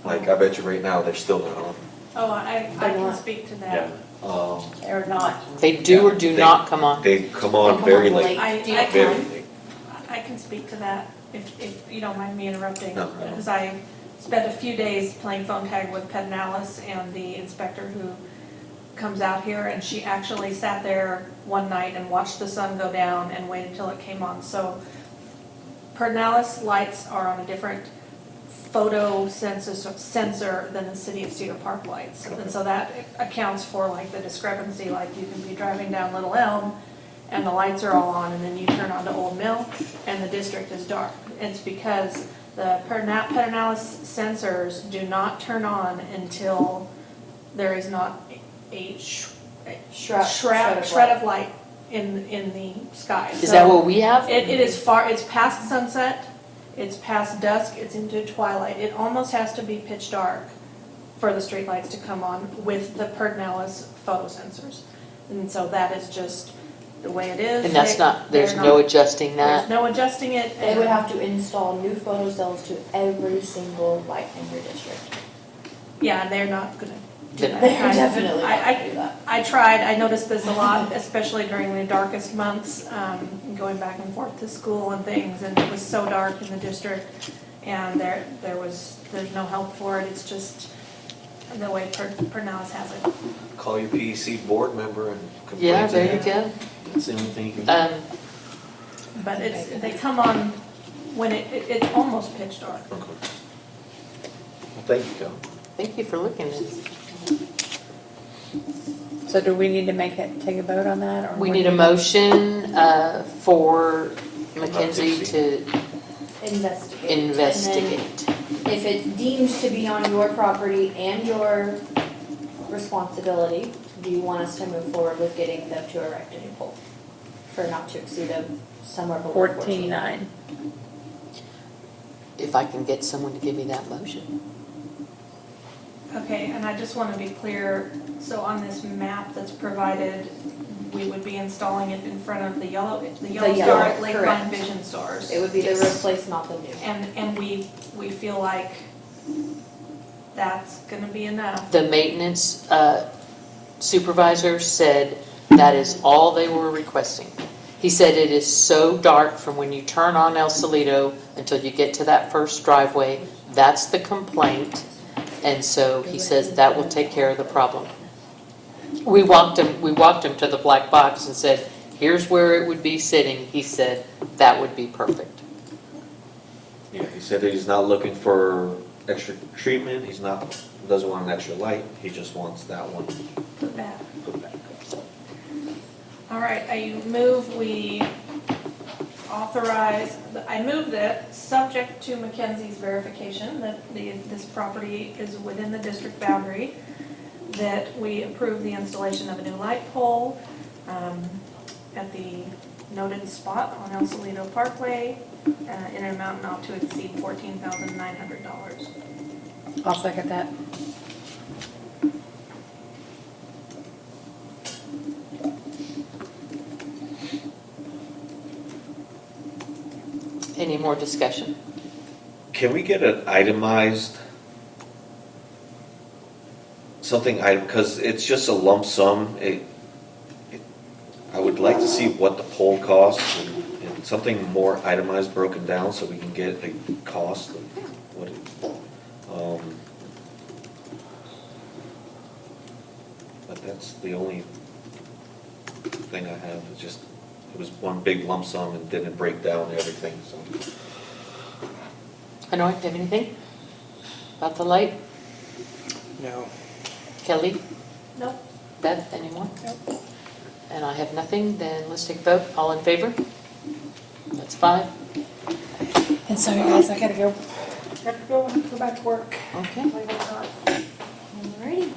Like, I bet you right now, they're still not on. Oh, I can speak to that. Or not. They do or do not come on. They come on They come very on late. late. I Very can, late. I can speak to that if you don't mind me interrupting. No. Because I spent a few days playing phone tag with Pedanalis and the inspector who comes out here, and she actually sat there one night and watched the sun go down and waited till it came on. So Pedanalis lights are on a different photo sensor than the city of Cedar Park lights. And so that accounts for like the discrepancy, like you can be driving down Little Elm and the lights are all on, and then you turn on to Old Mill and the district is dark. It's because the Pedanalis sensors do not turn on until there is not a shred of light in the sky. Is that what we have? It is far, it's past sunset, it's past dusk, it's into twilight. It almost has to be pitch dark for the streetlights to come on with the Pedanalis photo sensors. And so that is just the way it is. And that's not, there's no adjusting There's that? no adjusting it. They would have to install new photo cells to every single light in your district. Yeah, and they're not gonna do that. They're definitely not I- gonna do that. I tried, I noticed this a lot, especially during the darkest months, going back and forth to school and things, and it was so dark in the district, and there's no help for it, it's just the way Pedanalis has it. Call your PEC board member and complain Yeah, to there you them. go. That's the only thing you can do. But they come on when it's almost pitch dark. Okay. Well, thank you, Cal. Thank you for looking at it. So do we need to take a vote on that? Or We what need do a you- motion to Mackenzie to Investigate. investigate. And then if it's deemed to be on your property and your responsibility, do you want us to move forward with getting them to erect a new pole? For not to exceed of somewhere below 14.9. If I can get someone to give me that motion. Okay, and I just want to be clear, so on this map that's provided, we would be installing it in front of the yellow yellow, star at Lakeline correct. Vision Stars. It would be the replace, not the new. And we feel like that's gonna be enough. The maintenance supervisor said that is all they were requesting. He said it is so dark from when you turn on El Salito until you get to that first driveway. That's the complaint. And so he says that will take care of the problem. We walked him to the black box and said, here's where it would be sitting. He said that would be perfect. Yeah, he said that he's not looking for extra treatment, doesn't want an extra light, he just wants that one Put back. put back. All right, I move we authorize, I move that, subject to Mackenzie's verification that this property is within the district boundary, that we approve the installation of a new light pole at the noted spot on El Salito Parkway in an amount not to exceed $14,900. I'll second that. Any more discussion? Can we get an itemized, because it's just a lump sum, I would like to see what the pole costs and something more itemized, broken down, so we can get a cost of what it, but that's the only thing I have, is just it was one big lump sum and didn't break down everything, so. Hanoi, do you have anything about the light? No. Kelly? Nope. Beth, anymore? Nope. And I have nothing, then let's take a vote. All in favor? That's 5. And sorry guys, I gotta go. Go back to work. Okay. Believe it or not. Alrighty.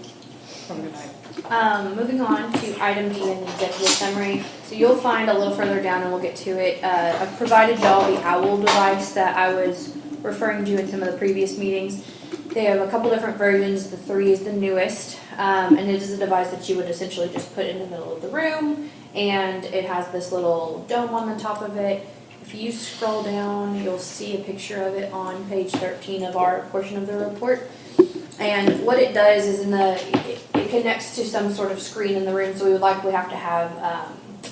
Have a good night. Moving on to item D in the executive summary. So you'll find a little further down, and we'll get to it. I've provided y'all the OWL device that I was referring to in some of the previous meetings. They have a couple different versions. The 3 is the newest, and it is a device that you would essentially just put in the middle of the room, and it has this little dome on the top of it. If you scroll down, you'll see a picture of it on page 13 of our portion of the report. And what it does is it connects to some sort of screen in the room, so we would likely have to have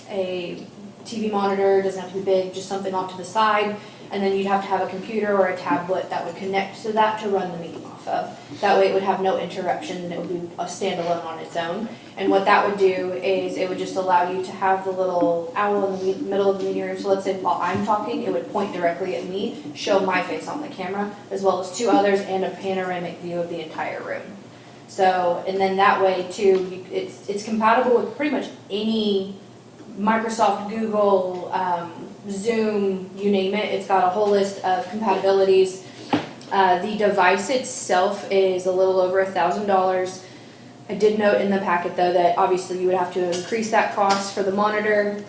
a TV monitor. It doesn't have to be big, just something off to the side. And then you'd have to have a computer or a tablet that would connect to that to run the meeting off of. That way it would have no interruption and it would be a standalone on its own. And what that would do is it would just allow you to have the little owl in the middle of the meeting room. So let's say while I'm talking, it would point directly at me, show my face on the camera, as well as 2 others and a panoramic view of the entire room. So, and then that way too, it's compatible with pretty much any Microsoft, Google, Zoom, you name it. It's got a whole list of compatibilities. The device itself is a little over $1,000. I did note in the packet though that obviously you would have to increase that cost for the monitor.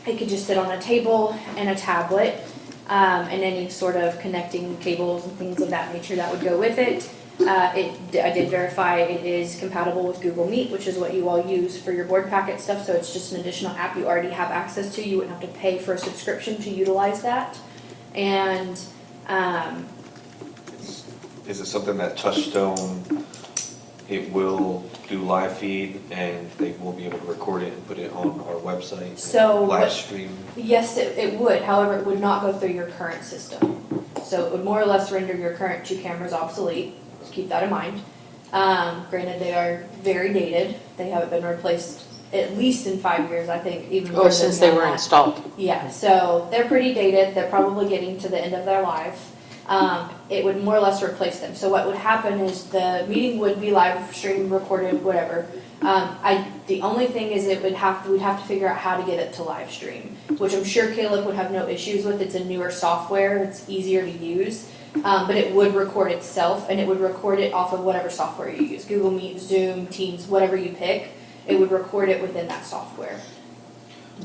It could just sit on a table and a tablet, and any sort of connecting cables and things of that nature that would go with it. I did verify it is compatible with Google Meet, which is what you all use for your board packet stuff, so it's just an additional app you already have access to. You wouldn't have to pay for a subscription to utilize that. And Is it something that Touchstone, it will do live feed and they will be able to record it and put it on our website? So Live what- stream? yes, it would, however, it would not go through your current system. So it would more or less render your current 2 cameras obsolete. So keep that in mind. Granted, they are very dated. They haven't been replaced at least in 5 years, I think, even Or since they were beyond that. installed. Yeah, so they're pretty dated. They're probably getting to the end of their life. It would more or less replace them. So what would happen is the meeting would be live streamed, recorded, whatever. The only thing is we'd have to figure out how to get it to live stream, which I'm sure Caleb would have no issues with. It's a newer software. It's easier to use. But it would record itself, and it would record it off of whatever software you use. Google Meet, Zoom, Teams, whatever you pick, it would record it within that software.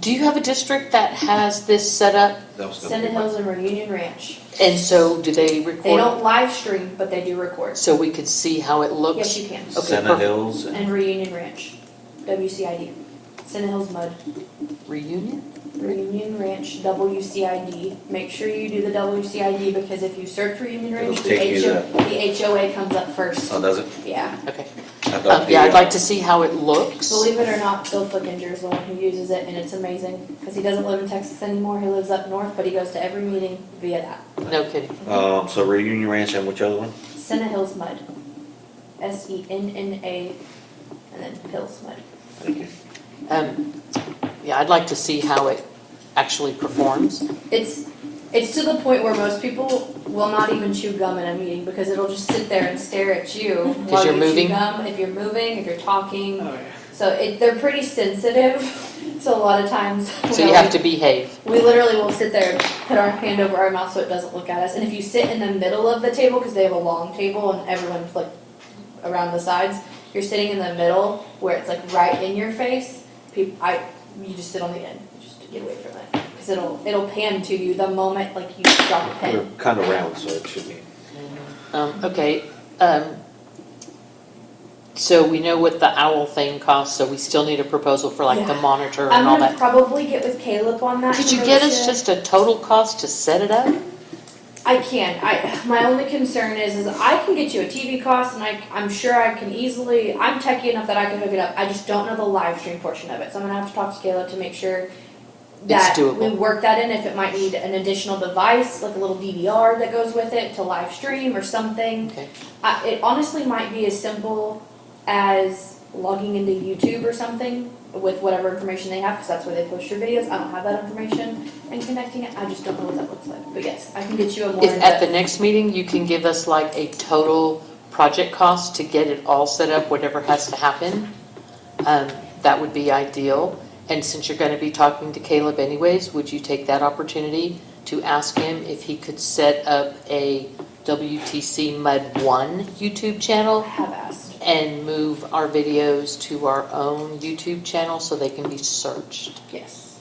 Do you have a district that has this set up? That was gonna Senate be my- Hills and Reunion Ranch. And so do they record? They don't live stream, but they do record. So we could see how it looks? Yes, you can. Okay, Senate perfect. Hills And Reunion Ranch, WCID. Senate Hills Mud. Reunion? Reunion Ranch, WCID. Make sure you do the WCID because if you search Reunion Ranch, It'll take you the HOA comes up first. Oh, does it? Yeah. Okay. I thought Yeah, I'd the, like to see how it looks. Believe it or not, Bill Flickinger is the one who uses it, and it's amazing because he doesn't live in Texas anymore. He lives up north, but he goes to every meeting via that. No kidding. So Reunion Ranch and which other one? Senate Hills Mud. SENNA, and then Hills Mud. Thank you. Yeah, I'd like to see how it actually performs. It's to the point where most people will not even chew gum in a meeting because it'll just sit there and stare at you while you're you moving? chew gum. If you're moving, if you're talking. Oh, yeah. So they're pretty sensitive. So a lot of times. So you have to behave. We literally will sit there and put our hand over our mouth so it doesn't look at us. And if you sit in the middle of the table, because they have a long table and everyone's like around the sides, you're sitting in the middle where it's like right in your face. You just sit on the end just to get away from it. Because it'll pan to you the moment like you drop a They're pen. kind of round, so it should be. Okay, so we know what the OWL thing costs, so we still need a proposal for like the Yeah. monitor I'm and all gonna that. probably get with Caleb on that. Could you to get make us sure- just a total cost to set it up? I can. My only concern is I can get you a TV cost, and I'm sure I can easily. I'm techie enough that I can hook it up. I just don't know the live stream portion of it, so I'm gonna have to talk to Caleb to make sure that doable. we work that in. If it might need an additional device, like a little DVR that goes with it to live stream or something. Okay. It honestly might be as simple as logging into YouTube or something with whatever information they have, because that's where they post your videos. I don't have that information, and connecting it, I just don't know what that looks like. But yes, I can get you a more. If at the next meeting, you can give us like a total project cost to get it all set up, whatever has to happen, that would be ideal. And since you're gonna be talking to Caleb anyways, would you take that opportunity to ask him if he could set up a WTCMUD1 YouTube I channel have asked. and move our videos to our own YouTube channel so they can be searched? Yes.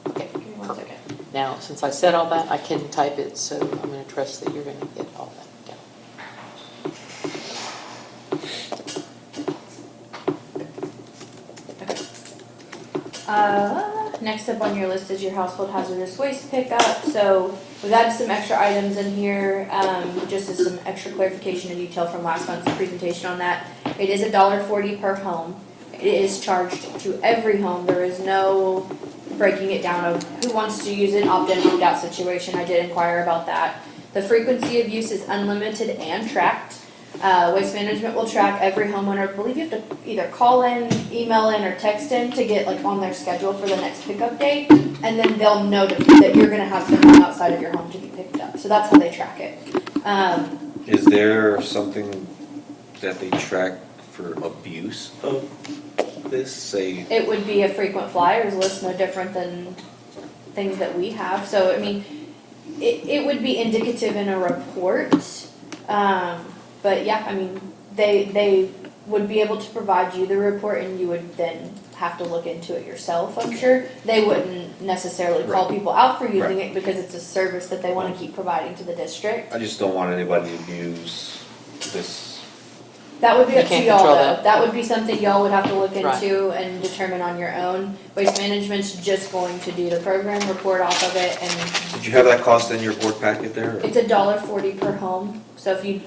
Okay. Give me 1 second. Now, since I said all that, I can type it, so I'm gonna trust that you're gonna get all that down. Next up on your list is your household hazardous waste pickup. So we've added some extra items in here, just as some extra clarification and detail from last month's presentation on that. It is $1.40 per home. It is charged to every home. There is no breaking it down of who wants to use it, opt-in, opt-out situation. I did inquire about that. The frequency of use is unlimited and tracked. Waste Management will track every homeowner. I believe you have to either call in, email in, or text in to get like on their schedule for the next pickup date, and then they'll know that you're gonna have something outside of your home to be picked up. So that's how they track it. Is there something that they track for abuse of this, say? It would be a frequent flyers list, no different than things that we have. So, I mean, it would be indicative in a report. But yeah, I mean, they would be able to provide you the report, and you would then have to look into it yourself, I'm sure. They wouldn't necessarily call people out for using it because it's a service that they want to keep providing to the district. I just don't want anybody to abuse this. That would be You up to can't y'all control though. that. That would be something y'all would have to look Right. into and determine on your own. Waste Management's just going to do the program, report off of it, and Did you have that cost in your board packet there? or- it's $1.40 per home. So if you,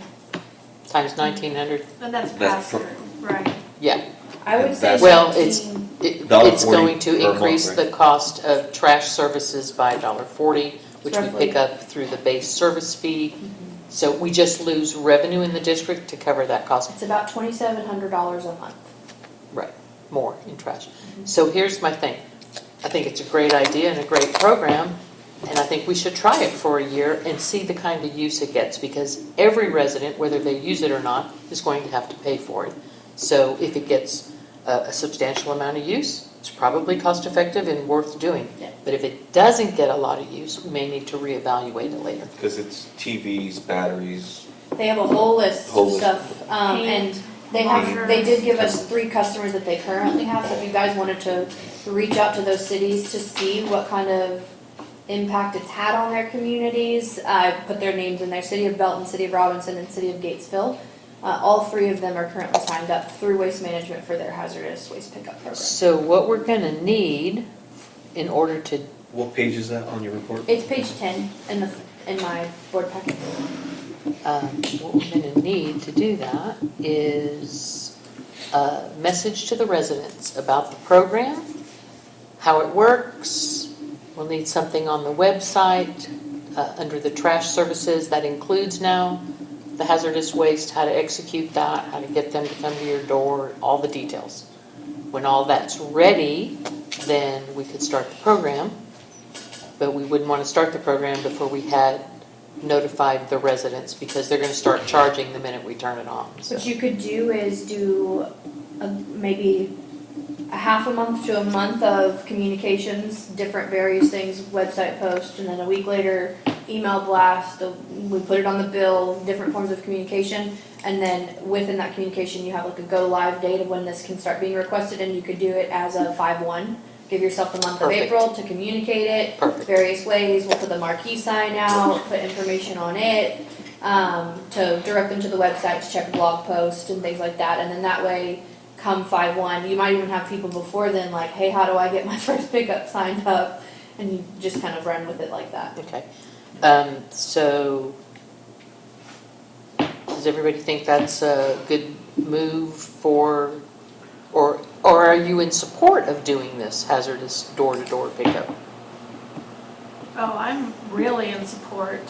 Times 1,900, And that's That's pass through, right? yeah. I would say That's- Well, 15. It's $1.40 going to per month, increase right? the cost of trash services by $1.40, which we Roughly. pick up through the base service fee. So we just lose revenue in the district to cover that cost. It's about $2,700 a month. Right, more in trash. So here's my thing. I think it's a great idea and a great program, and I think we should try it for a year and see the kind of use it gets, because every resident, whether they use it or not, is going to have to pay for it. So if it gets a substantial amount of use, it's probably cost effective and worth doing. Yeah. But if it doesn't get a lot of use, we may need to reevaluate it later. Because it's TVs, batteries. They have a whole list Whole of list. stuff, and they did give us 3 customers that they currently have, so if you guys wanted to reach out to those cities to see what kind of impact it's had on their communities, I put their names in there, City of Belton, City of Robinson, and City of Gatesville. All 3 of them are currently signed up through Waste Management for their hazardous waste pickup program. So what we're gonna need in order to, What page is that on your report? It's page 10 in my board packet. what we're gonna need to do that is a message to the residents about the program, how it works. We'll need something on the website, under the trash services, that includes now the hazardous waste, how to execute that, how to get them to come to your door, all the details. When all that's ready, then we could start the program, but we wouldn't want to start the program before we had notified the residents, because they're going to start charging the minute we turn it on. So. What you could do is do maybe a half a month to a month of communications, different various things, website post, and then a week later, email blast, we put it on the bill, different forms of communication, and then within that communication, you have like a go live date of when this can start being requested, and you could do it as a 5/1. Give yourself the month Perfect. of April to communicate it, Perfect. various ways, we'll put the marquee sign out, put information on it, to direct them to the website to check a blog post and things like that, and then that way, come 5/1, you might even have people before then like, hey, how do I get my first pickup signed up? And you just kind of run with it like that. Okay. So does everybody think that's a good move for, or are you in support of doing this hazardous door-to-door pickup? Oh, I'm really in support.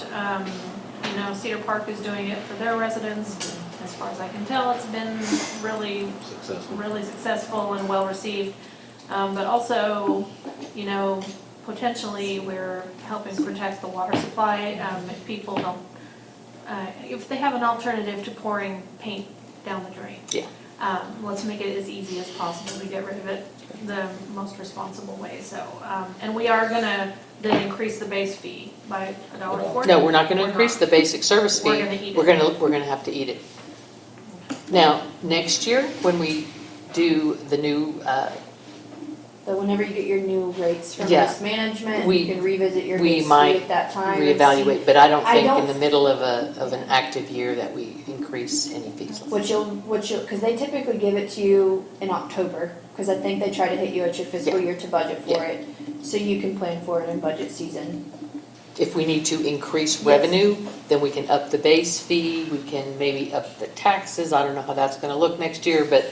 Cedar Park is doing it for their residents. as far as I can tell, it's been really successful and well received. But also, you know, potentially we're helping protect the water supply. If people don't, if they have an alternative to pouring paint down the drain. Yeah. Let's make it as easy as possible to get rid of it the most responsible way. So, and we are gonna then increase the base fee by $1.40. No, we're not gonna increase the basic service fee. We're gonna eat it. We're gonna have to eat it. Now, next year, when we do the new, So whenever you get your new rates from Yeah. risk management, We- you can revisit your we base fee might at that time. and see- reevaluate, but I don't I think don't in the middle of an active year that we increase any fees. Which you'll, because they typically give it to you in October, because I think they try to hit you at your fiscal year to budget for Yeah. it. So you can plan for it in budget season. If we need to increase Yes. revenue, then we can up the base fee, we can maybe up the taxes, I don't know how that's gonna look next year, but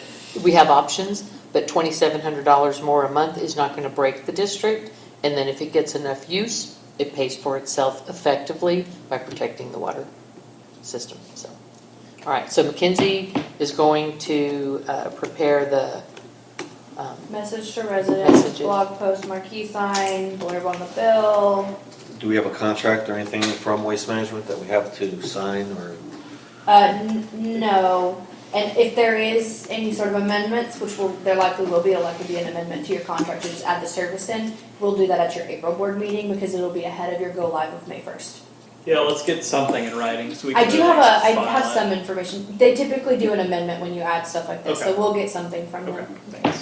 we have options. But $2,700 more a month is not gonna break the district, and then if it gets enough use, it pays for itself effectively by protecting the water system, so. All right, so Mackenzie is going to prepare the, Message to residents, Messages. blog post, marquee sign, blurb on the bill. Do we have a contract or anything from Waste Management that we have to sign or? No, and if there is any sort of amendments, which there likely will be, it'll likely be an amendment to your contract to just add the service in. We'll do that at your April board meeting because it'll be ahead of your go live of May 1st. Yeah, let's get something in writing so we I can. do really have I file have it. some information. They typically do an amendment when you add stuff like this, so Okay. we'll get something from Okay, them. thanks.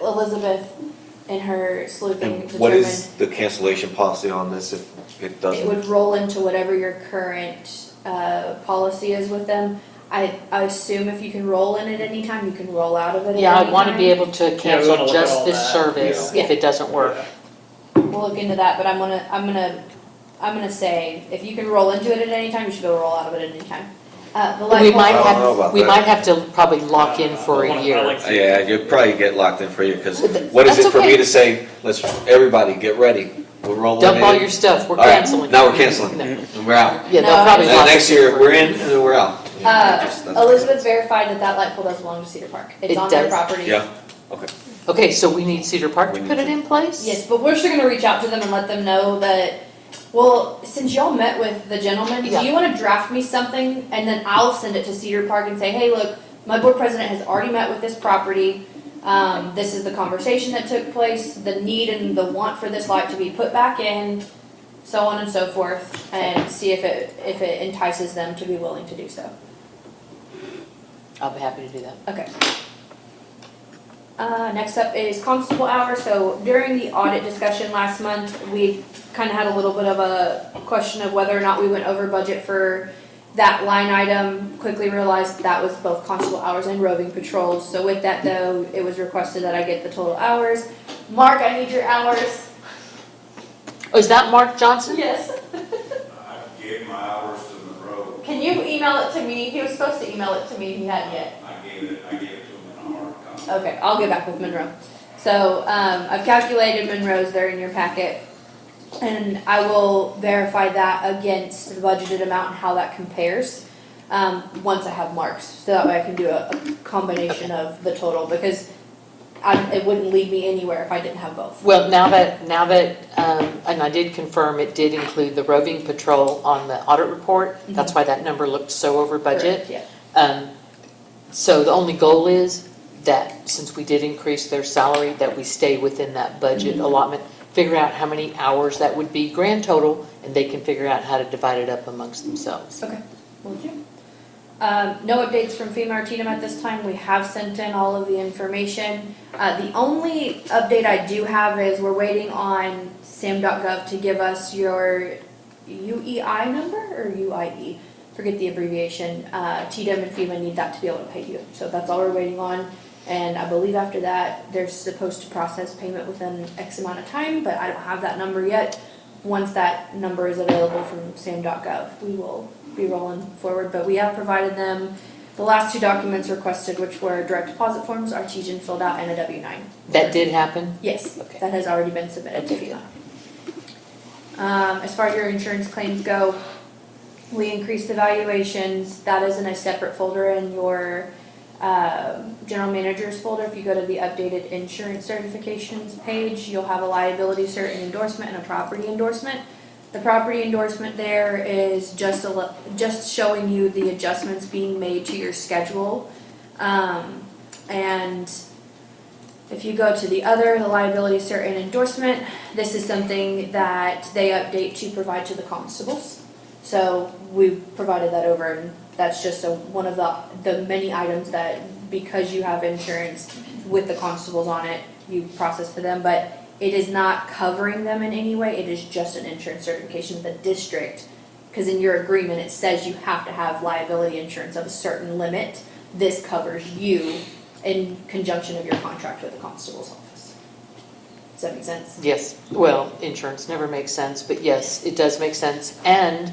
Elizabeth, in her sleuthing, And what determined is the cancellation policy on this if it it doesn't? would roll into whatever your current policy is with them. I assume if you can roll in at any time, you can roll out of it at yeah, I any wanna be time. able to wanna cancel look at just all this that. service Yeah. if it doesn't work. We'll look into that, but I'm gonna say, if you can roll into it at any time, you should be able to roll out of it at any time. The light We pole- might I don't know have, about we that. might have to probably lock in for I a wanna- I year. like to- Yeah, you'd probably get locked in for you, because Th- what is that's it for okay. me to say, let's, everybody, get ready, we're rolling in? Dump all your stuff, we're All right, canceling. now we're canceling, No. and we're out. Yeah, No, they'll probably And lock next us year, for- we're in, and then we're out. That's- Elizabeth verified that light pole does belong to Cedar Park. It's It on their does? property. Yeah, okay. Okay, so we need Cedar Park to We put need it to- in place? Yes, but we're still gonna reach out to them and let them know that, well, since y'all met with the gentleman, Yeah. do you wanna draft me something? And then I'll send it to Cedar Park and say, hey, look, my board president has already met with this property. This is the conversation that took place, the need and the want for this light to be put back in, so on and so forth, and see if it entices them to be willing to do so. I'll be happy to do that. Okay. Next up is constable hours. So during the audit discussion last month, we kind of had a little bit of a question of whether or not we went over budget for that line item. Quickly realized that was both constable hours and roving patrols. So with that though, it was requested that I get the total hours. Mark, I need your hours. Oh, is that Mark Johnson? Yes. I gave my hours to Monroe. Can you email it to me? He was supposed to email it to me, he hadn't yet. I gave it to him in a hard copy. Okay, I'll get back with Monroe. So, I've calculated Monroe's, they're in your packet. And I will verify that against the budgeted amount and how that compares, once I have marks. So that way I can do a combination of the total, because it wouldn't lead me anywhere if I didn't have both. Well, now that, and I did confirm, it did include the roving patrol on the audit report. That's why that number looked so over budget. Correct, yeah. So the only goal is that, since we did increase their salary, that we stay within that budget allotment. Figure out how many hours that would be grand total, and they can figure out how to divide it up amongst themselves. Okay, will do. No updates from FEMA or TDM at this time. We have sent in all of the information. The only update I do have is we're waiting on sam.gov to give us your UEI number or UIE. Forget the abbreviation. TDM and FEMA need that to be able to pay you. So that's all we're waiting on. And I believe after that, they're supposed to process payment within X amount of time, but I don't have that number yet. Once that number is available from sam.gov, we will be rolling forward. But we have provided them the last two documents requested, which were direct deposit forms, RTGen filled out, and a W-9. That did happen? Yes, Okay. that has already been submitted to Okay. FEMA. As far as your insurance claims go, We increased the valuations. That is in a separate folder in your general manager's folder. If you go to the updated insurance certifications page, you'll have a liability cert and endorsement and a property endorsement. The property endorsement there is just showing you the adjustments being made to your schedule. And if you go to the liability cert and endorsement, this is something that they update to provide to the constables. So we provided that over, and that's just one of the many items that, because you have insurance with the constables on it, you process for them, but it is not covering them in any way. It is just an insurance certification. The district, because in your agreement it says you have to have liability insurance of a certain limit. This covers you in conjunction of your contract with the constable's office. Does that make sense? Yes, well, insurance never makes sense, but yes, it does make sense. And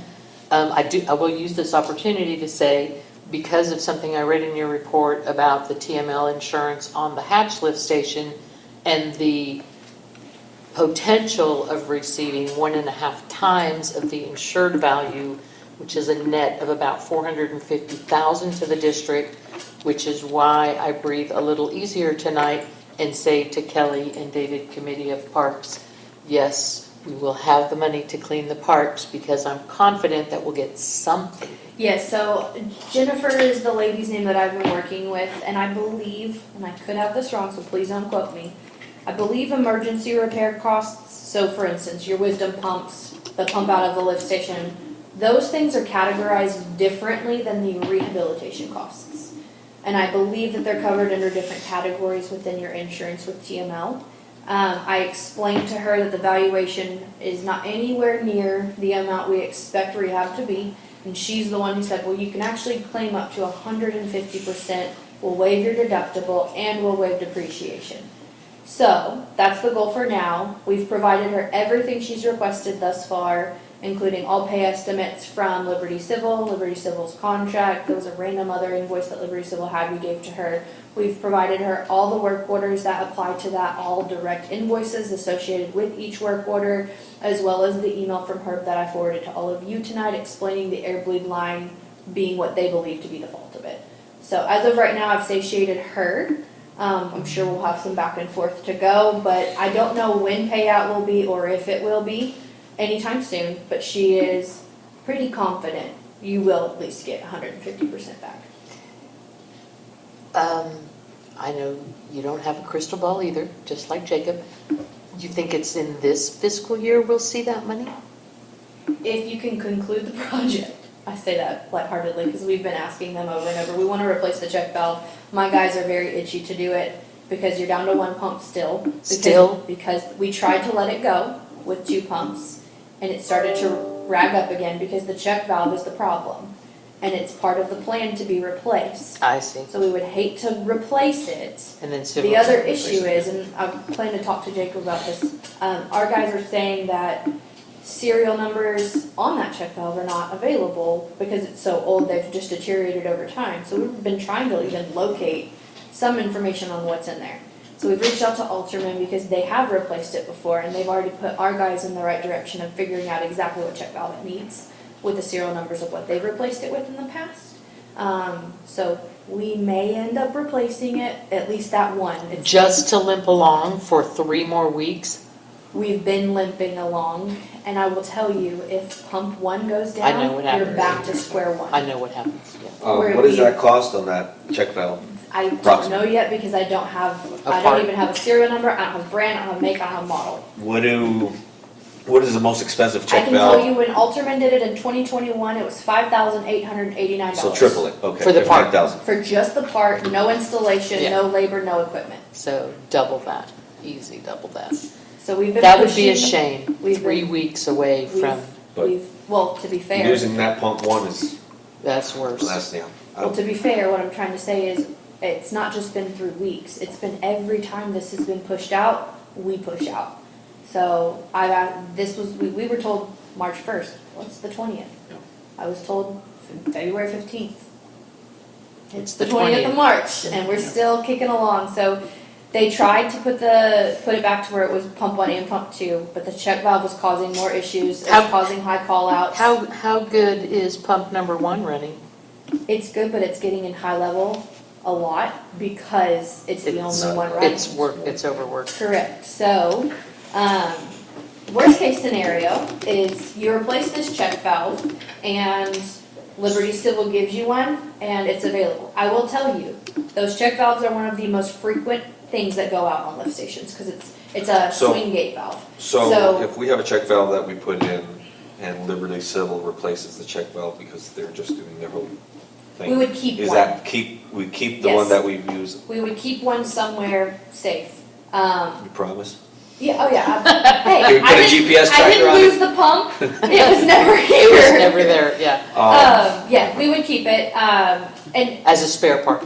I will use this opportunity to say, because of something I read in your report about the TML insurance on the hatch lift station and the potential of receiving 1.5 times of the insured value, which is a net of about $450,000 to the district, which is why I breathe a little easier tonight and say to Kelly and David, Committee of Parks, yes, we will have the money to clean the parks, because I'm confident that we'll get something. Yes, so Jennifer is the lady's name that I've been working with, and I believe, and I could have this wrong, so please don't quote me, I believe emergency repair costs, so for instance, your wisdom pumps, the pump out of the lift station, those things are categorized differently than the rehabilitation costs. And I believe that they're covered under different categories within your insurance with TML. I explained to her that the valuation is not anywhere near the amount we expect rehab to be. And she's the one who said, well, you can actually claim up to 150%. We'll waive your deductible and we'll waive depreciation. So that's the goal for now. We've provided her everything she's requested thus far, including all pay estimates from Liberty Civil, Liberty Civil's contract. There was a random other invoice that Liberty Civil had we gave to her. We've provided her all the work orders that apply to that, all direct invoices associated with each work order, as well as the email from Herb that I forwarded to all of you tonight explaining the air bleed line being what they believe to be the fault of it. So as of right now, I've satiated her. I'm sure we'll have some back and forth to go, but I don't know when payout will be or if it will be anytime soon, but she is pretty confident you will at least get 150% back. I know you don't have a crystal ball either, just like Jacob. You think it's in this fiscal year we'll see that money? If you can conclude the project. I say that lightheartedly because we've been asking them over and over. We want to replace the check valve. My guys are very itchy to do it because you're down to one pump still. Because we tried to let it go with 2 pumps and it started to rag up again because the check valve is the problem. And it's part of the plan to be replaced. I see. So we would hate to replace it. And then The other issue is, and I plan to talk to Jacob about this, our guys are saying that serial numbers on that check valve are not available because it's so old, they've just deteriorated over time. So we've been trying to even locate some information on what's in there. So we've reached out to Alterman because they have replaced it before and they've already put our guys in the right direction of figuring out exactly what check valve it needs with the serial numbers of what they've replaced it with in the past. So we may end up replacing it, at least that one. It's just to limp along for 3 more weeks? We've been limping along, and I will tell you, if pump 1 goes I know down, what you're happens. back to square one. I know what happens, yeah. What does that cost on that check valve? I don't know yet because I don't even have a serial number, I don't have a brand, I don't have a make, I don't have a model. What is the most expensive I check can valve? tell you when Alterman did it in 2021, it was $5,889. So triple it, okay. For the part. 15,000. For just the part, no installation, Yeah. no labor, no equipment. So double that, easy double that. So we've been That would be a pushing- shame, we've 3 been- weeks away from, Well, to be fair. Using that pump 1 is that's worse. less, yeah. Well, to be fair, what I'm trying to say is, it's not just been through weeks, it's been every time this has been pushed out, we push out. So, we were told March 1st, what's the 20th? Yeah. I was told February 15th. It's It's the 20th of March, and we're still kicking along, so They tried to put it back to where it was pump 1 and pump 2, but the check valve was causing more issues. It was causing high call outs. How good is pump number 1 running? It's good, but it's getting in high level a lot because it's the only one running. It's overworked. Correct. So, worst case scenario is you replace this check valve and Liberty Civil gives you one and it's available. I will tell you, those check valves are one of the most frequent things that go out on lift stations because it's a swing gate valve. So if we have a check valve that we put in and Liberty Civil replaces the check valve because they're just doing their whole thing. We would keep Is one. that we keep the one Yes. that we've used? We would keep one somewhere safe. You promise? Yeah, oh yeah. Hey, Can we put a GPS I tracker didn't on it? lose the pump. It was never here. It was never there, yeah, Yeah, we would keep it. And as a spare part.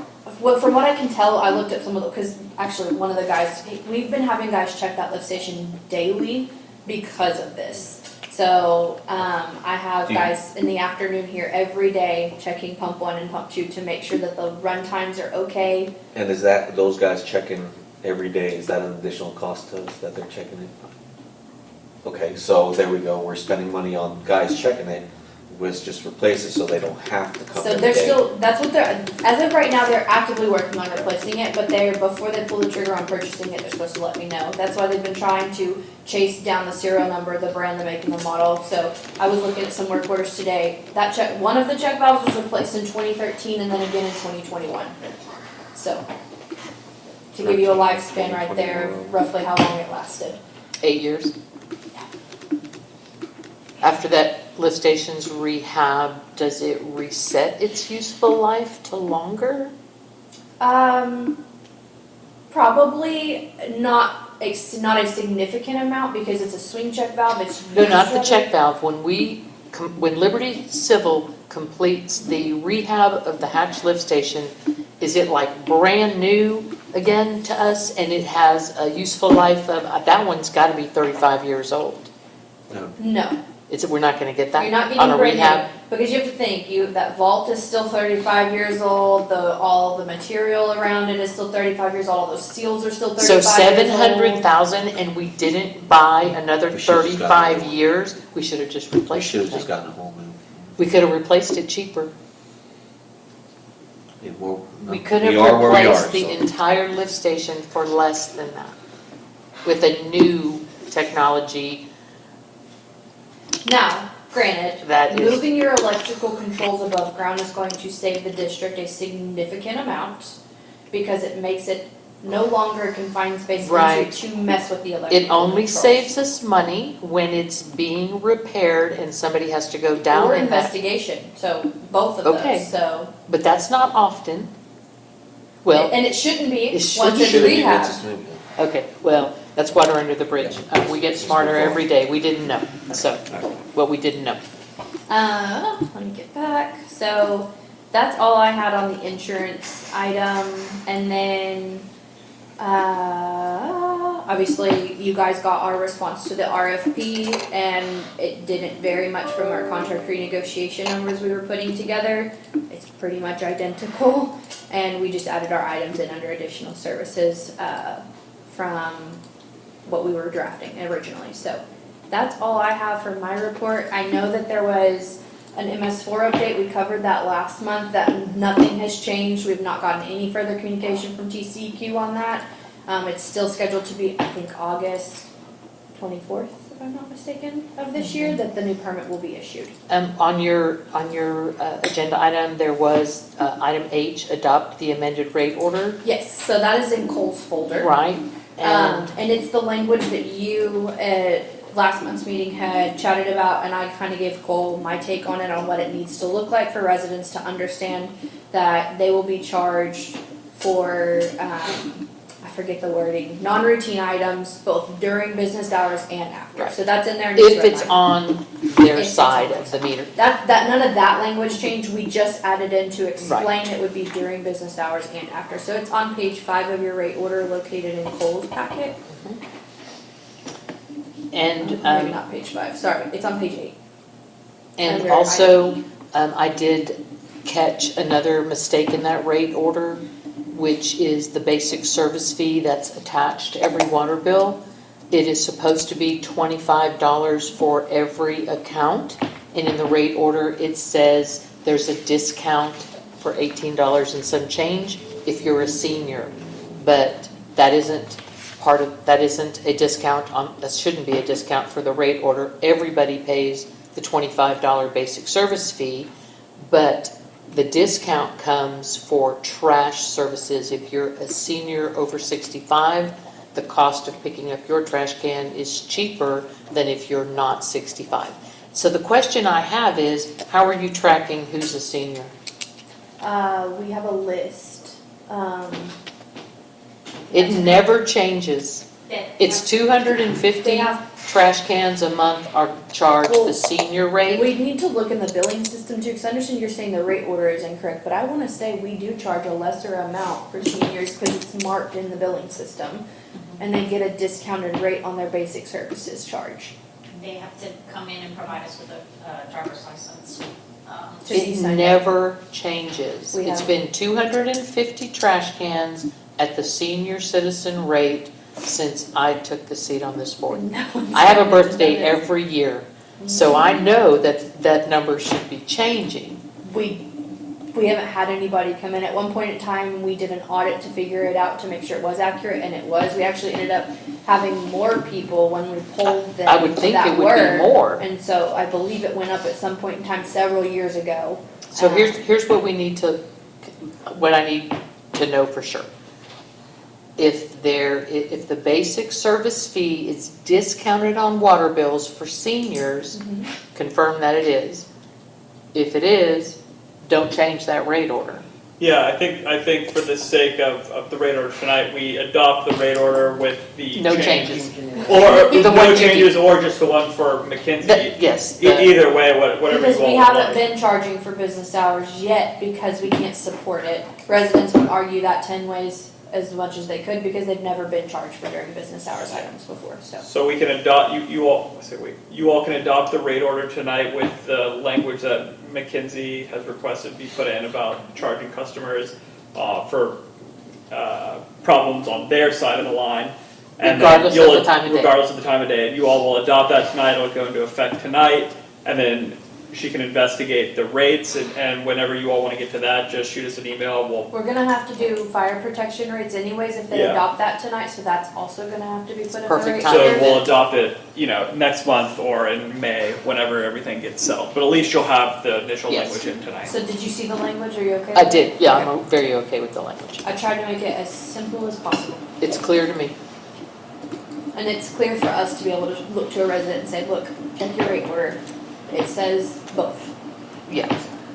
from what I can tell, I looked at some of the, because actually one of the guys, we've been having guys check that lift station daily because of this. So, I have guys in the afternoon here every day checking pump 1 and pump 2 to make sure that the run times are okay. And is that, those guys checking every day, is that an additional cost to us that they're checking it? Okay, so there we go, we're spending money on guys checking it, let's just replace it so they don't have to come So every they're day. still, that's what they're, as of right now, they're actively working on replacing it, but before they pull the trigger on purchasing it, they're supposed to let me know. That's why they've been trying to chase down the serial number, the brand, the make, and the model. So I was looking at some work orders today. One of the check valves was replaced in 2013 and then again in 2021. So, to give you a lifespan right there of roughly how long it lasted. 8 years. After that lift station's rehab, does it reset its useful life to longer? Probably not a significant amount because it's a swing check valve. It's No, not the used check valve. When Liberty Civil completes the rehab of the Hatch lift station, is it like brand new again to us and it has a useful life of, that one's gotta be 35 years old. No, We're not gonna get that you're not on getting a brand rehab? new, because you have to think, that vault is still 35 years old, all the material around it is still 35 years old, all those seals are still 35 So years old. 700,000 and we didn't buy another We should've just 35 gotten it. years? We should have just We replaced should it. have just gotten a whole new. We could have replaced it cheaper. Yeah, well, no, We could have are where we are, replaced the so. entire lift station for less than that. With a new technology Now, granted, that is, moving your electrical controls above ground is going to save the district a significant amount because it makes it no longer a confined space Right. to mess with the electrical it only controls. saves us money when it's being repaired and somebody has to go down Or in that. investigation, so both of Okay. those, so. But that's not often. Well, And it shouldn't be, it once shouldn't it's Should be, rehabbed. that's new, yeah. okay, well, that's water under the bridge. We get smarter every day. We didn't know. So, well, we didn't know. Let me get back. So that's all I had on the insurance item. And then, obviously you guys got our response to the RFP and it didn't vary much from our contract renegotiation numbers we were putting together. It's pretty much identical. And we just added our items in under additional services, from what we were drafting originally. So that's all I have for my report. I know that there was an MS4 update, we covered that last month, that nothing has changed. We've not gotten any further communication from TCEQ on that. It's still scheduled to be, I think, August 24th, if I'm not mistaken, of this year, that the new permit will be issued. On your agenda item, there was item H, adopt the amended rate order, Yes, so that is in Cole's folder. right? And And it's the language that you, at last month's meeting, had chatted about, and I kind of gave Cole my take on it, on what it needs to look like for residents to understand that they will be charged for, I forget the wording, non-routine items, both during business hours and after. Right. So that's in there. and if it's redlined. on their If it's side on of the meter. That, none of that language changed, we just added in to explain it would be during business hours and after. So it's on page 5 of your rate order located in Cole's packet. And, Maybe not page 5, sorry, it's on page 8. and under also, I did catch another mistake in that rate order. which is the basic service fee that's attached to every water bill. It is supposed to be $25 for every account, and in the rate order, it says there's a discount for $18 and some change if you're a senior. But that isn't a discount that shouldn't be a discount for the rate order. Everybody pays the $25 basic service fee, but the discount comes for trash services. If you're a senior over 65, the cost of picking up your trash can is cheaper than if you're not 65. So the question I have is, how are you tracking who's a senior? We have a list. It never changes. That- It's 250 They have- trash cans a month are charged the senior rate. We need to look in the billing system too, because I understand you're saying the rate order is incorrect, but I want to say we do charge a lesser amount for seniors because it's marked in the billing system. And they get a discounted rate on their basic services charge. They have to come in and provide us with a driver's license. To be It signed up. never changes. We It's have- been 250 trash cans at the senior citizen rate since I took the seat on this board. No one's I have a ever birthday done it. every year, so I know that that number should be changing. We haven't had anybody come in. At one point in time, we did an audit to figure it out to make sure it was accurate, and it was. We actually ended up having more people when we polled them I would think that it would were. be more. And so I believe it went up at some point in time several years ago. So here's what what I need to know for sure. If the basic service fee is discounted on water bills for seniors, confirm that it is. If it is, don't change that rate order. Yeah, I think for the sake of the rate order tonight, we adopt the rate order with the No change. changes. Or The one no you changes, or just the one for McKinsey. Yes. Either way, whatever Because you all we would haven't like. been charging for business hours yet because we can't support it. Residents would argue that 10 ways as much as they could because they've never been charged for during business hours items before, so. So we can adopt, you all can adopt the rate order tonight with the language that McKinsey has requested be put in about charging customers for problems on their side of the line. And then Regardless of the time of day. Regardless of the time of day. And you all will adopt that tonight, it'll go into effect tonight, and then she can investigate the rates, and whenever you all want to get to that, just shoot us an email, we'll We're gonna have to do fire protection rates anyways if they Yeah. adopt that tonight, so that's also gonna have to be put in the Perfect rate. timing. So order. we'll adopt it, next month or in May, whenever everything gets settled. But at least you'll have the initial Yes. language in tonight. So did you see the language? Are you okay with I it? did, yeah, Okay. I'm very okay with the language. I tried to make it as simple as possible. It's clear to me. And it's clear for us to be able to look to a resident and say, look, check your rate order. It says both. Yeah.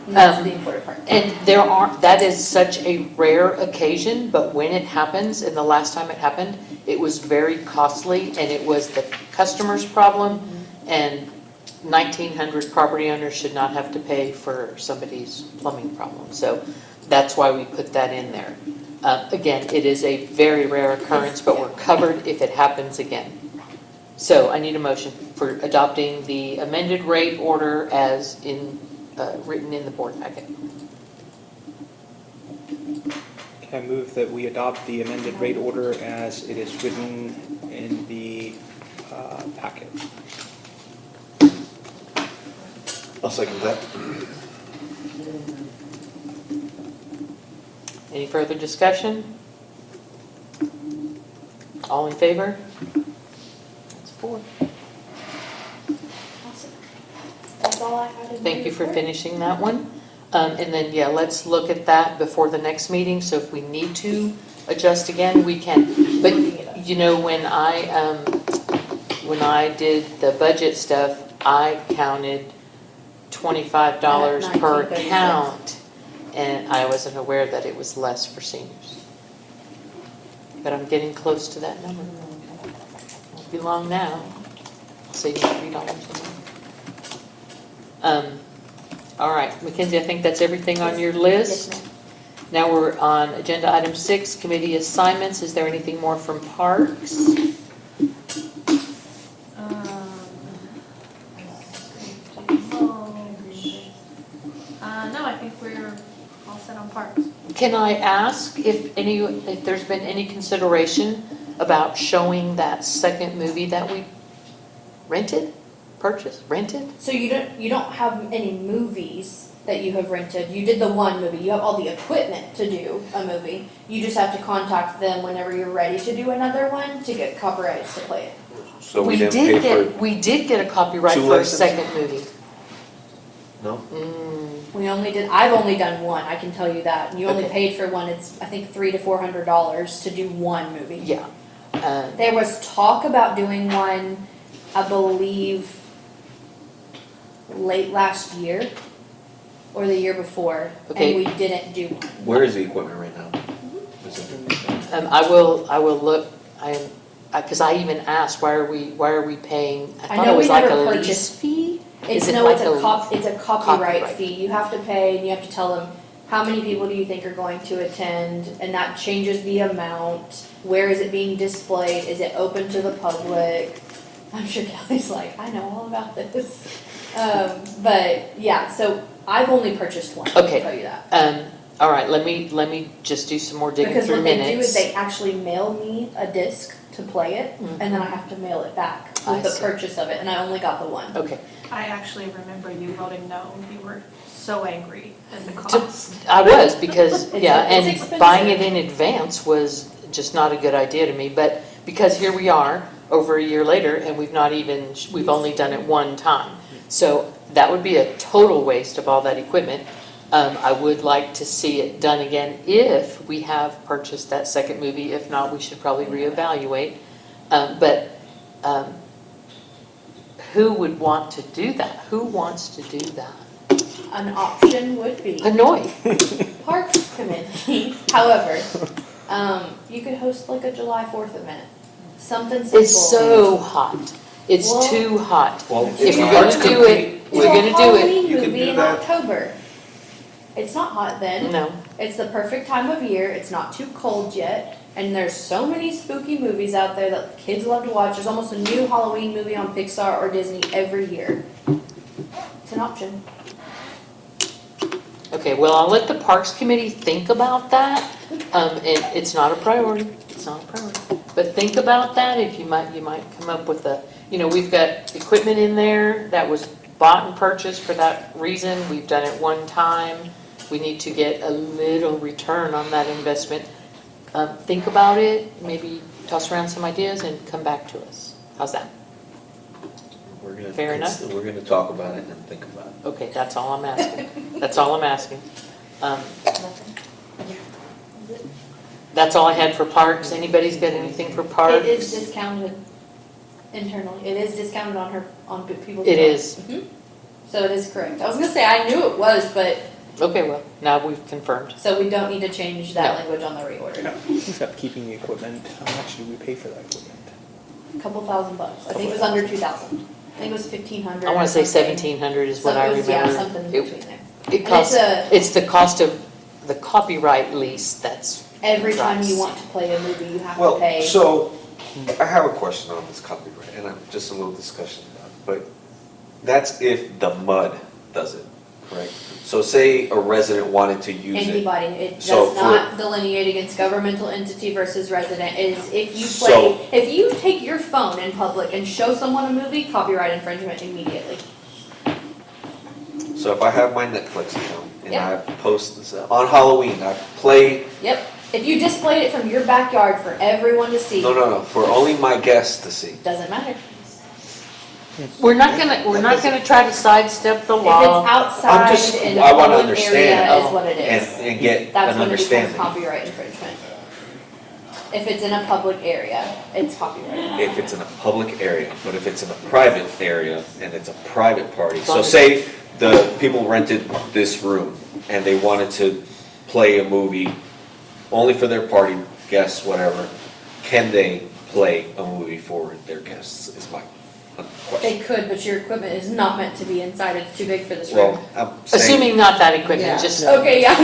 And that's the important part. And that is such a rare occasion, but when it happens, and the last time it happened, it was very costly, and it was the customer's problem, and 1,900 property owners should not have to pay for somebody's plumbing problem. So that's why we put that in there. Again, it is a very rare occurrence, but we're covered if it happens again. So I need a motion for adopting the amended rate order as written in the board packet. I move that we adopt the amended rate order as it is written in the packet. I'll second that. Any further discussion? All in favor? That's 4. Awesome. That's all I had in my Thank you for report. finishing that one. And then, yeah, let's look at that before the next meeting, so if we need to adjust again, we can. But, when I did the budget stuff, I counted $25 per 1936. count, and I wasn't aware that it was less for seniors. But I'm getting close to that number. Won't be long now. Saving $3 a month. All right, Mackenzie, I think that's everything on your list. Yes, ma'am. Now we're on agenda item 6, committee assignments. Is there anything more from Parks? No, I think we're all set on parks. Can I ask if there's been any consideration about showing that second movie that we rented? So you don't have any movies that you have rented. You did the one movie. You have all the equipment to do a movie. You just have to contact them whenever you're ready to do another one to get copyrights to play it. So we didn't pay for, We did get a copyright two for a licenses? second movie. no? I've only done one, I can tell you that. You only Okay. paid for one, it's, I think, $300 to $400 to do one movie. Yeah. There was talk about doing one, I believe, late last year or the year before, Okay. and we didn't do one. Where is the equipment right now? Is it- I will look, because I even asked, why are we paying? I thought know it was we like never a lease purchased- fee? It's Is it no, like it's a copyright copyright? fee. You have to pay, and you have to tell them how many people do you think are going to attend, and that changes the amount. Where is it being displayed? Is it open to the public? I'm sure Kelly's like, I know all about this. But yeah, so I've only purchased one. Okay. I'll tell you that. All right, let me just do some more digging Because through what they do minutes. is they actually mail me a disc to play it, and then I have to mail it back with the see. purchase of it, and I only got the one. Okay, I actually remember you voting no. You were so angry at the cost. I was, because, It's yeah, and expensive. buying it in advance was just not a good idea to me, but because here we are, over a year later, and we've only done it one time. So that would be a total waste of all that equipment. I would like to see it done again if we have purchased that second movie. If not, we should probably reevaluate. But who would want to do that? Who wants to do that? An option would be Hanoi. Parks Committee. However, you could host like a July 4th event. Something simple. It's so hot. It's Well- too hot. Well, If you're Parks gonna do it, It's we're a gonna do it. Halloween You can movie do in that. October. It's not hot then. No. It's the perfect time of year. It's not too cold yet. And there's so many spooky movies out there that kids love to watch. There's almost a new Halloween movie on Pixar or Disney every year. It's an option. Okay, well, I'll let the Parks Committee think about that. And it's not a priority, it's not a priority. But think about that, if you might come up with we've got equipment in there that was bought and purchased for that reason. We've done it one time. We need to get a little return on that investment. Think about it, maybe toss around some ideas and come back to us. How's that? Fair enough? We're gonna talk about it and think about it. Okay, that's all I'm asking. That's all I'm asking. That's all I had for parks. Anybody's got anything for parks? It is discounted internally. It is discounted on people's. It is. Mhm. So it is correct. I was gonna say, I knew it was, but, Okay, well, now we've confirmed. so we don't need to change that No. language on the reorder. Who's up keeping the equipment? How much do we pay for that equipment? Couple $1,000. I think it was under 2,000. I think it was 1,500. I want to say or something. 1,700 is what I So it was, yeah, remember. something in It- between there. It And costs, it's it's the cost of the copyright lease that's. Every time you price. want to play a movie, you have to Well, pay. so, I have a question on this copyright, and I'm just a little discussion about it, but that's if the MUD does it, correct? So say a resident wanted to use it. Anybody, it So does for- not delineate against governmental entity versus resident. It is if you So- play, if you take your phone in public and show someone a movie, copyright infringement immediately. So if I have my Netflix account, and Yep. I post this, on Halloween, I play, Yep. If you displayed it from your backyard for everyone to see, no, for only my guests to see. doesn't matter. We're not gonna try to sidestep the If it's law. outside just- in a I wanna public understand. area is Oh. what it is. And get That's an when it becomes understanding. copyright infringement. If it's in a public area, it's copyright. If it's in a public area, but if it's in a private area and it's a private party, so Fine. say the people rented this room and they wanted to play a movie only for their party guests, whatever, can they play a movie for their guests is my They question. could, but your equipment is not meant to be inside, it's too big for this room. Well, I'm saying, Assuming not that Yeah. equipment, just Okay, yeah,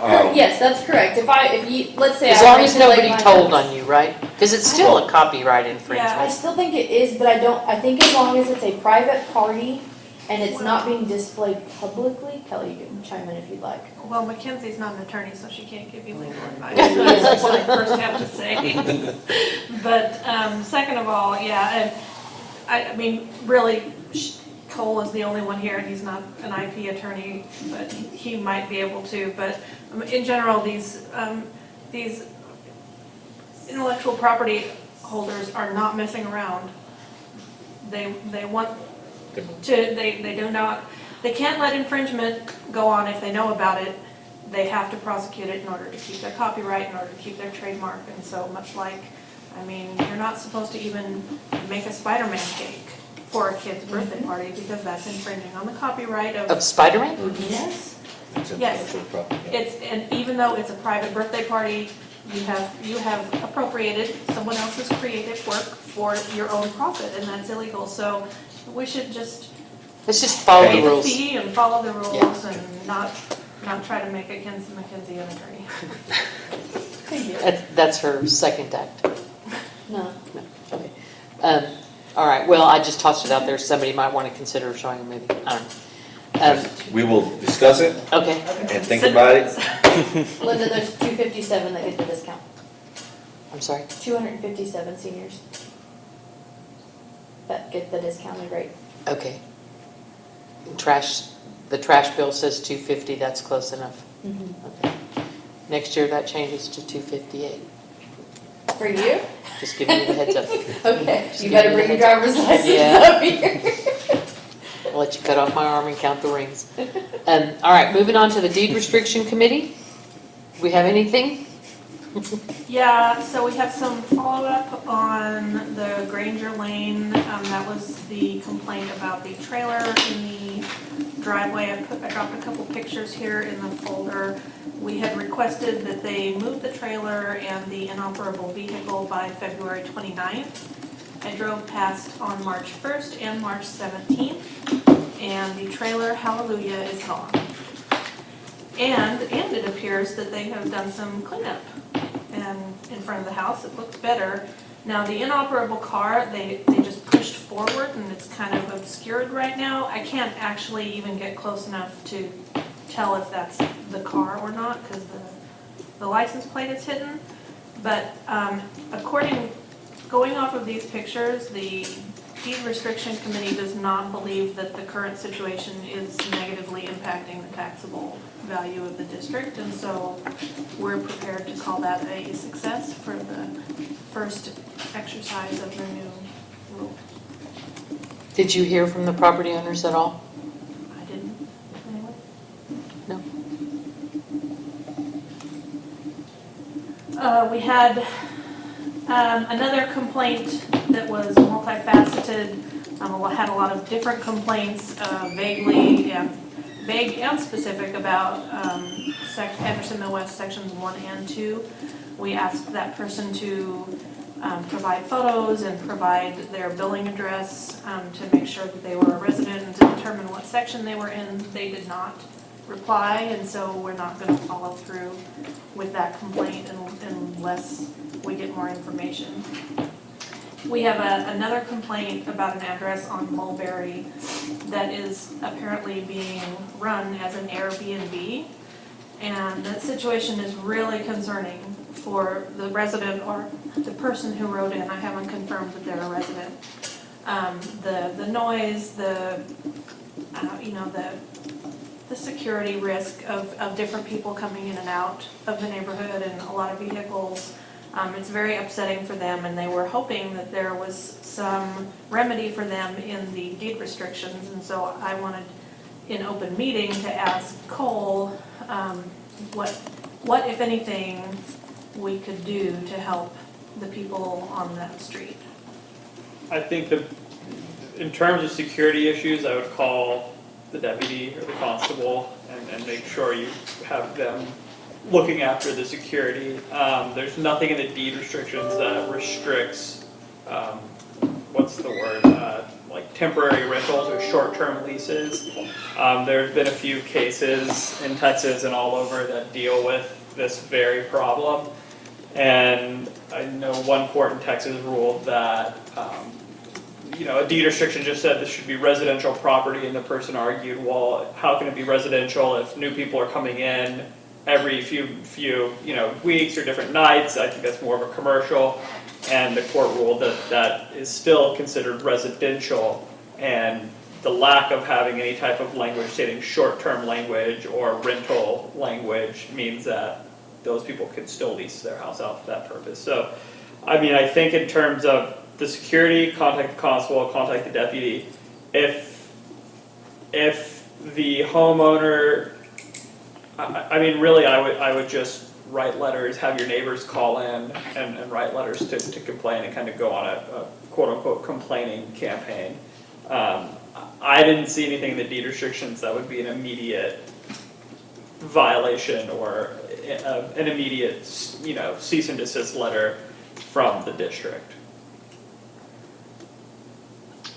no. um, Yes, that's correct. If you, let's say. as I long as rented, like, nobody my told house. on you, right? Because it's still a copyright I infringement. still think it is, but I think as long as it's a private party and it's not being displayed publicly. Kelly, you can chime in if you'd like. Well, Mackenzie's not an attorney, so she can't give you legal advice. That's what I first have to say. But second of all, yeah, and I mean, really, Cole is the only one here, and he's not an IP attorney, but he might be able to. But in general, these intellectual property holders are not messing around. They want to, they do not, they can't let infringement go on if they know about it. They have to prosecute it in order to keep their copyright, in order to keep their trademark. And so much like, I mean, you're not supposed to even make a Spider-Man cake for a kid's birthday party because that's infringing on the copyright Of Spider-Man? Yes. It's Yes. intellectual property, yeah. It's, and even though it's a private birthday party, you have appropriated someone else's creative work for your own profit, and that's illegal. So we should just Let's just follow pay the the rules. fee and follow the rules Yeah. and not try to make a Mackenzie an attorney. That's her second act. No. No, okay. All right, well, I just tossed it out there. Somebody might want to consider showing a movie. I don't know. We will discuss it Okay, and think about it. Linda, there's 257 that get the discount. I'm sorry. 257 seniors that get the discounted rate. Okay. The trash bill says 250, that's close enough. Okay. Next year, that changes to 258. For you? Just giving you the heads up. Okay, Just you giving better the bring your heads up. driver's license Yeah. up here. I'll let you cut off my arm and count the rings. All right, moving on to the deed restriction committee. Do we have anything? Yeah, so we have some follow-up on the Granger Lane. That was the complaint about the trailer in the driveway. I dropped a couple pictures here in the folder. We had requested that they move the trailer and the inoperable vehicle by February 29th. I drove past on March 1st and March 17th, and the trailer, hallelujah, is gone. And it appears that they have done some cleanup and in front of the house. It looks better. Now, the inoperable car, they just pushed forward and it's kind of obscured right now. I can't actually even get close enough to tell if that's the car or not because the license plate is hidden. But going off of these pictures, the deed restriction committee does not believe that the current situation is negatively impacting the taxable value of the district, and so we're prepared to call that a success for the first exercise of the new rule. Did you hear from the property owners at all? I didn't, anyway. No. We had another complaint that was multifaceted. Had a lot of different complaints, vague and specific about Anderson Mill West sections 1 and 2. We asked that person to provide photos and provide their billing address to make sure that they were a resident and to determine what section they were in. They did not reply, and so we're not going to follow through with that complaint unless we get more information. We have another complaint about an address on Mulberry that is apparently being run as an Airbnb, and that situation is really concerning for the resident or the person who wrote in. I haven't confirmed that they're a resident. The noise, the security risk of different people coming in and out of the neighborhood and a lot of vehicles. It's very upsetting for them, and they were hoping that there was some remedy for them in the deed restrictions, and so I wanted in open meeting to ask Cole what, if anything, we could do to help the people on that street. I think in terms of security issues, I would call the deputy or the constable and make sure you have them looking after the security. There's nothing in the deed restrictions that restricts, what's the word, like temporary rentals or short-term leases. There's been a few cases in Texas and all over that deal with this very problem. And I know one court in Texas ruled that a deed restriction just said this should be residential property, and the person argued, well, how can it be residential if new people are coming in every few weeks or different nights? I think that's more of a commercial, and the court ruled that that is still considered residential, and the lack of having any type of language stating short-term language or rental language means that those people could still lease their house out for that purpose. So, I mean, I think in terms of the security, contact the constable, contact the deputy. If the homeowner, I mean, really, I would just write letters, have your neighbors call in and write letters to complain and kind of go on a quote-unquote complaining campaign. I didn't see anything in the deed restrictions that would be an immediate violation or an immediate, cease and desist letter from the district.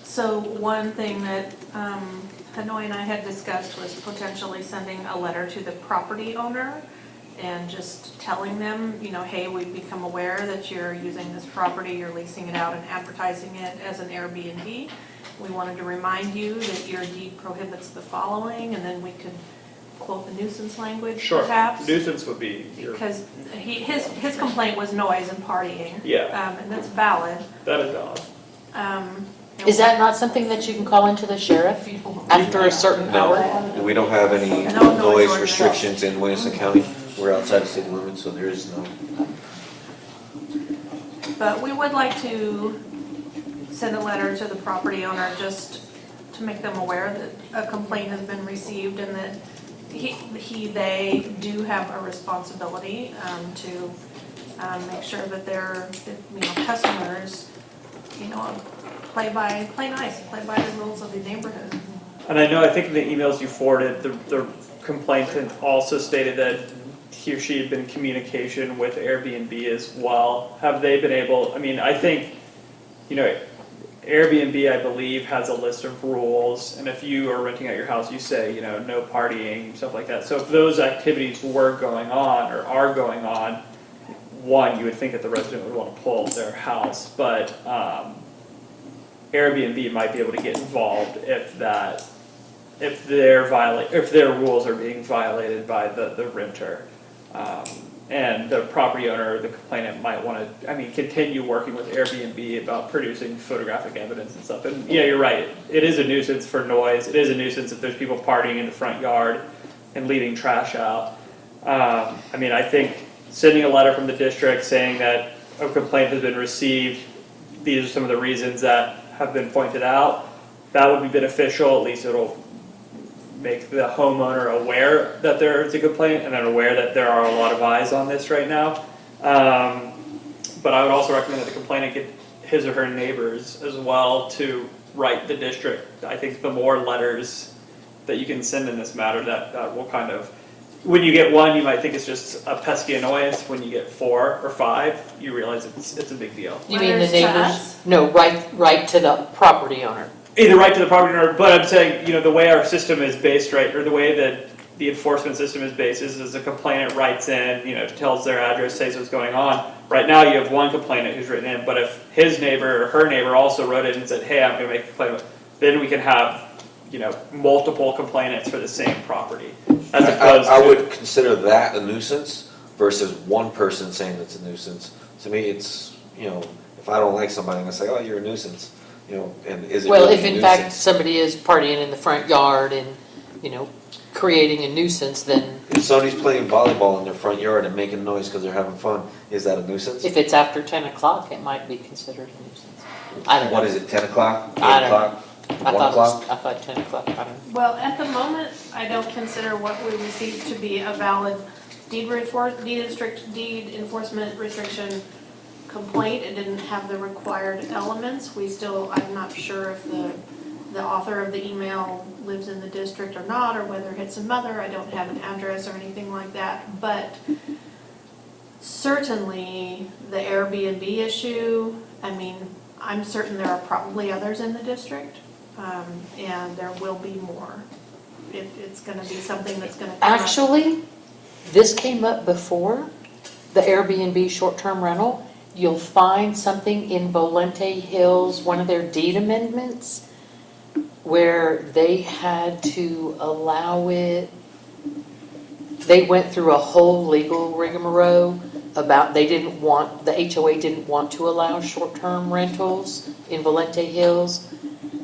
So one thing that Hanoi and I had discussed was potentially sending a letter to the property owner and just telling them, hey, we've become aware that you're using this property, you're leasing it out and advertising it as an Airbnb. We wanted to remind you that your deed prohibits the following, and then we could quote the nuisance language perhaps. Nuisance would be Because his complaint was noise and partying. Yeah. And that's valid. That is valid. Is that not something that you can call into the sheriff after a certain hour? No, we don't have any No noise noise restrictions in Williamson County. We're outside the city limits, so there is no. But we would like to send a letter to the property owner just to make them aware that a complaint has been received and that they do have a responsibility to make sure that their customers, play nice, play by the rules of the neighborhood. And I think in the emails you forwarded, the complainant also stated that he or she had been in communication with Airbnb as well. Have they been able, I think, Airbnb, I believe, has a list of rules, and if you are renting out your house, you say, no partying, stuff like that. So if those activities were going on or are going on, one, you would think that the resident would want to pull their house, but Airbnb might be able to get involved if their rules are being violated by the renter. And the property owner, the complainant might want to, continue working with Airbnb about producing photographic evidence and stuff. And yeah, you're right. It is a nuisance for noise. It is a nuisance if there's people partying in the front yard and leaving trash out. I think sending a letter from the district saying that a complaint has been received, these are some of the reasons that have been pointed out, that would be beneficial. At least it'll make the homeowner aware that there is a complaint and then aware that there are a lot of eyes on this right now. But I would also recommend that the complainant get his or her neighbors as well to write the district. I think the more letters that you can send in this matter, that will kind of, when you get one, you might think it's just a pesky annoyance. When you get 4 or 5, you realize it's a big deal. You mean the Letters to neighbors? us? No, right to the property owner. Either right to the property owner, but I'm saying, the way our system is based, right, or the way that the enforcement system is based is the complainant writes in, tells their address, says what's going on. Right now, you have one complainant who's written in, but if his neighbor or her neighbor also wrote in and said, hey, I'm going to make a complaint, then we can have, multiple complainants for the same property. As opposed I to, would consider that a nuisance versus one person saying it's a nuisance. To me, it's, if I don't like somebody, I'm going to say, oh, you're a nuisance. And is it Well, really if a in fact nuisance? somebody is partying in the front yard and, creating a nuisance, then If somebody's playing volleyball in their front yard and making noise because they're having fun, is that a nuisance? if it's after 10 o'clock, it might be considered a nuisance. I don't know. What is it, 10 o'clock, 8 I don't know. o'clock, I 1 thought o'clock? I thought 10 o'clock, I don't know. Well, at the moment, I don't consider what we received to be a valid deed enforcement restriction complaint. It didn't have the required elements. I'm not sure if the author of the email lives in the district or not, or whether it's a mother. I don't have an address or anything like that. But certainly the Airbnb issue, I'm certain there are probably others in the district, and there will be more. It's gonna be something that's gonna come up. Actually, this came up before, the Airbnb short-term rental, you'll find something in Volente Hills, one of their deed amendments, where they had to allow it. They went through a whole legal rigmarole about, the HOA didn't want to allow short-term rentals in Volente Hills.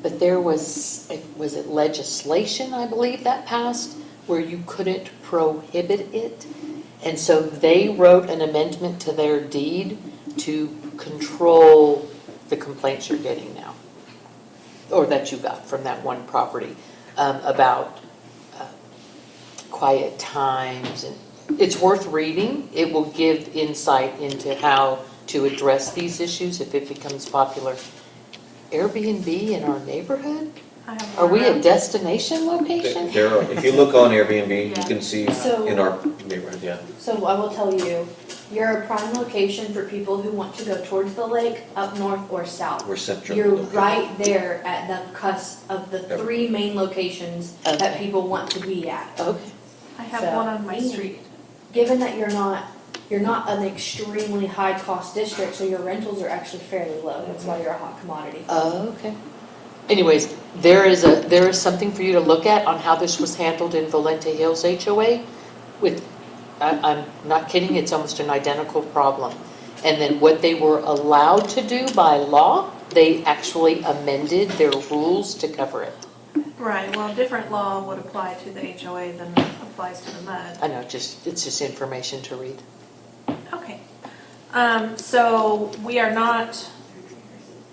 But there was it legislation, I believe, that passed where you couldn't prohibit it? And so they wrote an amendment to their deed to control the complaints you're getting now, or that you got from that one property, about quiet times. And it's worth reading. It will give insight into how to address these issues if it becomes popular. Airbnb in our neighborhood? I have Are we a one. destination location? There are, if you look on Airbnb, you Yeah. can see So- in our neighborhood, yeah. So I will tell you, you're a prime location for people who want to go towards the lake, up north or south. We're central. You're right there at the cusp of the Yep. 3 main locations that Okay. people want to be at. Okay. I have So- one on my street. Given that you're not an extremely high cost district, so your rentals are actually fairly low. That's why you're a hot commodity. Okay. Anyways, there is something for you to look at on how this was handled in Volente Hills HOA with, I'm not kidding, it's almost an identical problem. And then what they were allowed to do by law, they actually amended their rules to cover it. Right, well, different law would apply to the HOA than applies to the MUD. I know, it's just information to read. Okay. So we are not,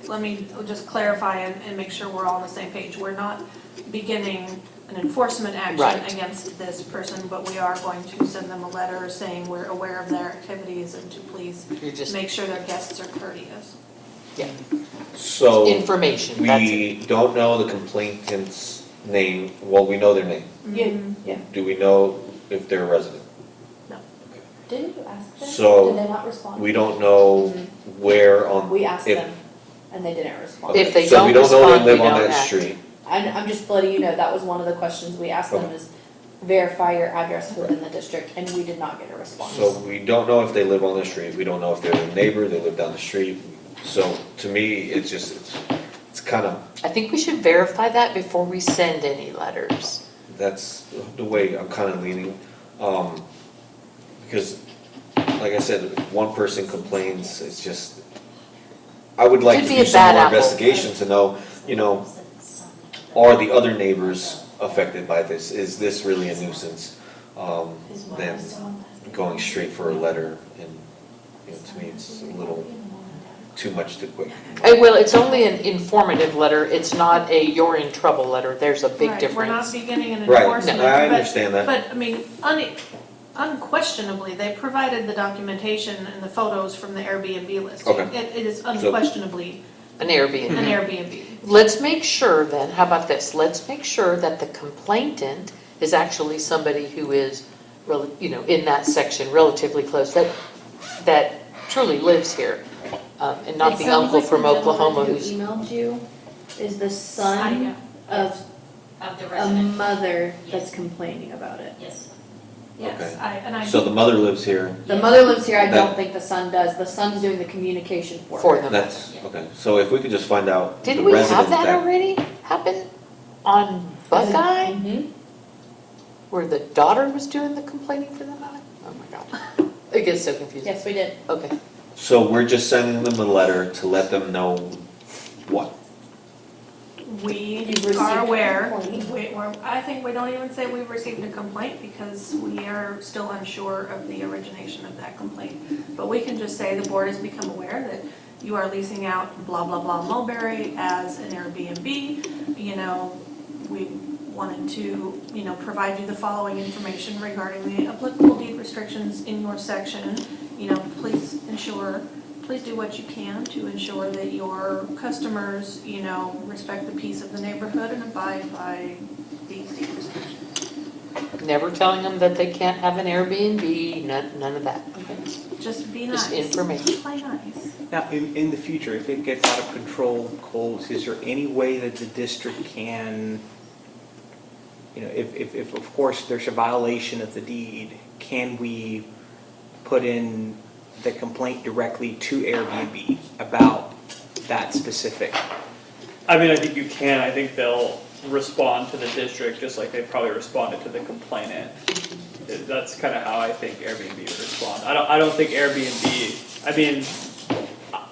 let me just clarify and make sure we're all on the same page. We're not beginning an enforcement action Right. against this person, but we are going to send them a letter saying we're aware of their activities and to please You're just, make sure their guests are courteous. yeah, So, information, that's it. we don't know the complainant's name, well, we know their name. Yeah. Do we know if they're a resident? Didn't you ask them? So, Did they not respond? We don't know where on. We asked if- them, and they didn't respond. Okay, If they so we don't don't know respond, they live we on don't that act. street. I'm just letting you know, that was one of the questions we asked them Okay. is verify your address within the district, and we did not get a response. So we don't know if they live on the street, we don't know if they're a neighbor, they live down the street. So to me, it's kind of, I think we should verify that before we send any letters. that's the way I'm kind of leaning. Because, like I said, if one person complains, it's just, I would like Could to be a do some bad more apple. investigation to know, are the other neighbors affected by this? Is this really a nuisance? Than going straight for a letter, and, to me, it's a little too much too quick. Well, it's only an informative letter, it's not a you're in trouble letter, there's a big Right, we're not difference. beginning an Right, enforcement. no, I but- understand that. But, I mean, unquestionably, they provided the documentation and the photos from the Airbnb list. Okay. It is unquestionably An Airbnb. an Airbnb. Let's make sure then, how about this, let's make sure that the complainant is actually somebody who is, in that section, relatively close, that truly lives here, and not the uncle from Oklahoma who's. It sounds like the gentleman who emailed you is the I son know. of Of the a resident. mother that's Yes. complaining about it. Yes. Yes, Okay. So the mother lives here, The mother lives here, I That- don't think the son does, the son's doing the communication for For her. them. that's, okay, so if we could just find out the Didn't we have resident that already happen on Buckeye, Mhm. where the daughter was doing the complaining for the mother? Oh my God, it gets so confusing. Yes, we did. Okay, So we're just sending them a letter to let them know what? We You've received are a aware, complaint. I think we don't even say we've received a complaint because we are still unsure of the origination of that complaint. But we can just say the board has become aware that you are leasing out blah, blah, blah Mulberry as an Airbnb. We wanted to, provide you the following information regarding the applicable deed restrictions in your section. Please do what you can to ensure that your customers, respect the peace of the neighborhood and abide by these deed restrictions. never telling them that they can't have an Airbnb, none of that, okay? Just be nice. Just information. Play nice. Now, in the future, if it gets out of control, Coles, is there any way that the district can, if of course there's a violation of the deed, can we put in the complaint directly to Airbnb about that specific. I mean, I think you can, I think they'll respond to the district just like they probably responded to the complainant. That's kind of how I think Airbnb would respond. I don't think Airbnb, I mean,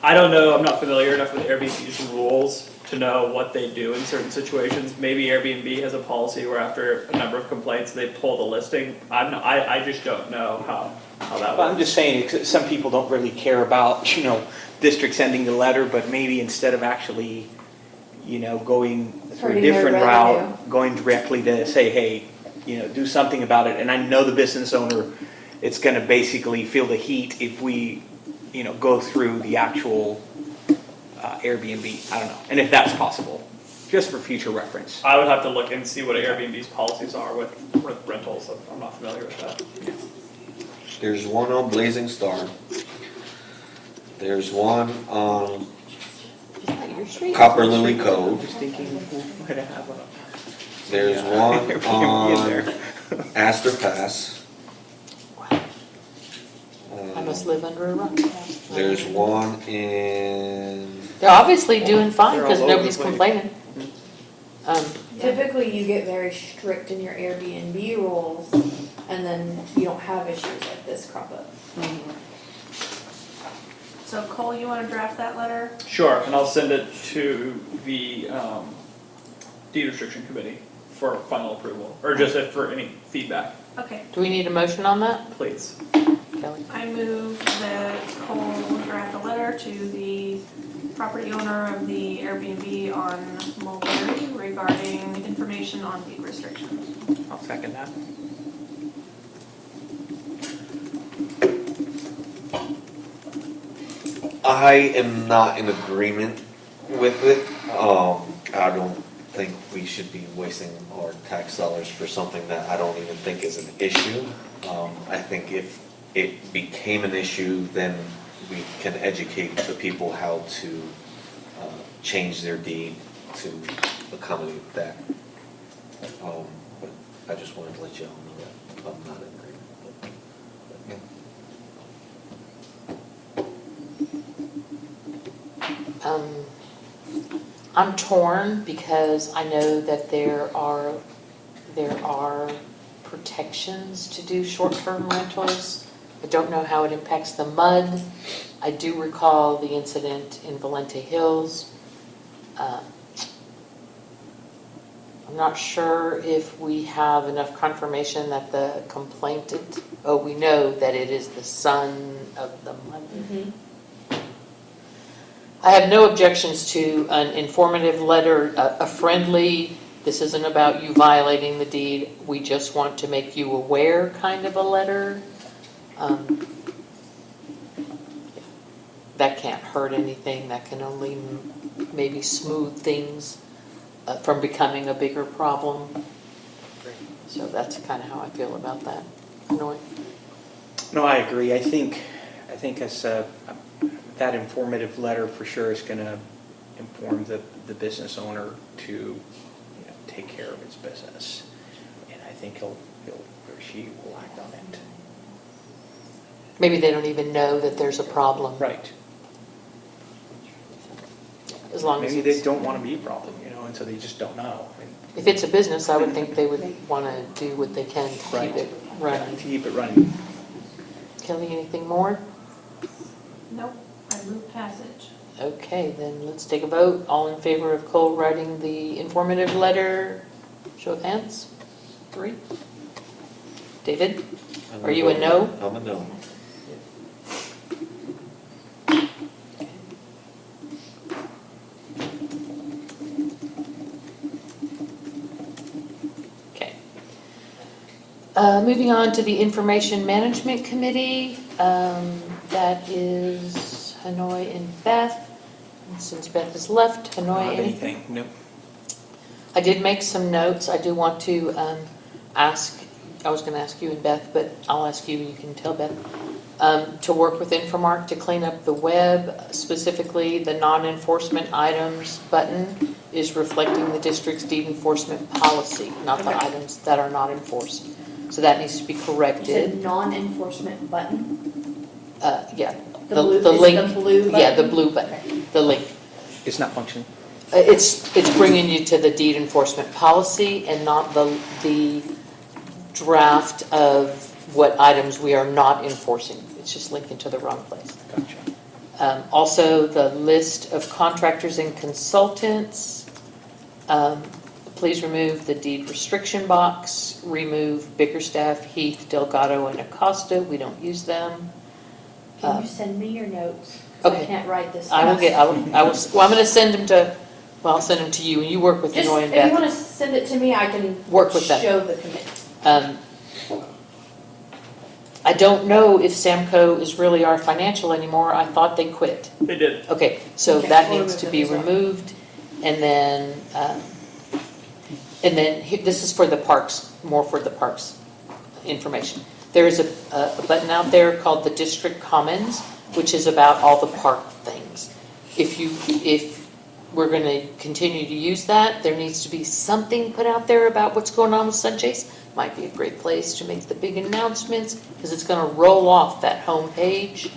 I don't know, I'm not familiar enough with Airbnb's rules to know what they do in certain situations. Maybe Airbnb has a policy where after a number of complaints, they pull the listing. I just don't know how that Well, I'm works. just saying, some people don't really care about, district sending the letter, but maybe instead of actually, going through a Hurting their different revenue. route, going directly to say, hey, do something about it. And I know the business owner, it's gonna basically feel the heat if we, go through the actual Airbnb. I don't know, and if that's possible, just for future reference. I would have to look and see what Airbnb's policies are with rentals. I'm not familiar with that. There's one on Blazing Star. There's one on Is that your street? Copper Louie I Cove. was thinking, who would have a There's one Airbnb in on there? Astor Pass. I must live under a rock. There's one in, They're obviously doing fine They're because all over nobody's the place. complaining. Typically, you get very strict in your Airbnb rules, and then you don't have issues like this crop up. So Cole, you wanna draft that letter? Sure, and I'll send it to the deed restriction committee for final approval, or just for any feedback, Okay, Do we need a motion on that, please. Kelly? I move that Cole draft a letter to the property owner of the Airbnb on Mulberry regarding information on deed restrictions. I'll second that. I am not in agreement with it. I don't think we should be wasting our tax dollars for something that I don't even think is an issue. I think if it became an issue, then we can educate the people how to change their deed to accommodate that. But I just wanted to let you all know that I'm not in agreement. But, I'm torn because I know that there are protections to do short-term rentals. I don't know how it impacts the MUD. I do recall the incident in Valente Hills. I'm not sure if we have enough confirmation that the complainant, we know that it is the son of the mother. I have no objections to an informative letter, a friendly, this isn't about you violating the deed, we just want to make you aware kind of a letter. That can't hurt anything, that can only maybe smooth things from becoming a bigger problem. So that's kind of how I feel about that. Hanoi? No, I agree. I think as that informative letter for sure is going to inform the business owner to take care of his business, and I think he'll or she will act on it. Maybe they don't even know that there's a problem. Right. As long as Maybe they it's, don't want to be a problem, and so they just don't know. if it's a business, I would think they would want to do what they can to keep it running. To keep it running. Kelly, anything more? Nope, I move passage. Okay, then let's take a vote. All in favor of Cole writing the informative letter? Show of hands. 3. David? I'm Are you a no? I'm a no. Okay. Moving on to the Information Management Committee. That is Hanoi and Beth. And since Beth has left, Not Hanoi, anything. No. I did make some notes. I do want to ask, I was going to ask you and Beth, but I'll ask you, you can tell Beth, to work with Infomark to clean up the web. Specifically, the non-enforcement items button is reflecting the district's deed enforcement policy, not the items that are not enforced. So that needs to be You said corrected. non-enforcement button. Yeah. The blue, the is link. it the blue button? Yeah, the blue button, the link. It's not functioning. It's bringing you to the deed enforcement policy and not the draft of what items we are not enforcing. It's just linking to the wrong place. Gotcha. Also, the list of contractors and consultants. Please remove the deed restriction box, remove Bickerstaff, Heath, Delgado, and Acosta. We don't use them. Can you send me your notes? 'Cause I Okay. can't write this I will fast. well, I'm gonna send them to, well, I'll send them to you, and you work with Just, Noy and if you Beth. wanna send it to me, I can Work with them. show the committee. I don't know if Samco is really our financial anymore. I thought they quit. They did. Okay, so Okay, that we'll needs to remove be them as well. removed. And then this is for the parks, more for the parks information. There is a button out there called the District Commons, which is about all the park things. If we're going to continue to use that, there needs to be something put out there about what's going on with Sunchase. Might be a great place to make the big announcements, because it's going to roll off that home page.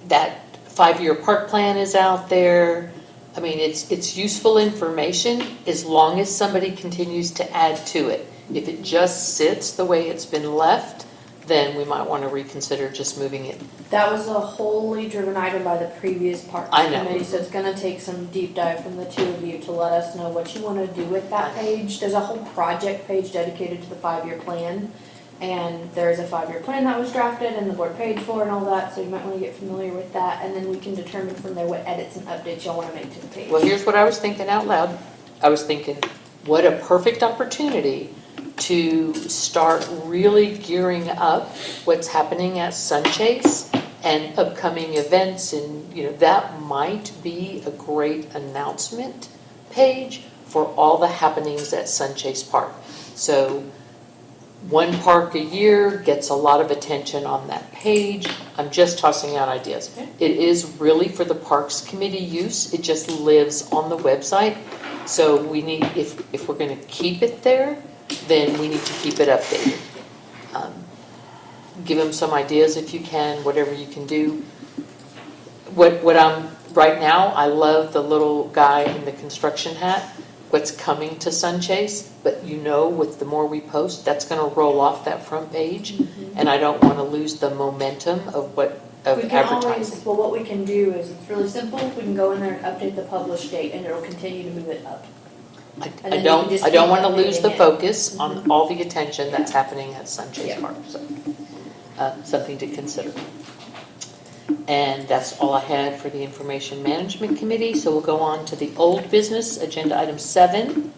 That 5-year park plan is out there. I mean, it's useful information as long as somebody continues to add to it. If it just sits the way it's been left, then we might want to reconsider just moving it. That was a wholly driven item by the previous parks I know. committee, so it's gonna take some deep dive from the two of you to let us know what you wanna do with that page. There's a whole project page dedicated to the 5-year plan, and there's a 5-year plan that was drafted and the board paid for and all that, so you might wanna get familiar with that, and then we can determine from there what edits and updates y'all wanna make to the page. Well, here's what I was thinking out loud. I was thinking, what a perfect opportunity to start really gearing up what's happening at Sunchase and upcoming events, and that might be a great announcement page for all the happenings at Sunchase Park. So one park a year gets a lot of attention on that page. I'm just tossing out ideas. It is really for the Parks Committee use. It just lives on the website. So we need, if we're going to keep it there, then we need to keep it updated. Give them some ideas if you can, whatever you can do. Right now, I love the little guy in the construction hat, what's coming to Sunchase, but with the more we post, that's gonna roll off that front page, and I don't wanna lose the momentum of advertising. What we can do is, it's really simple, we can go in there and update the published date, and it'll continue to move it up. I And then you don't can just want to keep lose the updating it. focus on all the attention that's happening at Sunchase Yeah. Park, so, something to consider. And that's all I had for the Information Management Committee, so we'll go on to the old business, agenda item 7.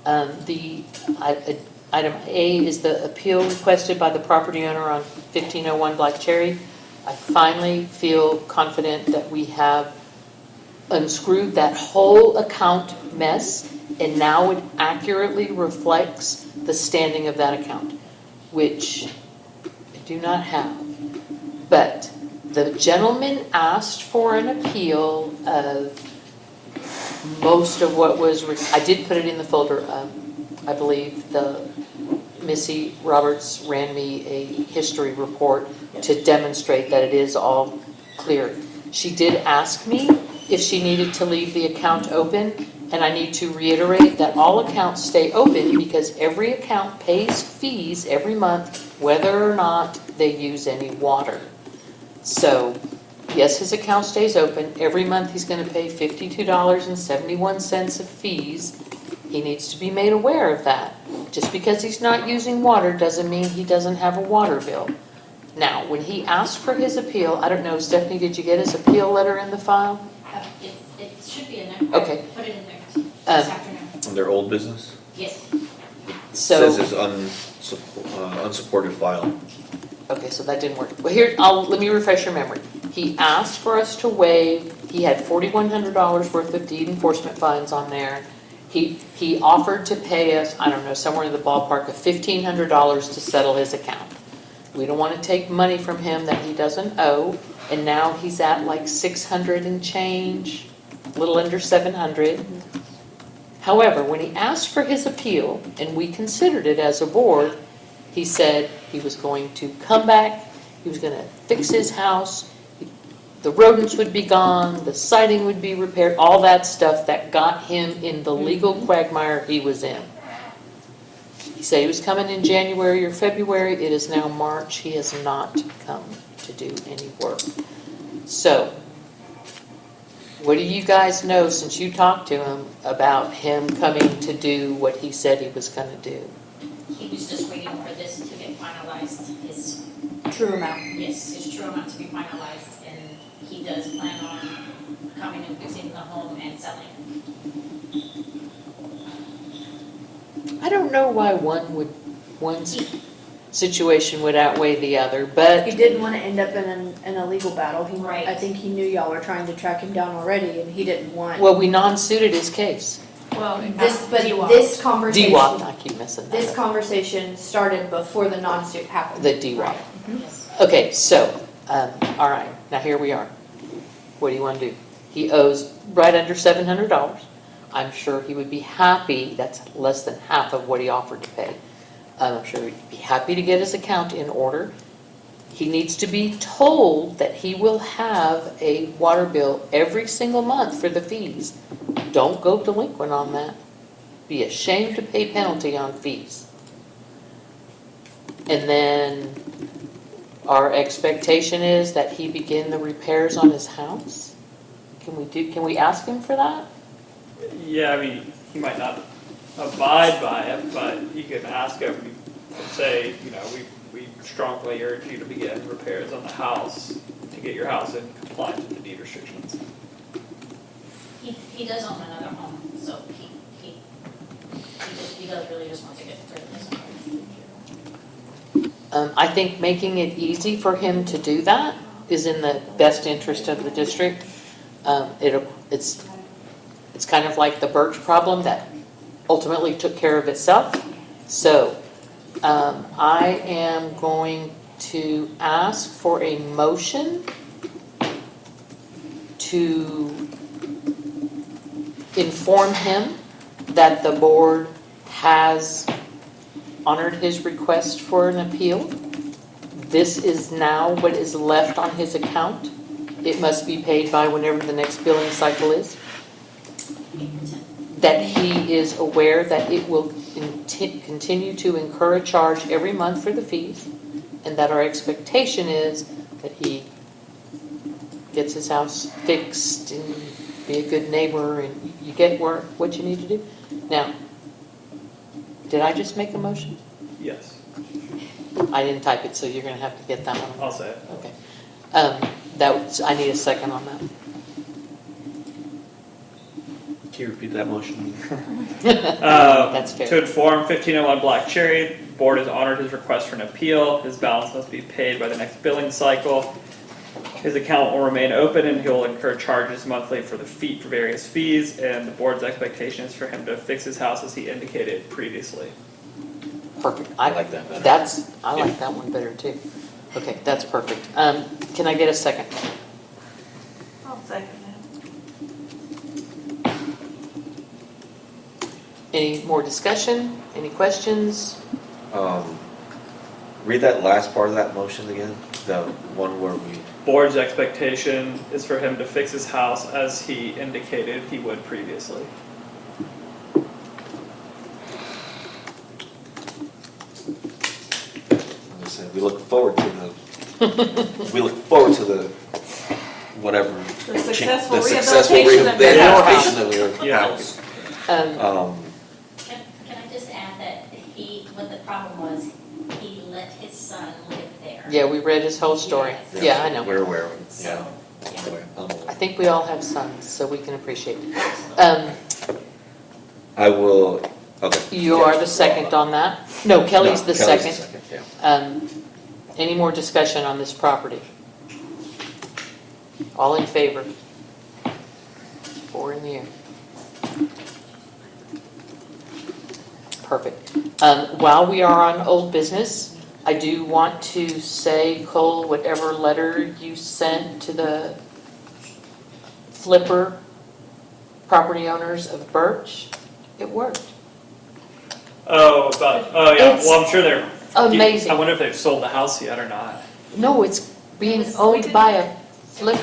Item A is the appeal requested by the property owner on 1501 Black Cherry. I finally feel confident that we have unscrewed that whole account mess, and now it accurately reflects the standing of that account, which I do not have. But the gentleman asked for an appeal of most of what was, I did put it in the folder. I believe Missy Roberts ran me a history report to demonstrate that it is all clear. She did ask me if she needed to leave the account open, and I need to reiterate that all accounts stay open because every account pays fees every month, whether or not they use any water. So, yes, his account stays open. Every month he's going to pay $52.71 of fees. He needs to be made aware of that. Just because he's not using water doesn't mean he doesn't have a water bill. Now, when he asked for his appeal, I don't know, Stephanie, did you get his appeal letter in the file? It should be in there. Okay. Put it in there this afternoon. On their old business? Yes. So, Says it's unsupported file. okay, so that didn't work. Well, let me refresh your memory. He asked for us to waive, he had $4,100 worth of deed enforcement fines on there. He offered to pay us, I don't know, somewhere in the ballpark of $1,500 to settle his account. We don't want to take money from him that he doesn't owe, and now he's at like 600 and change, a little under 700. However, when he asked for his appeal, and we considered it as a board, He said he was going to come back, he was gonna fix his house, the rodents would be gone, the siding would be repaired, all that stuff that got him in the legal quagmire he was in. He said he was coming in January or February, it is now March, he has not come to do any work. So, what do you guys know, since you talked to him, about him coming to do what he said he was gonna do? He was just waiting for this to get finalized, his, True amount. yes, his true amount to be finalized, and he does plan on coming and fixing the home and selling. I don't know why one situation would outweigh the other, but He didn't want to end up in a legal battle. Right. I think he knew y'all were trying to track him down already, and he didn't want. well, we non-suited his case. Well, But DWAP. this conversation. DWAP, I keep messing that This up. conversation started before the non-suit happened. The DWAP. Yes. Okay, so, all right, now here we are. What do you want to do? He owes right under $700. I'm sure he would be happy, that's less than half of what he offered to pay. I'm sure he'd be happy to get his account in order. He needs to be told that he will have a water bill every single month for the fees. Don't go delinquent on that. Be ashamed to pay penalty on fees. And then our expectation is that he begin the repairs on his house? Can we ask him for that? Yeah, I mean, he might not abide by it, but you can ask him, say, you know, we strongly urge you to begin repairs on the house to get your house in compliance with the deed restrictions. He does own another home, so he does really just want to get rid of this one. I think making it easy for him to do that is in the best interest of the district. It's kind of like the Birch problem that ultimately took care of itself. So I am going to ask for a motion to inform him that the board has honored his request for an appeal. This is now what is left on his account. It must be paid by whenever the next billing cycle is. That he is aware that it will continue to incur a charge every month for the fees, and that our expectation is that he gets his house fixed and be a good neighbor, and you get what you need to do. Now, did I just make a motion? Yes, I didn't type it, so you're gonna have to get that one. I'll say it. Okay. I need a second on that. Can you repeat that motion? That's fair. To inform 1501 Black Cherry, the board has honored his request for an appeal. His balance must be paid by the next billing cycle. His account will remain open and he'll incur charges monthly for various fees, and the board's expectation is for him to fix his house as he indicated previously. Perfect. I like that better. I like that one better too. Okay, that's perfect. Can I get a second? I'll second that. Any more discussion? Any questions? Read that last part of that motion again, the one where we, Board's expectation is for him to fix his house as he indicated he would previously. I said, we look forward to the, whatever. The successful The successful rehabilitation of your rehabilitation of your Yeah. house. Um, Can I just add that what the problem was, he let his son live there. yeah, we read his whole story. Yes. Yeah, I know. We're aware of it, So, yeah. yeah. I'm aware. I think we all have sons, so we can appreciate it. I will, okay. You are the second on that? No, Kelly's the second. Yeah. Any more discussion on this property? All in favor? 4 in the air. Perfect. While we are on old business, I do want to say, Cole, whatever letter you sent to the flipper property owners of Birch, it worked. Oh, yeah, It's- well, I'm sure they're Amazing. I wonder if they've sold the house yet or not. No, it's being It was- owned by a flip,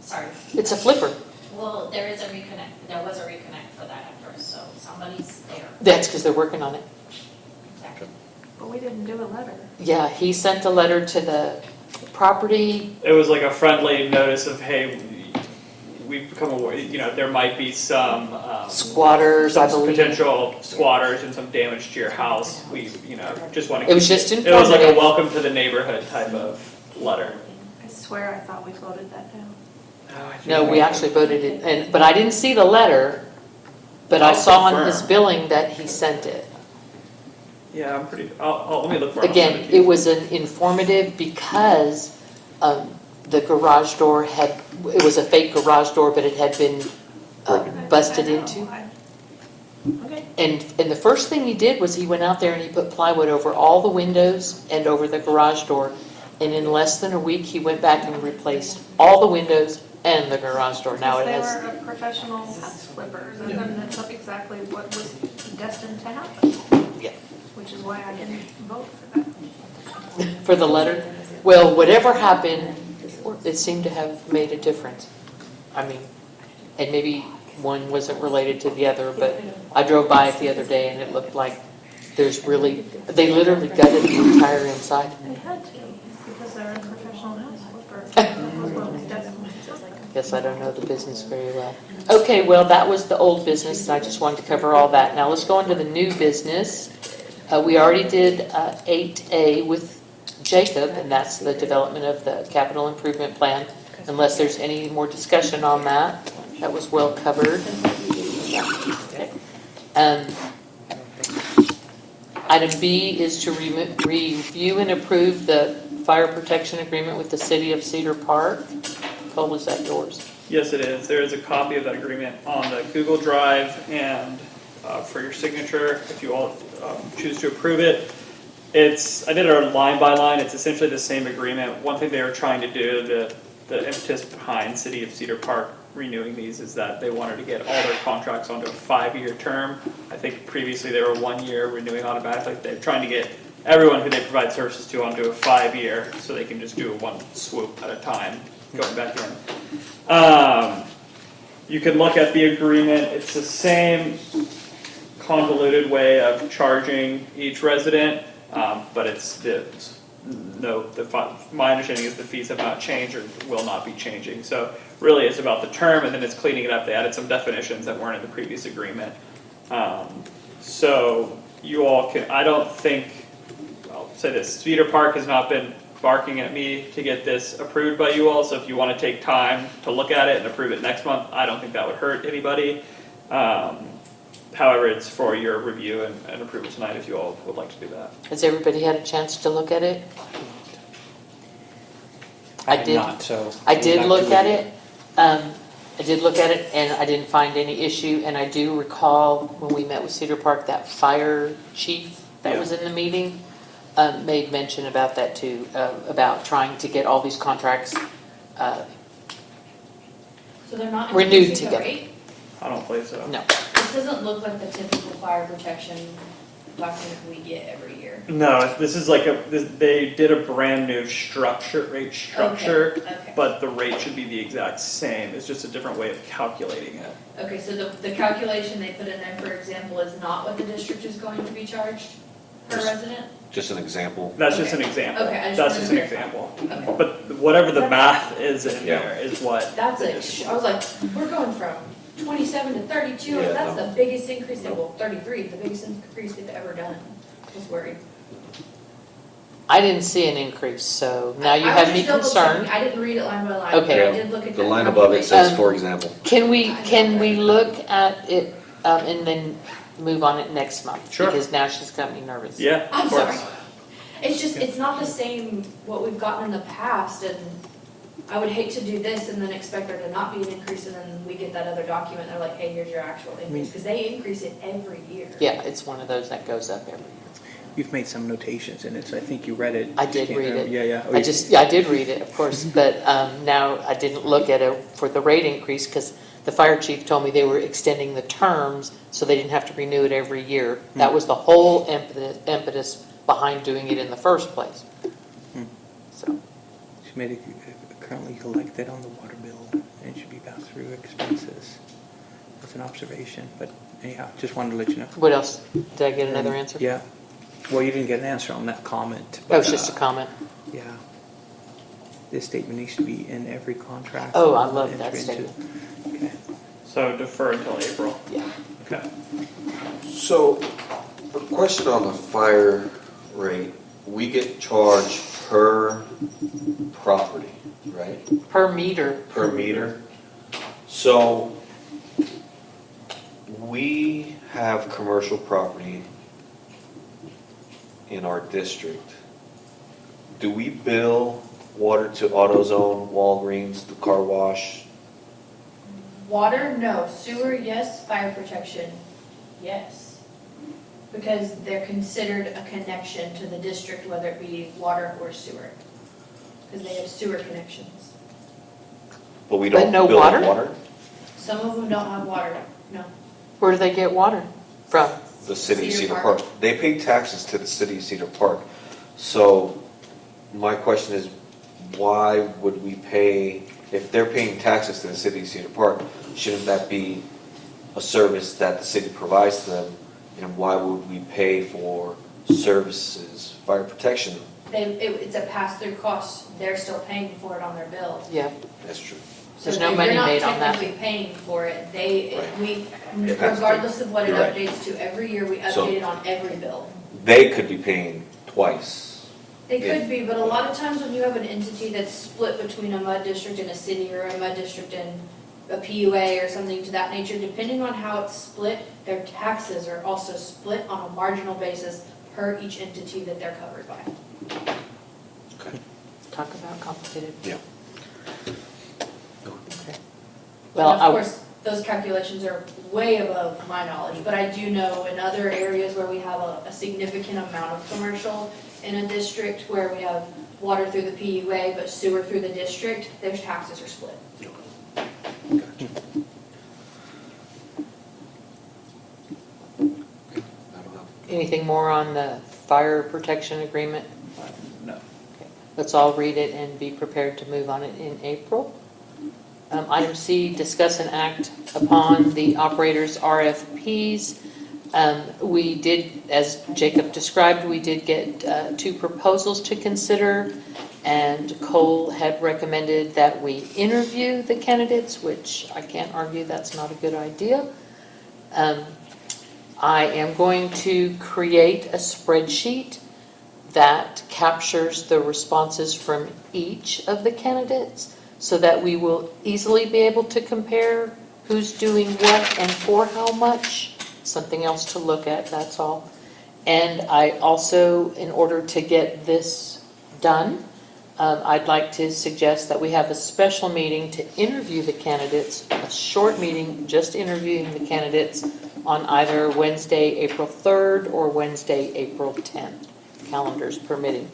Sorry, it's a flipper. well, there is a reconnect, there was a reconnect for that at first, so somebody's there. That's because they're working on it. Exactly. But we didn't do a letter. Yeah, he sent a letter to the property. It was like a friendly notice of, hey, we've become aware, there might be some, Squatters, I some believe. potential squatters and some damage to your house. We, just want to. It was just It was like a informative. welcome to the neighborhood type of letter. I swear I thought we voted that down. No, we actually voted it, but I didn't see the letter, but I I'll saw on his confirm. billing that he sent it. Yeah, I'm pretty, let me look for it. I'll Again, send to it you. was an informative because the garage door it was a fake garage door, but it had been busted I know, into. Okay. And the first thing he did was he went out there and he put plywood over all the windows and over the garage door. And in less than a week, he went back and replaced all the windows and the garage door. Now it Because has, they were professional house flippers, and then that's exactly what was destined to happen. Yeah. Which is why I didn't vote for that. for the letter. Well, whatever happened, it seemed to have made a difference. I mean, and maybe one wasn't related to the other, but I drove by it the other day and it looked like they literally gutted the entire inside. They had to, because they're a professional house flipper. That was what was destined to happen. Guess I don't know the business very well. Okay, well, that was the old business, and I just wanted to cover all that. Now, let's go on to the new business. We already did 8A with Jacob, and that's the development of the capital improvement plan. Unless there's any more discussion on that, that was well covered. Item B is to review and approve the fire protection agreement with the city of Cedar Park. Cole, is that yours? Yes, it is. There is a copy of that agreement on the Google Drive and for your signature, if you all choose to approve it. I did it line by line. It's essentially the same agreement. One thing they were trying to do, the impetus behind City of Cedar Park renewing these is that they wanted to get all their contracts onto a 5-year term. I think previously they were 1 year renewing automatically. They're trying to get everyone who they provide services to onto a 5-year so they can just do one swoop at a time going back in. You can look at the agreement. It's the same convoluted way of charging each resident, but my understanding is the fees have not changed or will not be changing. So really it's about the term, and then it's cleaning it up. They added some definitions that weren't in the previous agreement. So you all can, I'll say this, Cedar Park has not been barking at me to get this approved by you all, so if you want to take time to look at it and approve it next month, I don't think that would hurt anybody. However, it's for your review and approval tonight if you all would like to do that. Has everybody had a chance to look at it? I have did. not, so. I did would look like at to- it. I did look at it and I didn't find any issue. And I do recall when we met with Cedar Park, that fire chief that was in the meeting made mention about that too, about trying to get all these contracts. So they're not Renewed increasing the together. rate? I don't believe so. No. This doesn't look like the typical fire protection document we get every year. No, this is like they did a brand new rate structure, Okay. but the rate should be the exact same. It's just a different way of calculating it. Okay, so the calculation they put in there, for example, is not what the district is going to be charged per Just- resident? Just an example. That's just Okay. an example. Okay, I just That's wanted just to an verify. example. Okay. But whatever the That's- math is in Yeah. there is what. That's the I was like, we're going from 27 to 32, Yeah, and that's no. the biggest increase, well, 33, the biggest increase they've ever done. I was worried. I didn't see an increase, so now you I have was me just double concerned. checking. I didn't read it line by line, Okay. but I did look at The that line above it calculation. says, for example. Can we look at it and then move on it next month? Sure. Because now she's got me nervous. Yeah, I'm of course. sorry. It's just, it's not the same what we've gotten in the past, and I would hate to do this and then expect there to not be an increase, and then we get that other document, and they're like, hey, here's your actual increase, because they increase it every year. Yeah, it's one of those that goes up every year. You've made some notations in it, so I think you read it. I did Just read can't- it. Yeah. Oh, I did read it, of course, but now I didn't look at it for the rate increase because the fire chief told me they were extending the terms so they didn't have to renew it every year. That was the whole impetus behind doing it in the first place. Hmm. So, She made it currently collected on the water bill and should be passed through expenses. That's an observation, but anyhow, just wanted to let you know. what else? Did I get another answer? Yeah. Well, you didn't get an answer on that comment. That was just a comment. Yeah. This statement needs to be in every contract. Oh, I love enter that into. statement. Okay. So defer until April. Yeah. Okay. So, a question on the fire rate. We get charged per property, right? Per meter. Per meter. So, we have commercial property in our district. Do we bill water to AutoZone, Walgreens, the car wash? Water, no. Sewer, yes. Fire protection, yes. Because they're considered a connection to the district, whether it be water or sewer. Because they have sewer connections. But we But don't no bill water? water? Some of them don't have water, no. Where do they get water from? The city of Cedar Cedar Park. Park. They pay taxes to the city of Cedar Park. So my question is, why would we pay, if they're paying taxes to the city of Cedar Park, shouldn't that be a service that the city provides to them? And why would we pay for services, fire protection? It's a pass-through cost. They're still paying for it on their bill. Yeah. That's true. So There's no money made on You're not that. technically paying for it. Right. Regardless of what it You're right. updates to every year, we So- update it on every bill. They could be paying twice. They Yeah. could be, but a lot of times when you have an entity that's split between a MUD district and a city, or a MUD district and a PUA or something to that nature, depending on how it's split, their taxes are also split on a marginal basis per each entity that they're covered by. Talk about complicated. Yeah. Okay. And Well, of course, those calculations are way above my knowledge, but I do know in other areas where we have a significant amount of commercial in a district where we have water through the PUA but sewer through the district, their taxes are split. anything more on the fire protection agreement? No. Okay. Let's all read it and be prepared to move on it in April. Item C, discuss and act upon the operators' RFPs. We did, as Jacob described, we did get 2 proposals to consider, and Cole had recommended that we interview the candidates, which I can't argue that's not a good idea. I am going to create a spreadsheet that captures the responses from each of the candidates so that we will easily be able to compare who's doing what and for how much. Something else to look at, that's all. And I also, in order to get this done, I'd like to suggest that we have a special meeting to interview the candidates, a short meeting just interviewing the candidates on either Wednesday, April 3rd or Wednesday, April 10th, calendars permitting.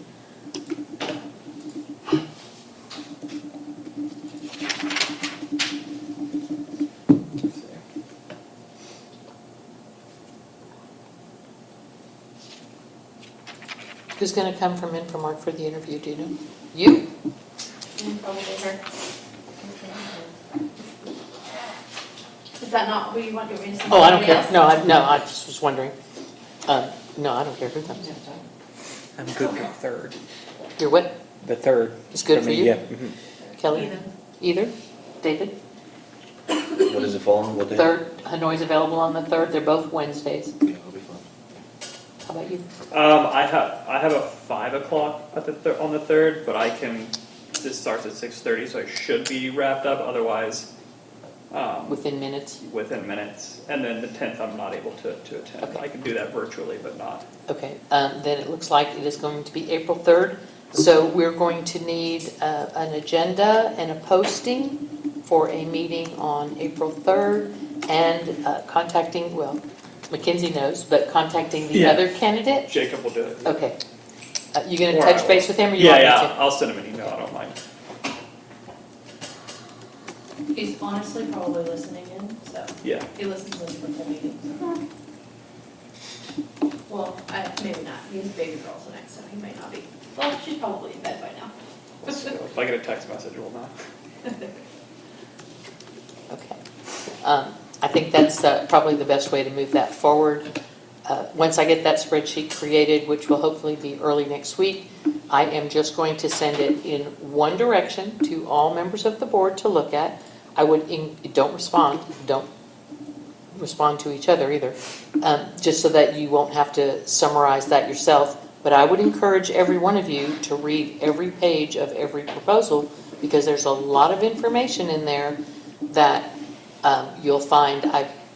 Who's going to come from Infomart for the interview, do you know? You? Probably her. Is that not who you want me to say? Oh, I don't care. Somebody No, I just was wondering. No, I don't care who comes. I'm good for the third. You're what? The third. It's good for me, you? Yeah. Mhm. Kelly? Either? David? What is it falling? What day? 3rd, Hanoi's available on the 3rd. They're both Wednesdays. Yeah, it'll be fun. How about you? I have a 5 o'clock at the on the 3rd, but this starts at 6:30, so I should be wrapped up. Otherwise, Within minutes? within minutes. And then the 10th, I'm not able to attend. Okay. I can do that virtually, but not. Okay, then it looks like it is going to be April 3rd. So we're going to need an agenda and a posting for a meeting on April 3rd and contacting, well, Mackenzie knows, but contacting the Yeah. other candidate? Jacob will do it. Okay. You gonna Or I touch will. base with him or you Yeah, want me to? yeah. I'll send him an email. I don't mind. He's honestly probably listening in, so Yeah. he listens to the meetings. Well, maybe not. He's baby girl tonight, so he might not be. Well, she's probably in bed by now. So if I get a text message, we'll know. Okay. I think that's probably the best way to move that forward. Once I get that spreadsheet created, which will hopefully be early next week, I am just going to send it in one direction to all members of the board to look at. Don't respond to each other either, just so that you won't have to summarize that yourself. But I would encourage every one of you to read every page of every proposal, because there's a lot of information in there that you'll find,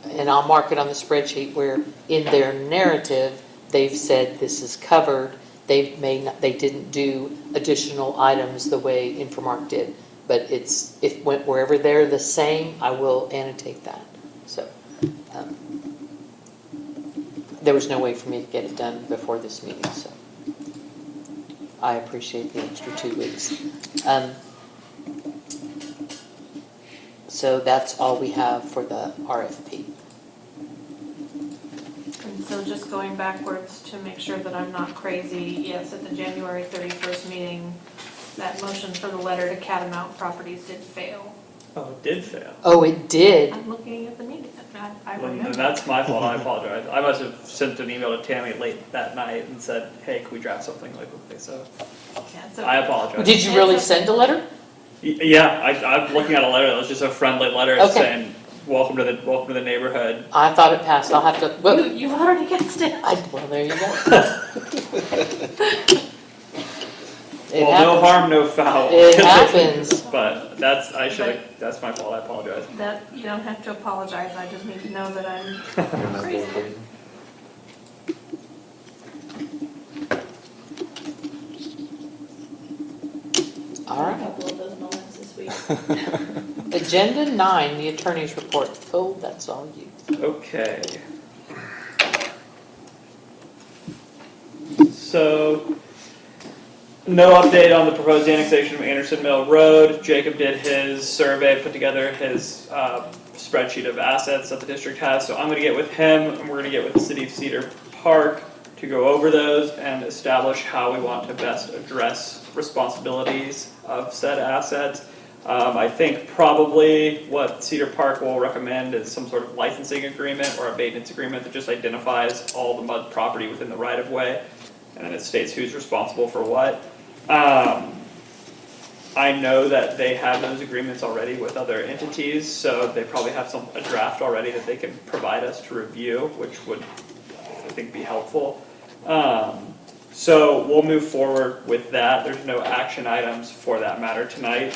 and I'll mark it on the spreadsheet where in their narrative, they've said this is covered. They didn't do additional items the way Infomark did, but wherever they're the same, I will annotate that. So there was no way for me to get it done before this meeting, so I appreciate the extra 2 weeks. So that's all we have for the RFP. And so just going backwards to make sure that I'm not crazy, yes, at the January 31st meeting, that motion for the letter to Catamount Properties did fail. Oh, it did fail. Oh, it did? I'm looking at the meeting, I Then remember. that's my fault, I apologize. I must have sent an email to Tammy late that night and said, hey, can we draft something like this? So Yeah, so- I apologize. Did you really send a letter? Yeah, I'm looking at a letter that was just a friendly letter Okay. saying, welcome to the neighborhood. I thought it passed. I'll have to, well, You already guessed it. well, there you go. It Well, no happens. harm, no foul. It happens. But that's my fault, I apologize. That, you don't have to apologize, I just need to know that I'm crazy. All A right. couple of those moments this week. Agenda 9, the attorney's report. Phil, that's all you. Okay. So, no update on the proposed annexation of Anderson Mill Road. Jacob did his survey, put together his spreadsheet of assets that the district has. So I'm gonna get with him, and we're gonna get with the city of Cedar Park to go over those and establish how we want to best address responsibilities of said assets. I think probably what Cedar Park will recommend is some sort of licensing agreement or a maintenance agreement that just identifies all the MUD property within the right of way, and then it states who's responsible for what. I know that they have those agreements already with other entities, so they probably have a draft already that they can provide us to review, which would, I think, be helpful. So we'll move forward with that. There's no action items for that matter tonight.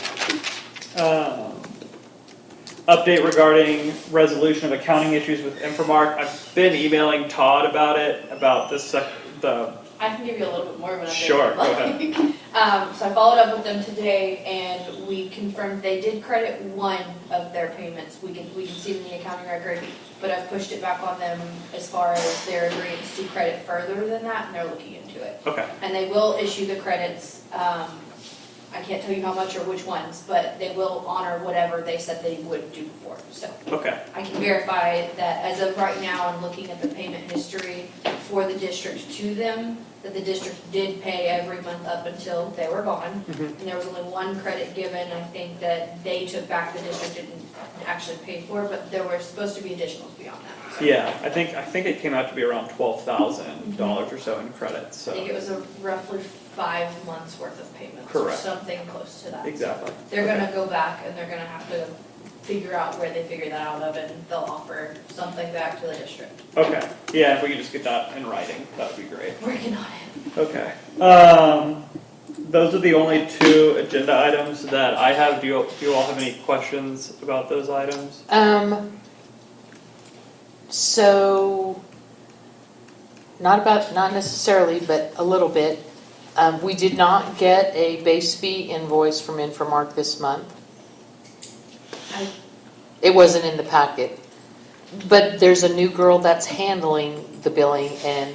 Update regarding resolution of accounting issues with Infomark. I've been emailing Todd about it, about the I can give you a little bit more of an update. Sure, go ahead. So I followed up with them today and we confirmed they did credit one of their payments. We can see it in the accounting record, but I've pushed it back on them as far as their agreements to credit further than that, and they're looking into it. Okay. And they will issue the credits, I can't tell you how much or which ones, but they will honor whatever they said they would do before, so. Okay. I can verify that as of right now, I'm looking at the payment history for the district to them, that the district did pay every month up until they were gone. And there was only one credit given, I think that they took back, the district didn't actually pay for, but there were supposed to be additionals beyond that. So Yeah, I think it came out to be around $12,000 or so in credits. I think it So was a roughly 5 months worth of payments, or Correct. something close to that. So exactly. they're Okay. gonna go back and they're gonna have to figure out where they figure that out of, and they'll offer something back to the district. Okay. Yeah, if we could just get that in writing, that would be great. Working on it. Okay. Those are the only 2 agenda items that I have. Do you all have any questions about those items? So, not necessarily, but a little bit. We did not get a base fee invoice from Infomark this month. It wasn't in the packet. But there's a new girl that's handling the billing, and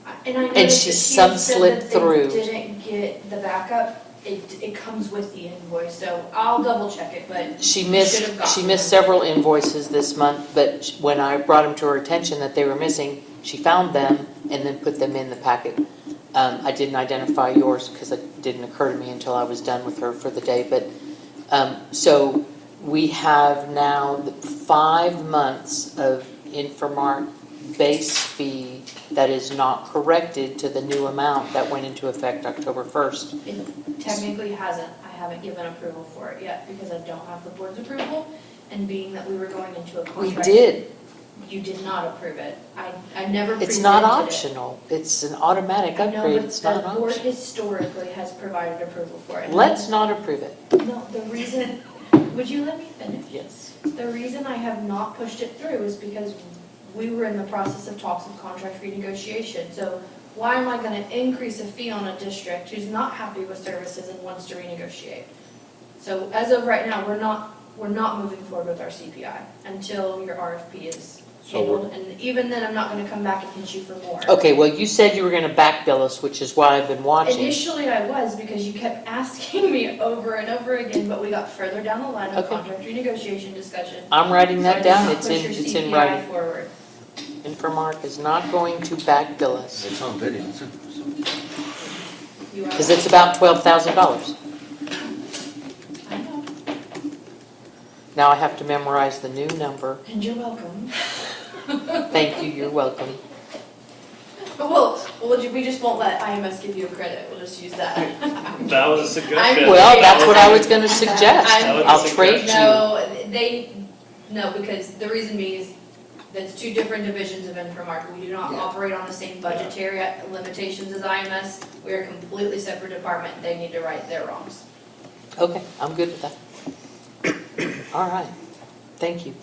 I And noticed she that she some had said slipped that through. they didn't get the backup. It comes with the invoice, so I'll double check it, but she should have missed gotten several invoices this month, but when I brought them to her attention that they were missing, she found them and then put them in the packet. I didn't identify yours because it didn't occur to me until I was done with her for the day, but, so we have now 5 months of Infomark base fee that is not corrected to the new amount that went into effect October 1st. It technically hasn't, I haven't given approval for it yet because I don't have the board's approval. And being that we were going into a We contract. did. You did not approve it. I never presented it. It's not optional. It's an automatic No, upgrade. but It's not the board optional. historically has provided approval for it. Let's not approve it. No, the reason, would you let me finish? Yes. The reason I have not pushed it through is because we were in the process of talks of contract renegotiation. So why am I gonna increase a fee on a district who's not happy with services and wants to renegotiate? So as of right now, we're not moving forward with our CPI until your RFP is handled. And even then, I'm not gonna come back and hit you for more. Okay, well, you said you were gonna back bill us, which is why I've been watching. Initially, I was, because you kept asking me over and over again, but we got further down the line of Okay. contract renegotiation discussion. I'm writing So I that did down. not It's push in, your it's in CPI writing. forward. Infomark is not going to back bill us. It's on video, isn't it? You are. Because it's about $12,000. I know, Now I have to memorize the new number. and you're welcome. Thank you, you're welcome. Well, we just won't let IMS give you a credit, we'll just use that. That was a suggestion. Well, that's what I was gonna suggest. That was a I'll trade you. No, because the reason being is, that's two different divisions of Infomark. We do not operate on the same budgetary limitations as IMS. We are a completely separate department, they need to right their wrongs. Okay, I'm good with that. All right, thank you.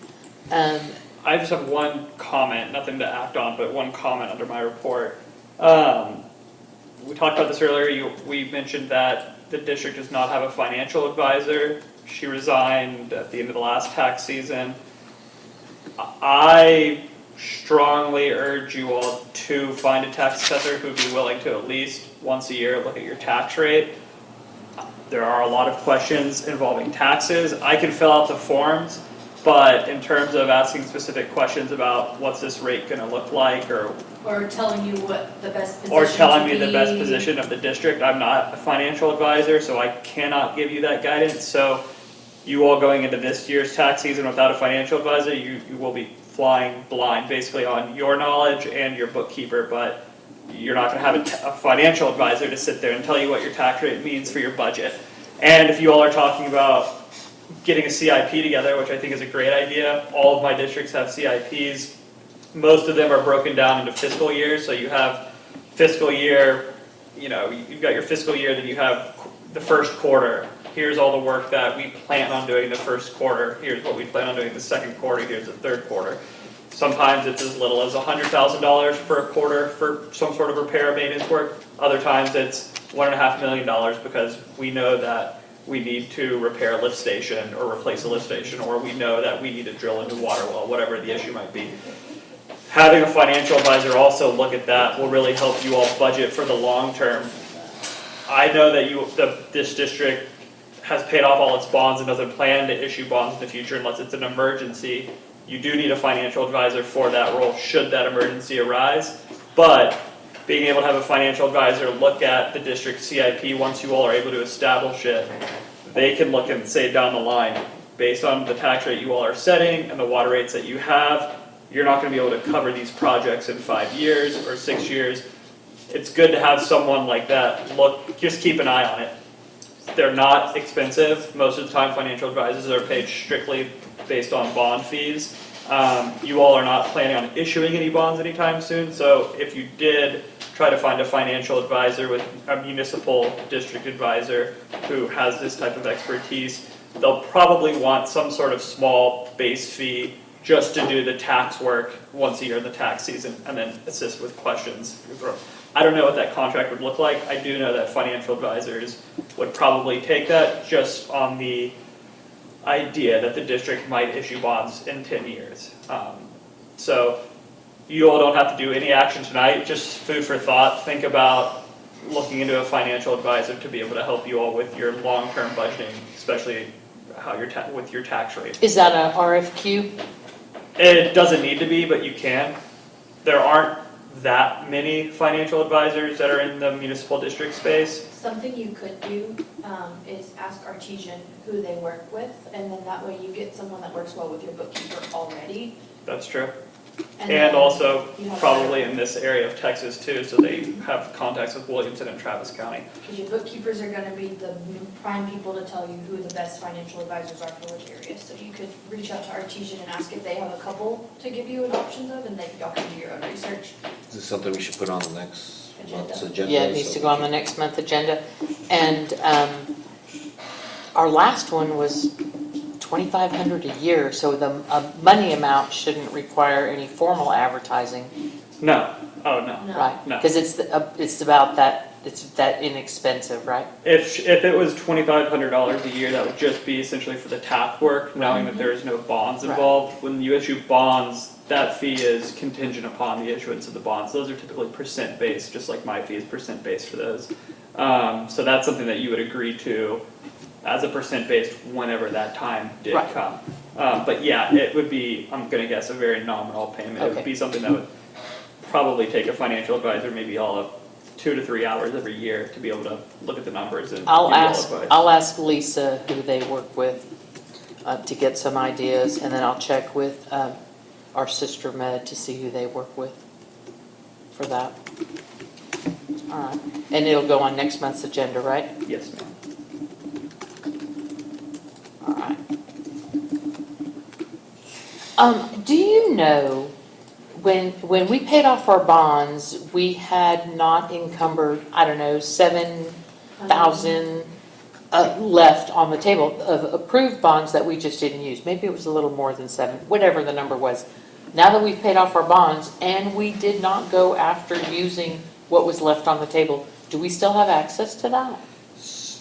I just have one comment, nothing to act on, but one comment under my report. We talked about this earlier, we mentioned that the district does not have a financial advisor. She resigned at the end of the last tax season. I strongly urge you all to find a tax assessor who'd be willing to at least once a year look at your tax rate. There are a lot of questions involving taxes. I can fill out the forms, but in terms of asking specific questions about what's this rate gonna look like, or telling you what the best position to telling me the be. best position of the district, I'm not a financial advisor, so I cannot give you that guidance. So you all going into this year's tax season without a financial advisor, you will be flying blind basically on your knowledge and your bookkeeper, but you're not gonna have a financial advisor to sit there and tell you what your tax rate means for your budget. And if you all are talking about getting a CIP together, which I think is a great idea, all of my districts have CIPs. Most of them are broken down into fiscal years, so you have fiscal year, you've got your fiscal year, then you have the first quarter. Here's all the work that we plan on doing the first quarter, here's what we plan on doing the second quarter, here's the third quarter. Sometimes it's as little as $100,000 per quarter for some sort of repair or maintenance work. Other times it's $1.5 million because we know that we need to repair a lift station or replace a lift station, or we know that we need to drill a new water well, whatever the issue might be. Having a financial advisor also look at that will really help you all budget for the long term. I know that this district has paid off all its bonds and doesn't plan to issue bonds in the future unless it's an emergency. You do need a financial advisor for that role should that emergency arise. But being able to have a financial advisor look at the district CIP once you all are able to establish it, they can look and say down the line, based on the tax rate you all are setting and the water rates that you have, you're not going to be able to cover these projects in 5 years or 6 years. It's good to have someone like that look, just keep an eye on it. They're not expensive. Most of the time financial advisors are paid strictly based on bond fees. You all are not planning on issuing any bonds anytime soon, so if you did try to find a financial advisor with a municipal district advisor who has this type of expertise, they'll probably want some sort of small base fee just to do the tax work once a year in the tax season and then assist with questions. I don't know what that contract would look like. I do know that financial advisors would probably take that just on the idea that the district might issue bonds in 10 years. So you all don't have to do any action tonight, just food for thought. Think about looking into a financial advisor to be able to help you all with your long-term budgeting, especially how with your tax rate. Is that a RFQ? It doesn't need to be, but you can. There aren't that many financial advisors that are in the municipal district space. Something you could do is ask Artesian who they work with, and then that way you get someone that works well with your bookkeeper already. That's true. And And then also you have probably in this area of Texas too, so they have contacts with Williamson and Travis County. Because your bookkeepers are gonna be the prime people to tell you who the best financial advisors are for which area. So you could reach out to Artesian and ask if they have a couple to give you an options of, and then y'all can do your own research. Is this something we should put on the next month's agenda? Yeah, it needs to go on the next month agenda. And our last one was $2,500 a year, so the money amount shouldn't require any formal advertising, No, oh no. No. right? No. Because it's about that, it's that inexpensive, right? If it was $2,500 a year, that would just be essentially for the tap work, knowing that there is no bonds Right. involved. When you issue bonds, that fee is contingent upon the issuance of the bonds. Those are typically percent based, just like my fee is percent based for those. So that's something that you would agree to as a percent based whenever that time did Right. come. But yeah, it would be, I'm gonna guess, a very nominal payment. It Okay. would be something that would probably take a financial advisor maybe all of 2 to 3 hours every year to be able to look at the numbers and give you all advice. I'll ask Lisa who they work with to get some ideas, and then I'll check with our sister med to see who they work with for that. All right, and it'll go on next month's agenda, right? Yes, ma'am. All right. Do you know, when we paid off our bonds, we had not encumbered, I don't know, 7,000 left on the table of approved bonds that we just didn't use. Maybe it was a little more than 7, whatever the number was. Now that we've paid off our bonds and we did not go after using what was left on the table, do we still have access to that?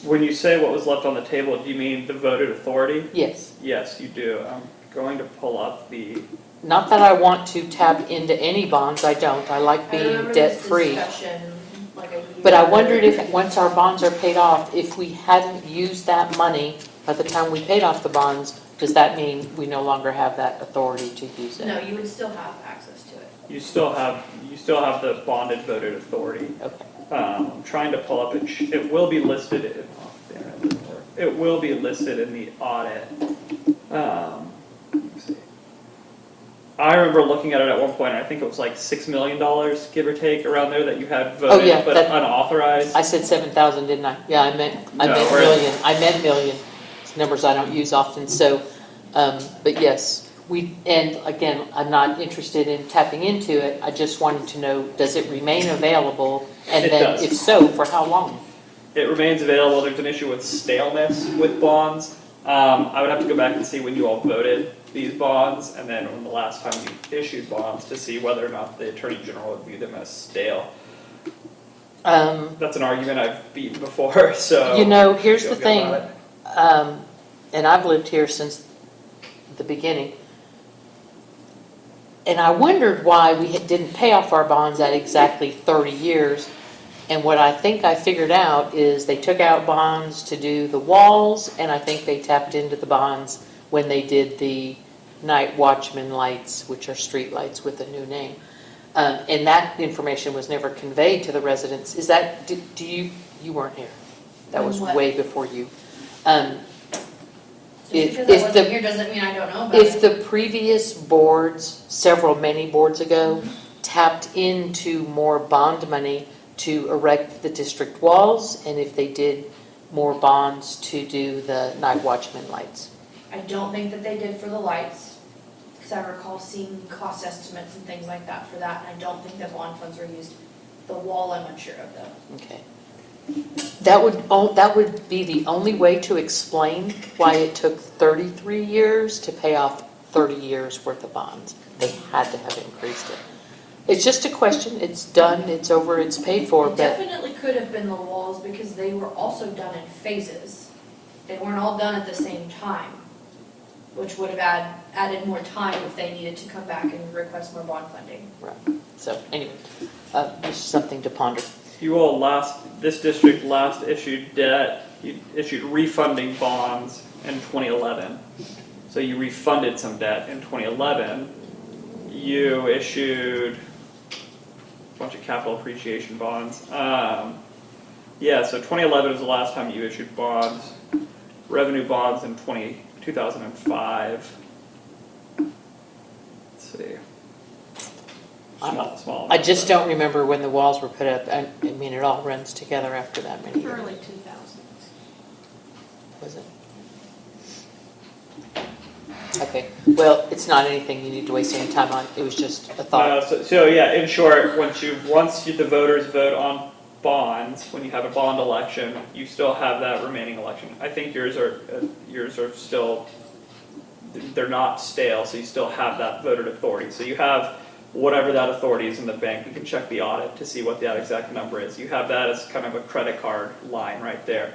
When you say what was left on the table, do you mean the voted authority? Yes. Yes, you do. I'm going to pull up the, Not that I want to tap into any bonds, I don't. I like I being remember this debt-free. discussion like a year But I ago. wondered if, once our bonds are paid off, if we hadn't used that money by the time we paid off the bonds, does that mean we no longer have that authority to use it? No, you would still have access to it. you still have the bonded voted authority. Okay. I'm trying to pull up, it will be listed in, it will be listed in the audit. Let me see. I remember looking at it at one point, and I think it was like $6 million, give or take, around there that you had voted, yeah, but that- unauthorized. I said 7,000, didn't I? Yeah, I meant No, we're- million. I meant million. It's numbers I don't use often, so, but yes. And again, I'm not interested in tapping into it. I just wanted to know, does it remain available? And It then, does. if so, for how long? It remains available. There's an issue with staleness with bonds. I would have to go back and see when you all voted these bonds, and then when the last time you issued bonds to see whether or not the Attorney General would view them as stale. That's an argument I've beaten before, so. You know, here's feel the good thing, about it. and I've lived here since the beginning. And I wondered why we didn't pay off our bonds at exactly 30 years. And what I think I figured out is they took out bonds to do the walls, and I think they tapped into the bonds when they did the night watchman lights, which are street lights with a new name. And that information was never conveyed to the residents. Is that, do you weren't here. That was What? way before you. Just because if I the- wasn't here doesn't mean I don't know about it. If the previous boards, many boards ago, tapped into more bond money to erect the district walls, and if they did more bonds to do the night watchman lights. I don't think that they did for the lights, because I recall seeing cost estimates and things like that for that, and I don't think that bond funds were used. The wall, I'm unsure of though. Okay. That would be the only way to explain why it took 33 years to pay off 30 years worth of bonds. They had to have increased it. It's just a question, it's done, it's over, it's paid for, It but definitely could have been the walls, because they were also done in phases. They weren't all done at the same time, which would have added more time if they needed to come back and request more bond funding. so anyway, just something to ponder. You all this district last issued debt, you issued refunding bonds in 2011. So you refunded some debt in 2011. You issued bunch of capital appreciation bonds. Yeah, so 2011 was the last time you issued bonds. Revenue bonds in 2005. Let's see. Small. I just don't remember when the walls were put up. I mean, it all runs together after that many years. Early 2000s. Was it? Okay, well, it's not anything you need to waste any time on. It was just a thought. So yeah, in short, once the voters vote on bonds, when you have a bond election, you still have that remaining election. I think yours are still, they're not stale, so you still have that voted authority. So you have whatever that authority is in the bank. We can check the audit to see what that exact number is. You have that as kind of a credit card line right there.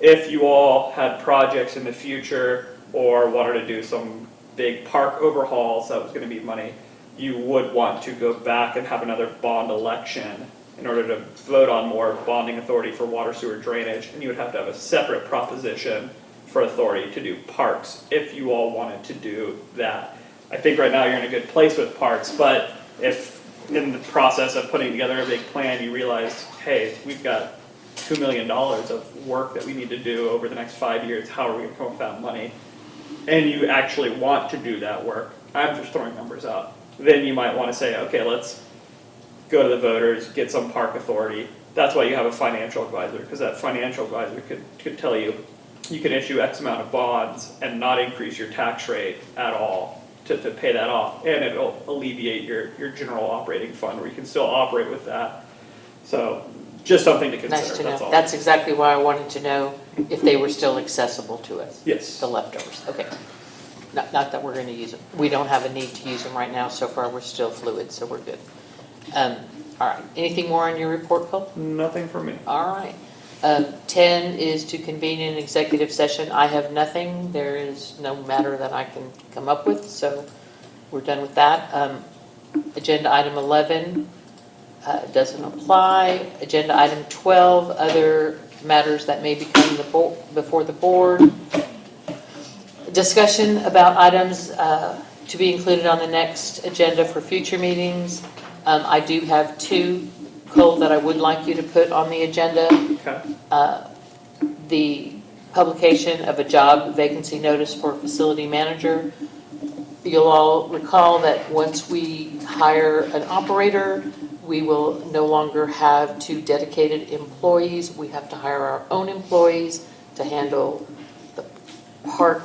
If you all had projects in the future or wanted to do some big park overhauls that was going to be money, you would want to go back and have another bond election in order to vote on more bonding authority for water, sewer, drainage, and you would have to have a separate proposition for authority to do parks if you all wanted to do that. I think right now you're in a good place with parks, but if in the process of putting together a big plan you realize, hey, we've got $2 million of work that we need to do over the next 5 years, how are we going to come up with that money? And you actually want to do that work, I'm just throwing numbers out, then you might want to say, okay, let's go to the voters, get some park authority. That's why you have a financial advisor, because that financial advisor could tell you, you can issue X amount of bonds and not increase your tax rate at all to pay that off, and it'll alleviate your general operating fund, where you can still operate with that. So just something to consider, Nice to that's know. all. That's exactly why I wanted to know if they were still accessible to us. Yes. The leftovers, okay. Not that we're gonna use them. We don't have a need to use them right now. So far, we're still fluid, so we're good. All right, anything more on your report, Cole? Nothing for me. All right. 10 is to convene an executive session. I have nothing. There is no matter that I can come up with, so we're done with that. Agenda item 11 doesn't apply. Agenda item 12, other matters that may be coming before the board. Discussion about items to be included on the next agenda for future meetings. I do have 2, Cole, that I would like you to put on the agenda. Okay. The publication of a job vacancy notice for facility manager. You'll all recall that once we hire an operator, we will no longer have 2 dedicated employees. We have to hire our own employees to handle the park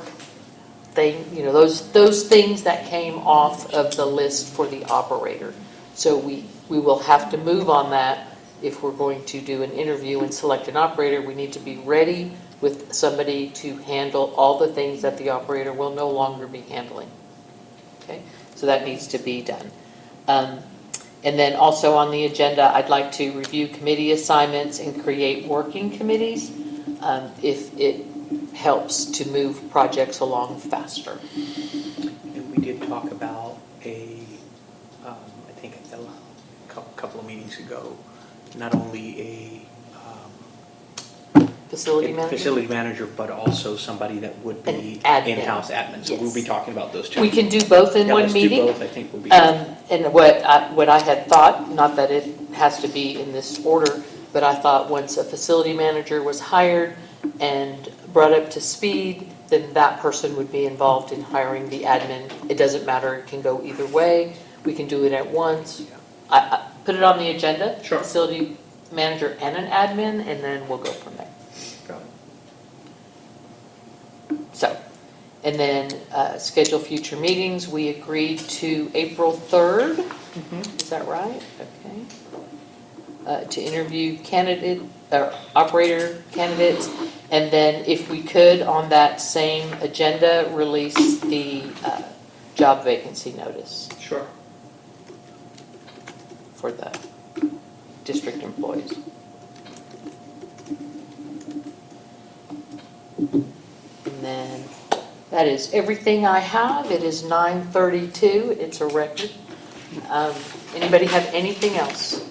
thing, you know, those things that came off of the list for the operator. So we will have to move on that. If we're going to do an interview and select an operator, we need to be ready with somebody to handle all the things that the operator will no longer be handling. Okay, so that needs to be done. And then also on the agenda, I'd like to review committee assignments and create working committees if it helps to move projects along faster. And we did talk about I think a couple of meetings ago, not only a Facility manager? facility manager, but also somebody that would be An admin. in-house admin. So we'll be Yes. talking about those 2. We can do both in Yeah, one let's meeting. do both, I think will be good. And what I had thought, not that it has to be in this order, but I thought once a facility manager was hired and brought up to speed, then that person would be involved in hiring the admin. It doesn't matter, it can go either way. We can do it at once. I put it on the agenda. Sure. Facility manager and an admin, and then we'll go from there. Got it. So, and then schedule future meetings. We agreed to April 3rd. Is that right? Okay. To interview operator candidates. And then if we could, on that same agenda, release the job vacancy notice Sure. for the district employees. And then that is everything I have. It is 9:32. It's a record. Anybody have anything else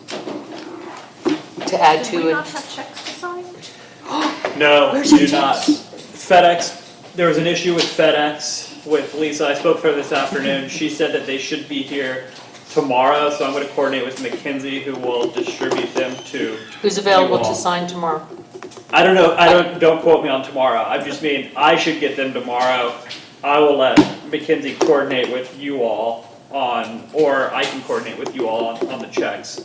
to add Do to we it? not have checks to sign? No, Where's you the do not. FedEx, there was an issue with FedEx with Lisa. I spoke to her this afternoon. She said that they should be here tomorrow, so I'm gonna coordinate with Mackenzie, who will distribute them to. Who's available you all. to sign tomorrow? I don't know, don't quote me on tomorrow, I just mean, I should get them tomorrow. I will let Mackenzie coordinate with you all on, or I can coordinate with you all on the checks.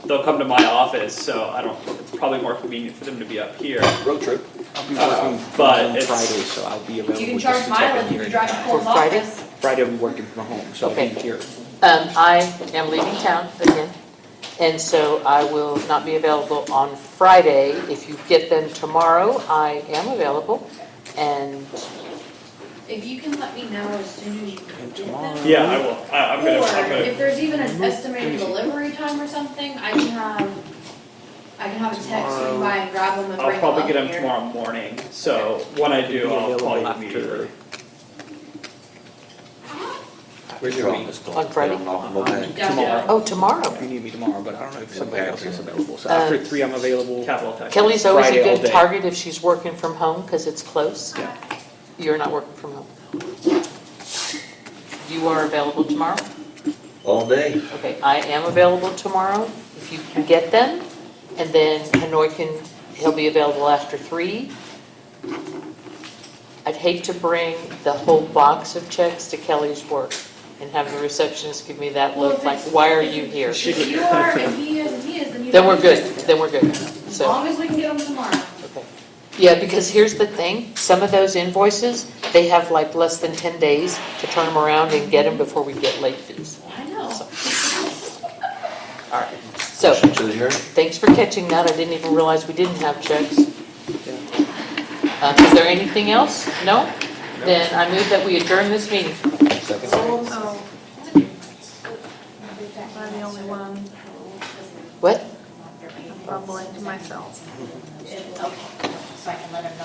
They'll come to my office, so it's probably more convenient for them to be up here. Road trip. I'll be working from but home it's- Friday, so I'll be available. You can just charge to check in mileage here if you drive to and- Cole's For Friday? office. Friday I'll be working from home, so I'll Okay. be here. I am leaving town again, and so I will not be available on Friday. If you get them tomorrow, I am available, and If you can let me know as soon as you can And get tomorrow- them. Yeah, I will, I'm Or gonna, if there's even an estimated delivery time or something, I can have a tech swing by and grab them and I'll bring them probably up get them here. tomorrow morning, so when I do, I'll call you Available immediately. Where's your meeting? On Friday? Tomorrow. oh, tomorrow. If you need me tomorrow, but I don't know if somebody Okay. else is available. So after 3, I'm available. Capital Tech. Kelly's always a Friday all good day. target if she's working from home, because it's close. Yeah. You're not working from home. You are available tomorrow? All day. Okay, I am available tomorrow, if you can get them, and then Hanoi he'll be available after 3. I'd hate to bring the whole box of checks to Kelly's work and have the receptionist give me that Well, look, if like, it's- why are you here? If you are, if he is, then you. Then don't we're need good, to. then we're good, As so, long as we can get them tomorrow. okay. Yeah, because here's the thing, some of those invoices, they have like less than 10 days to turn them around and get them before we get late fees. I know. All right, so, Motion to adjourn. thanks for catching that, I didn't even realize we didn't have checks. Is there anything else? No? Then I move that we adjourn this meeting. Second. Oh. I'm the only one What? bumbling to myself. So I can let him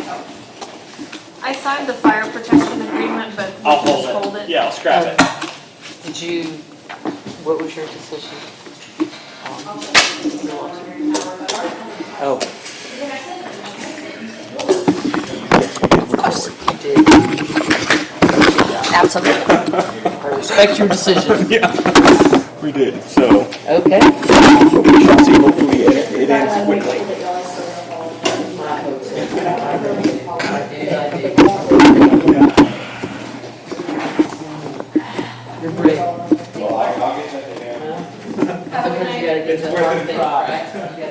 know. I signed the fire protection agreement, but we I'll can just hold hold it, it. yeah, I'll scrap it. Did you, what was your decision? Oh. Of course you did. Absolutely. I respect your decision. Yeah, we did, so. Okay. We shall see, hopefully it ends quickly. You're brave. Well, I'll get that to him. Sometimes you gotta get the hard thing, right?